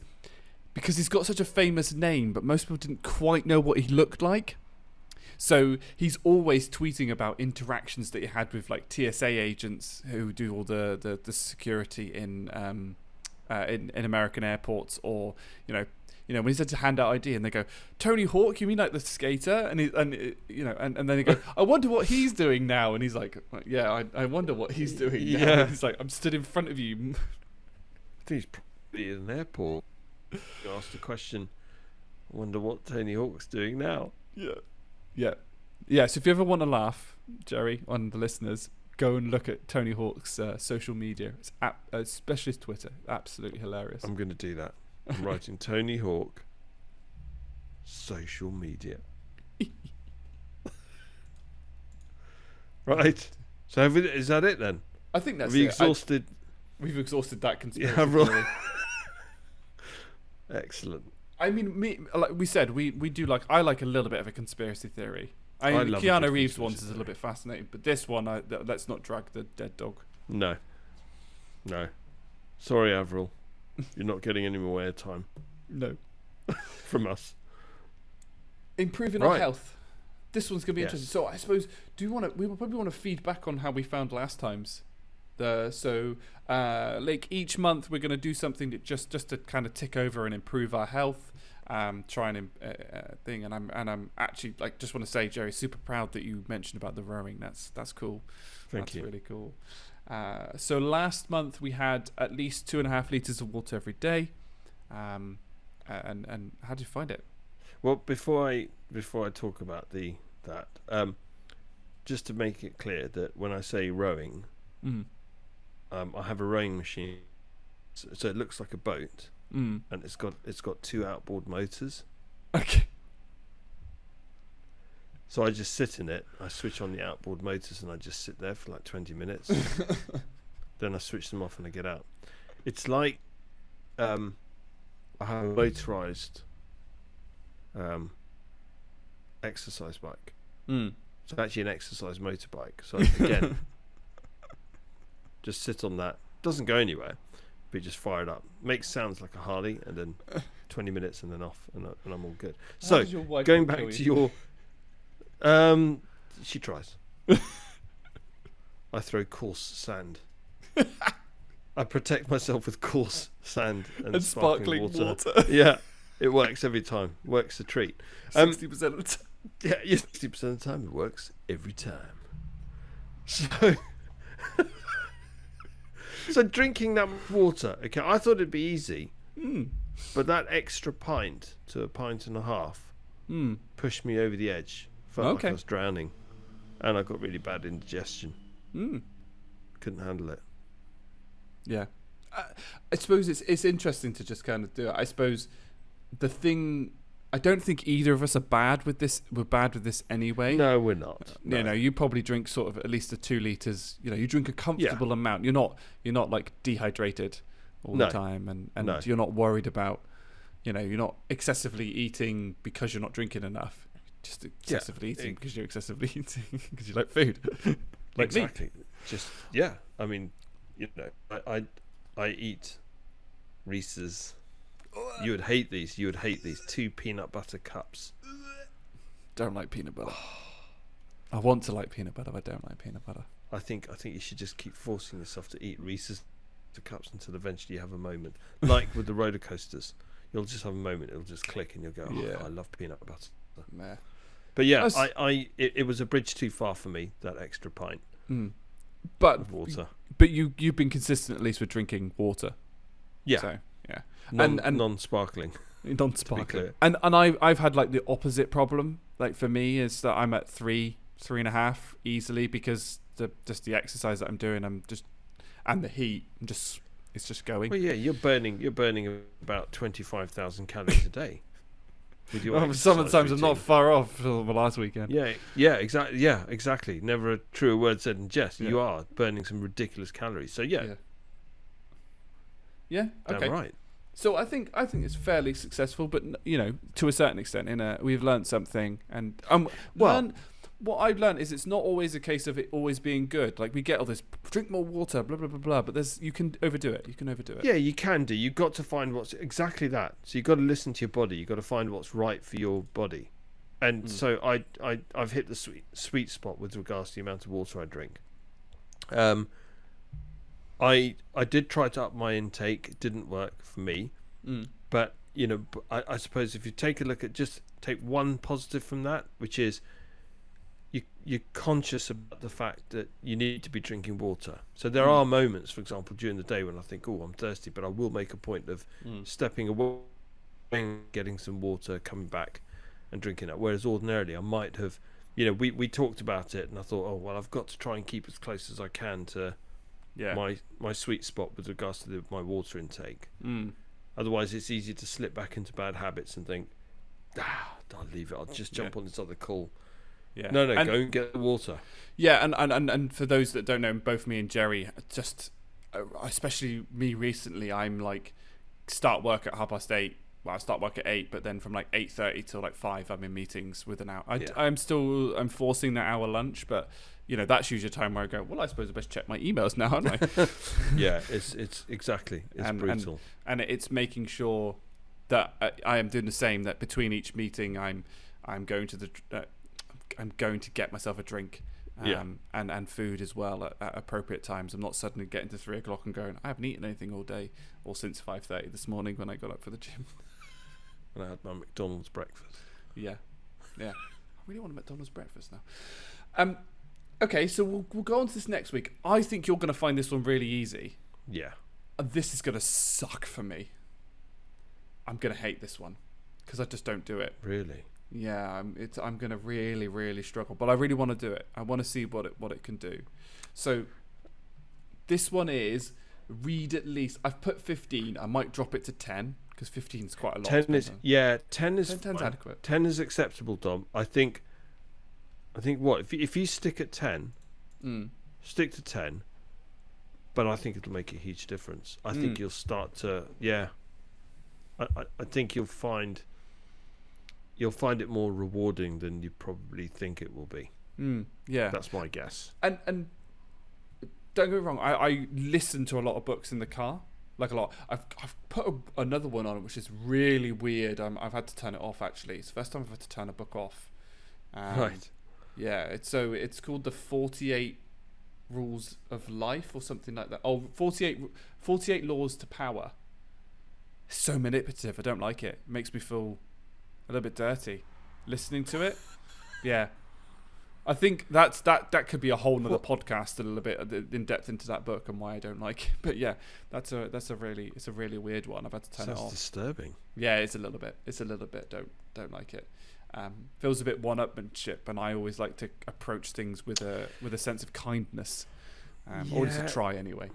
he's got such a famous name, but most people didn't quite know what he looked like. So he's always tweeting about interactions that he had with like TSA agents who do all the security in American airports, or when he's had to hand out ID and they go, Tony Hawk, you mean like the skater? And then they go, I wonder what he's doing now. And he's like, yeah, I wonder what he's doing now. Yeah. And he's like, I'm stood in front of you. I think he's probably in an airport. You asked the question, I wonder what Tony Hawk's doing now. Yeah. So if you ever want to laugh, Jerry, on the listeners, go and look at Tony Hawk's social media. It's especially his Twitter. Absolutely hilarious. I'm going to do that. I'm writing Tony Hawk social media. Right. So is that it then? I think that's Have we it. exhausted? We've exhausted that conspiracy Yeah, right. theory. Excellent. I mean, like we said, I like a little bit of a conspiracy theory. I mean, love a Keanu good Reeves conspiracy ones is a little theory. bit fascinating, but this one, let's not drag the dead dog. No. Sorry, Avril. You're not getting any more airtime No. from us. Improving our Right. health. This one's gonna be Yes. interesting. So I suppose, we will probably want to feed back on how we found last times. Like each month we're going to do something that just to kind of tick over and improve our health, try and thing. And I'm actually just want to say, Jerry, super proud that you mentioned about the rowing. That's cool. Thank you. That's really cool. So last month we had at least 2.5 liters of water every day. And how did you find it? Well, before I talk about that, just to make it clear that when I say rowing, I have a rowing machine, so it looks like a boat, and it's got 2 outboard motors. Okay. So I just sit in it. I switch on the outboard motors, and I just sit there for like 20 minutes. Then I switch them off, and I get out. It's like I have a motorized exercise bike. It's actually an exercise motorbike. So again, just sit on that. Doesn't go anywhere, but you just fire it up. Makes sounds like a Harley, and then 20 minutes, and then off, and I'm all good. So going back to your, she tries. I throw coarse sand. I protect myself with coarse sand and sparkling water. Yeah, it works every time. Works a treat. 60% of the time. Yeah, 60% of the time it works every time. So drinking that water, okay, I thought it'd be easy, but that extra pint to a pint and a half pushed me over the edge. Felt like I was drowning, and I got really bad indigestion. Couldn't handle it. Yeah, I suppose it's interesting to just kind of do it. I suppose I don't think either of us are bad with this. We're bad with this anyway. No, we're not. No. You probably drink sort of at least the 2 liters. You drink a comfortable amount. You're not like dehydrated all the time, and you're not worried about, you're not excessively eating because you're not drinking enough. Just excessively eating because you're excessively eating because you like food. Like exactly. Me. Just I mean, I eat Reese's. You would hate these. 2 peanut butter cups. Don't like peanut butter. I want to like peanut butter, but I don't like peanut butter. I think you should just keep forcing yourself to eat Reese's cups until eventually you have a moment. Like with the roller coasters. you'll just have a moment. It'll just click, and you'll go, "Oh, I love peanut butter." Nah. But yeah, it was a bridge too far for me, that extra pint of water. But you've been consistent at least with drinking water. Yeah. So, yeah. And non-sparkling. Non-sparkling. And I've had like the opposite problem. Like for me is that I'm at 3.5 easily because just the exercise that I'm doing, and the heat, it's just going. Well, yeah, you're burning about 25,000 calories a day. With your sometimes I'm not far off from the last weekend. Yeah, exactly. Never a truer word said in jest. Yeah. You are burning some ridiculous calories. So yeah. Okay. Damn right. So I think it's fairly successful, but to a certain extent, we've learned something, and what I've learned is it's not always a case of it always being good. Like we get all this, drink more water, blah blah blah blah, but you can overdo it. Yeah, you can do. You've got to find what's exactly that. So you've got to listen to your body. You've got to find what's right for your body, and so I've hit the sweet spot with regards to the amount of water I drink. I did try to up my intake. It didn't work for me. But I suppose if you take a look at, just take one positive from that, which is you're conscious about the fact that you need to be drinking water. So there are moments, for example, during the day when I think, oh, I'm thirsty, but I will make a point of stepping away, getting some water, coming back and drinking that. Whereas ordinarily I might have, we talked about it and I thought, oh, well, I've got to try and keep as close as I can to my sweet spot with regards to my water intake. Otherwise it's easy to slip back into bad habits and think, I'll leave it, I'll just jump on this other call. Yeah. No, go and get the water. Yeah, and for those that don't know, both me and Jerry, just especially me recently, I'm like start work at 8:30. Well, I start work at 8, but then from like 8:30 till like 5, I'm in meetings with an hour. I'm forcing that hour lunch, but that's usually a time where I go, well, I suppose I best check my emails now, aren't I? Yeah, it's exactly. It's brutal. And it's making sure that I am doing the same, that between each meeting I'm going to get myself a drink and food as well at appropriate times. I'm not suddenly getting to 3 o'clock and going, I haven't eaten anything all day or since 5:30 this morning when I got up for the gym. And I had my McDonald's breakfast. Yeah. I really want a McDonald's breakfast now. Okay, so we'll go on to this next week. I think you're going to find this one really easy. Yeah. And this is going to suck for me. I'm going to hate this one because I just don't do it. Really? Yeah, I'm going to really, really struggle. But I really want to do it. I want to see what it can do. So this one is read at least. I've put 15. I might drop it to 10 because 15 is quite a lot. 10 is 10's adequate. 10 is acceptable, Dom. I think what if you stick at 10, stick to 10. But I think it'll make a huge difference. I think you'll start to I think you'll find it more rewarding than you probably think it will be. Yeah, that's my guess. And don't get me wrong, I listen to a lot of books in the car, like a lot. I've put another one on which is really weird. I've had to turn it off actually. It's the first time I've had to turn a book off. Right. Yeah, it's called the 48 Rules of Life or something like that. 48 Laws to Power. It's so manipulative. I don't like it. It makes me feel a little bit dirty listening to it. Yeah, I think that could be a whole nother podcast, a little bit in depth into that book and why I don't like it. But yeah, it's a really weird one. I've had to turn it off. Disturbing. Yeah, it's a little bit. Don't like it. Feels a bit one-upmanship, and I always like to approach things with a sense of kindness, or to try anyway.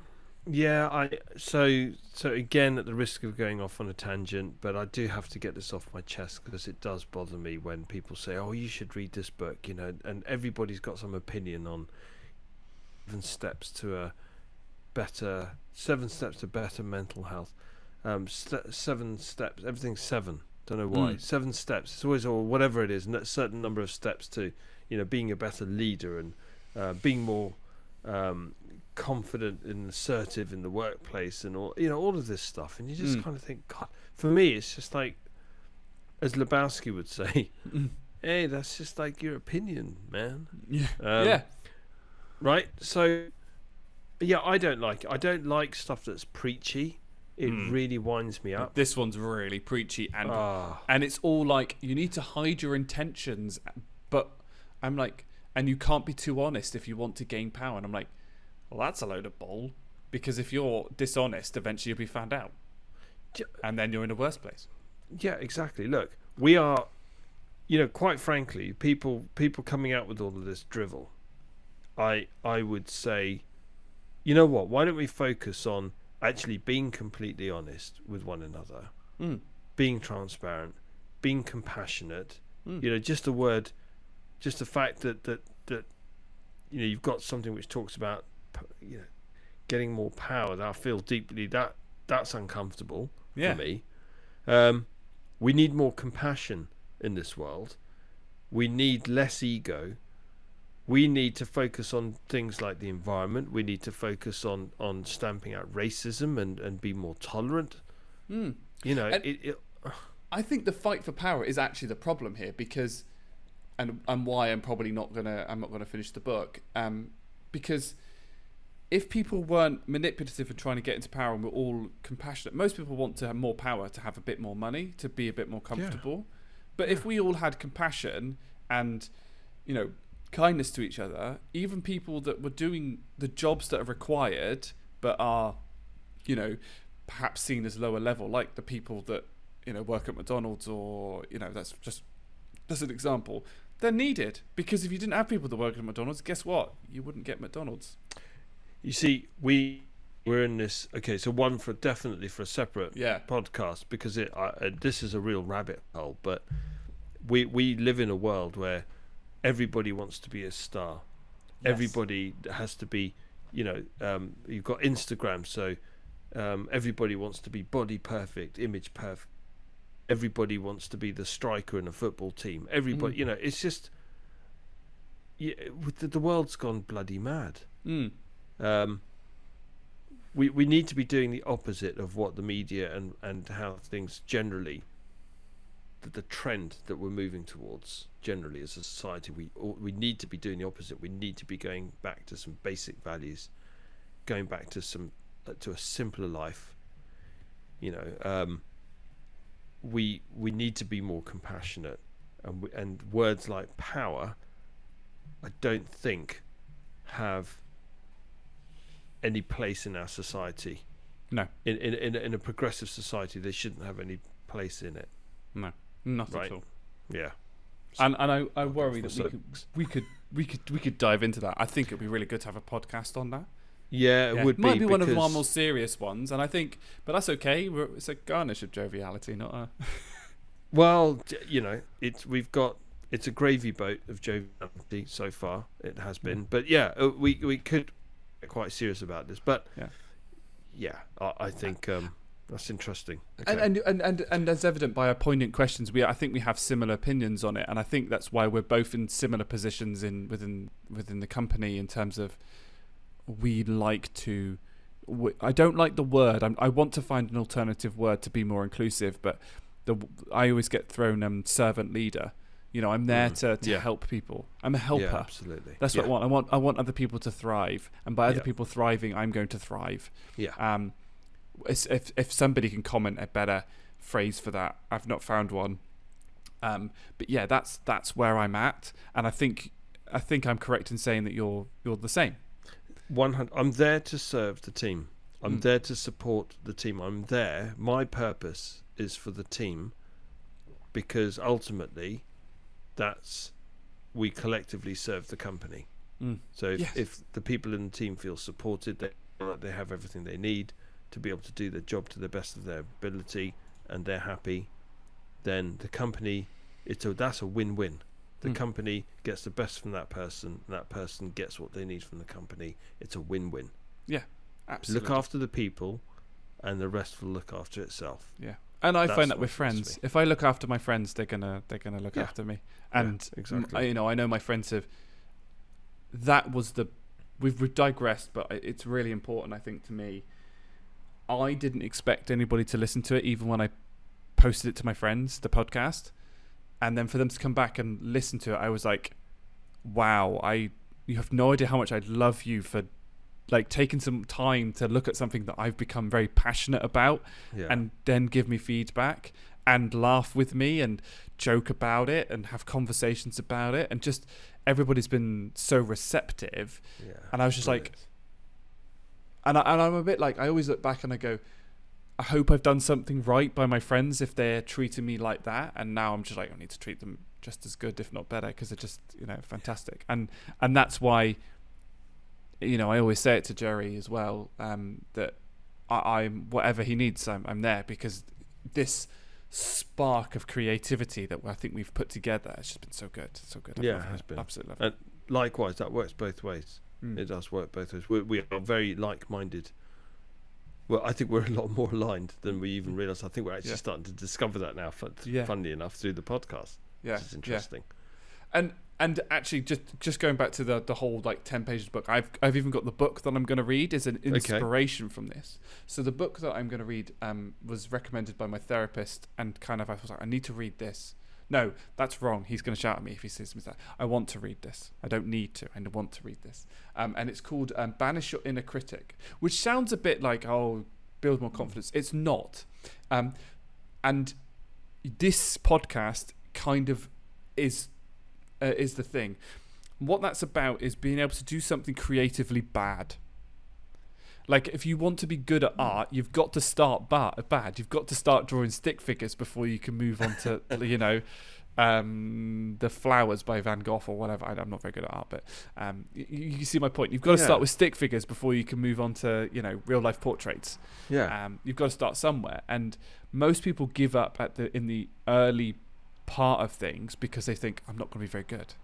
Yeah, so again, at the risk of going off on a tangent, but I do have to get this off my chest because it does bother me when people say, "Oh, you should read this book," and everybody's got some opinion on 7 steps to better mental health. 7 steps, everything's 7. Don't know why. 7 steps. It's always, or whatever it is, a certain number of steps to, being a better leader and being more confident and assertive in the workplace and all of this stuff. And you just kind of think, God, for me, it's just like, as Lebowski would say, hey, that's just like your opinion, man. Yeah. Right. So, yeah, I don't like it. I don't like stuff that's preachy. It really winds me up. This one's really preachy, and it's all like, you need to hide your intentions, but I'm like, and you can't be too honest if you want to gain power. And I'm like, well, that's a load of bull, because if you're dishonest, eventually you'll be found out, and then you're in a worse place. Yeah, exactly. Look, we are, quite frankly, people coming out with all of this drivel. I would say, you know what? Why don't we focus on actually being completely honest with one another, being transparent, being compassionate. Just the fact that you've got something which talks about getting more power. That I feel deeply that's uncomfortable for me. We need more compassion in this world. We need less ego. We need to focus on things like the environment. We need to focus on stamping out racism and be more tolerant. I think the fight for power is actually the problem here, because, and why I'm probably not gonna finish the book, because if people weren't manipulative and trying to get into power and we're all compassionate, most people want to have more power, to have a bit more money, to be a bit more comfortable. But if we all had compassion and kindness to each other, even people that were doing the jobs that are required but are perhaps seen as lower level, like the people that work at McDonald's, or that's an example, they're needed, because if you didn't have people that work at McDonald's, guess what, you wouldn't get McDonald's. You see, we're in this. Okay, so definitely for a separate podcast, because this is a real rabbit hole. But we live in a world where everybody wants to be a star. Yes. Everybody has to be. You've got Instagram, so everybody wants to be body perfect, image perfect. Everybody wants to be the striker in a football team. Everybody, it's just the world's gone bloody mad. We need to be doing the opposite of what the media and how things generally, the trend that we're moving towards generally as a society. We need to be doing the opposite. We need to be going back to some basic values, going back to a simpler life. We need to be more compassionate, and words like power, I don't think have any place in our society. No. In a progressive society, they shouldn't have any place in it. No, not at all. Yeah. And I worry that we could dive into that. I think it'd be really good to have a podcast on that. Yeah, it would be. Might be one of our more serious ones, and I think, but that's okay. It's a garnish of joviality, not a. Well, it's a gravy boat of joviality so far. It has been, but we could get quite serious about this. But I think that's interesting. Okay. And as evident by our poignant questions, I think we have similar opinions on it, and I think that's why we're both in similar positions within the company in terms of. We like to. I don't like the word. I want to find an alternative word to be more inclusive, but I always get thrown servant leader. I'm there to help people. I'm a helper. Yeah, absolutely. That's what I want. I want other people to thrive, and by other people thriving, I'm going to thrive. Yeah. If somebody can comment a better phrase for that, I've not found one. But yeah, that's where I'm at, and I think I'm correct in saying that you're the same. 100. I'm there to serve the team. I'm there to support the team. I'm there. My purpose is for the team, because ultimately, we collectively serve the company. So if the people in the team feel supported, they have everything they need to be able to do their job to the best of their ability, and they're happy, then the company, that's a win-win. The company gets the best from that person, and that person gets what they need from the company. It's a win-win. Yeah, absolutely. Look after the people, and the rest will look after itself. Yeah, and I find that with friends. If I look after my friends, they're gonna look after me. And exactly. I know my friends have. That was we've digressed, but it's really important, I think, to me. I didn't expect anybody to listen to it, even when I posted it to my friends, the podcast. And then for them to come back and listen to it, I was like, wow, you have no idea how much I love you for like taken some time to look at something that I've become very passionate about, and then give me feedback and laugh with me and joke about it and have conversations about it, and just everybody's been so receptive. And I was just like, and I'm a bit like, I always look back and I go, I hope I've done something right by my friends if they're treating me like that. And now I'm just like, I need to treat them just as good, if not better, because they're just, fantastic. And that's why, I always say it to Jerry as well, that I'm whatever he needs, I'm there, because this spark of creativity that I think we've put together, it's just been so good. Yeah, it has been. Absolutely. And likewise, that works both ways. It does work both ways. We are very like-minded. Well, I think we're a lot more aligned than we even realise. I think we're actually starting to discover that now, funnily enough, through the podcast. Yeah. Which is interesting. Yeah. And actually, just going back to the whole 10 pages book, I've even got the book that I'm going to read is an inspiration from this. So the book that I'm going to read was recommended by my therapist, and I was like, I need to read this. No, that's wrong. He's going to shout at me if he says that. I want to read this. I don't need to. I want to read this. And it's called Banish Your Inner Critic, which sounds a bit like, build more confidence. It's not. And this podcast kind of is the thing. What that's about is being able to do something creatively bad. Like, if you want to be good at art, you've got to start bad. You've got to start drawing stick figures before you can move on to, the Flowers by Van Gogh or whatever. I'm not very good at art, but you see my point. You've got to start with stick figures before you can move on to, real life portraits. Yeah. You've got to start somewhere. And most people give up in the early part of things because they think, I'm not going to be very good.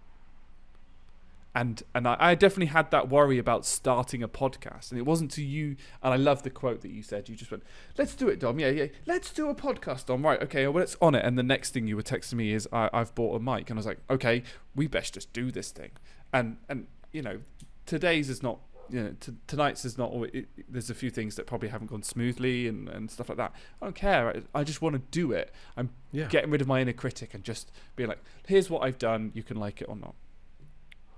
And I definitely had that worry about starting a podcast, and it wasn't to you. And I love the quote that you said. You just went, "Let's do it, Dom. Yeah. Let's do a podcast, Dom. Right? Okay. Well, it's on it." And the next thing you were texting me is, "I've bought a mic," and I was like, "Okay, we best just do this thing." And today's is not. Tonight's is not. There's a few things that probably haven't gone smoothly and stuff like that. I don't care. I just want to do it. I'm getting rid of my inner critic and just being like, "Here's what I've done. You can like it or not."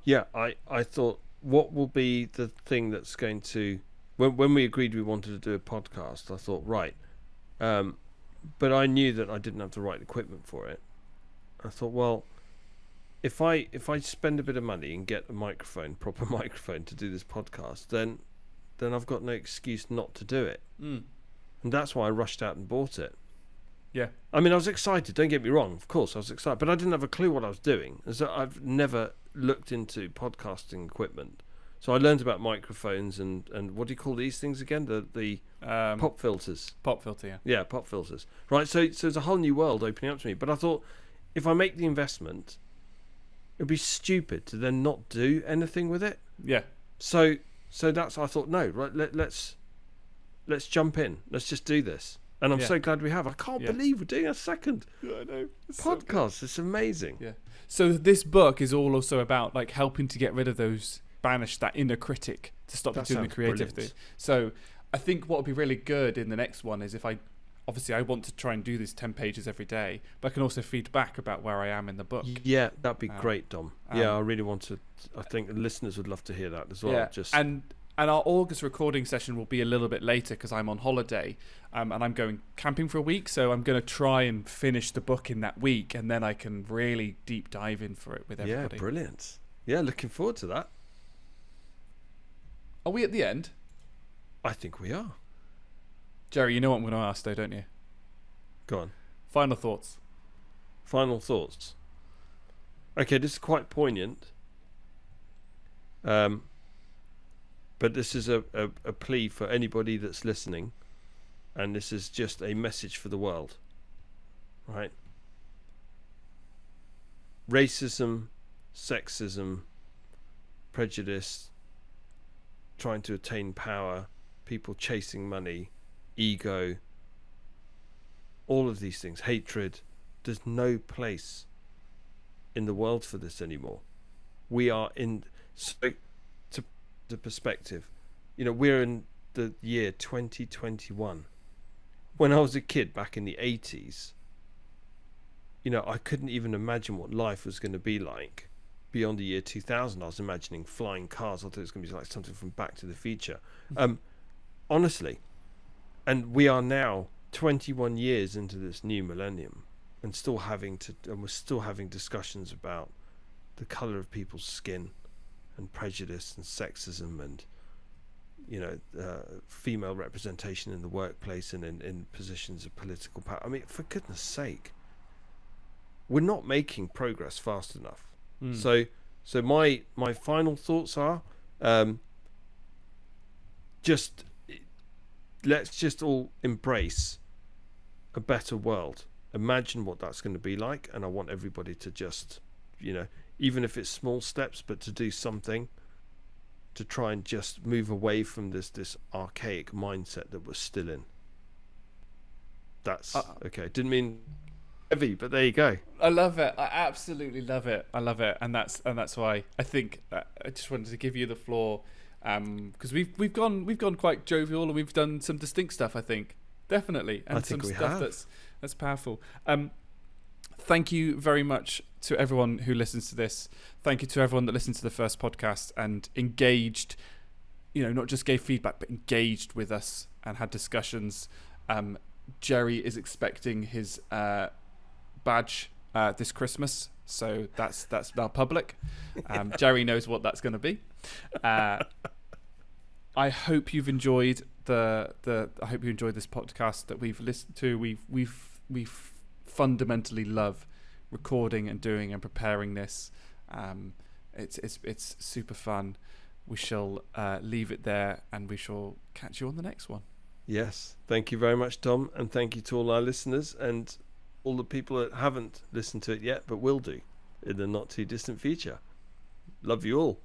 Yeah, I thought, what will be the thing that's going to... When we agreed we wanted to do a podcast, I thought, right. But I knew that I didn't have the right equipment for it. I thought, well, if I spend a bit of money and get a proper microphone to do this podcast, then I've got no excuse not to do it. And that's why I rushed out and bought it. Yeah. I mean, I was excited, don't get me wrong. Of course, I was excited. But I didn't have a clue what I was doing. And so I've never looked into podcasting equipment. So I learned about microphones and what do you call these things again? The pop filters. Pop filter, yeah. Yeah, pop filters. Right, so there's a whole new world opening up to me. But I thought, if I make the investment, it'd be stupid to then not do anything with it. Yeah. So that's, I thought, no, right, let's jump in. Let's just do this. And I'm so glad we have. I can't believe we're doing a second I know. podcast. So it's amazing. Yeah. So this book is all also about helping to get rid of banish that inner critic to stop doing the creative thing. So I think what would be really good in the next one is if I want to try and do these 10 pages every day, but I can also feed back about where I am in the book. Yeah, that'd be great, Dom. I really want to. I think the listeners would love to hear that as well. Yeah. And our August recording session will be a little bit later because I'm on holiday and I'm going camping for a week. So I'm going to try and finish the book in that week, and then I can really deep dive in for it with everybody. Yeah, brilliant. Yeah, looking forward to that. Are we at the end? I think we are. Jerry, you know what I'm going to ask though, don't you? Go on. Final thoughts. Final thoughts. Okay, this is quite poignant. But this is a plea for anybody that's listening, and this is just a message for the world, right? Racism, sexism, prejudice, trying to attain power, people chasing money, ego, all of these things, hatred, there's no place in the world for this anymore. We are in... the perspective, we're in the year 2021. When I was a kid back in the 80s, I couldn't even imagine what life was going to be like beyond the year 2000, I was imagining flying cars. I thought it was going to be like something from Back to the Future. Honestly, and we are now 21 years into this new millennium, and we're still having discussions about the color of people's skin, and prejudice and sexism, and female representation in the workplace and in positions of political power. I mean, for goodness sake, we're not making progress fast enough. So my final thoughts are, let's just all embrace a better world. Imagine what that's going to be like, and I want everybody to just, even if it's small steps, but to do something to try and just move away from this archaic mindset that we're still in. That's okay. Didn't mean heavy, but there you go. I love it. I absolutely love it. I love it, and that's why I think I just wanted to give you the floor, because we've gone quite jovial, and we've done some distinct stuff. I think definitely, and some stuff that's powerful. Thank you very much to everyone who listens to this. Thank you to everyone that listened to the first podcast and engaged, not just gave feedback, but engaged with us and had discussions. Jerry is expecting his badge this Christmas, so that's now public. Jerry knows what that's going to be. I hope you've enjoyed I hope you enjoyed this podcast that we've listened to. We've fundamentally love recording and doing and preparing this. It's super fun. We shall leave it there, and we shall catch you on the next one. Yes, thank you very much, Tom, and thank you to all our listeners and all the people that haven't listened to it yet but will do in the not too distant future. Love you all.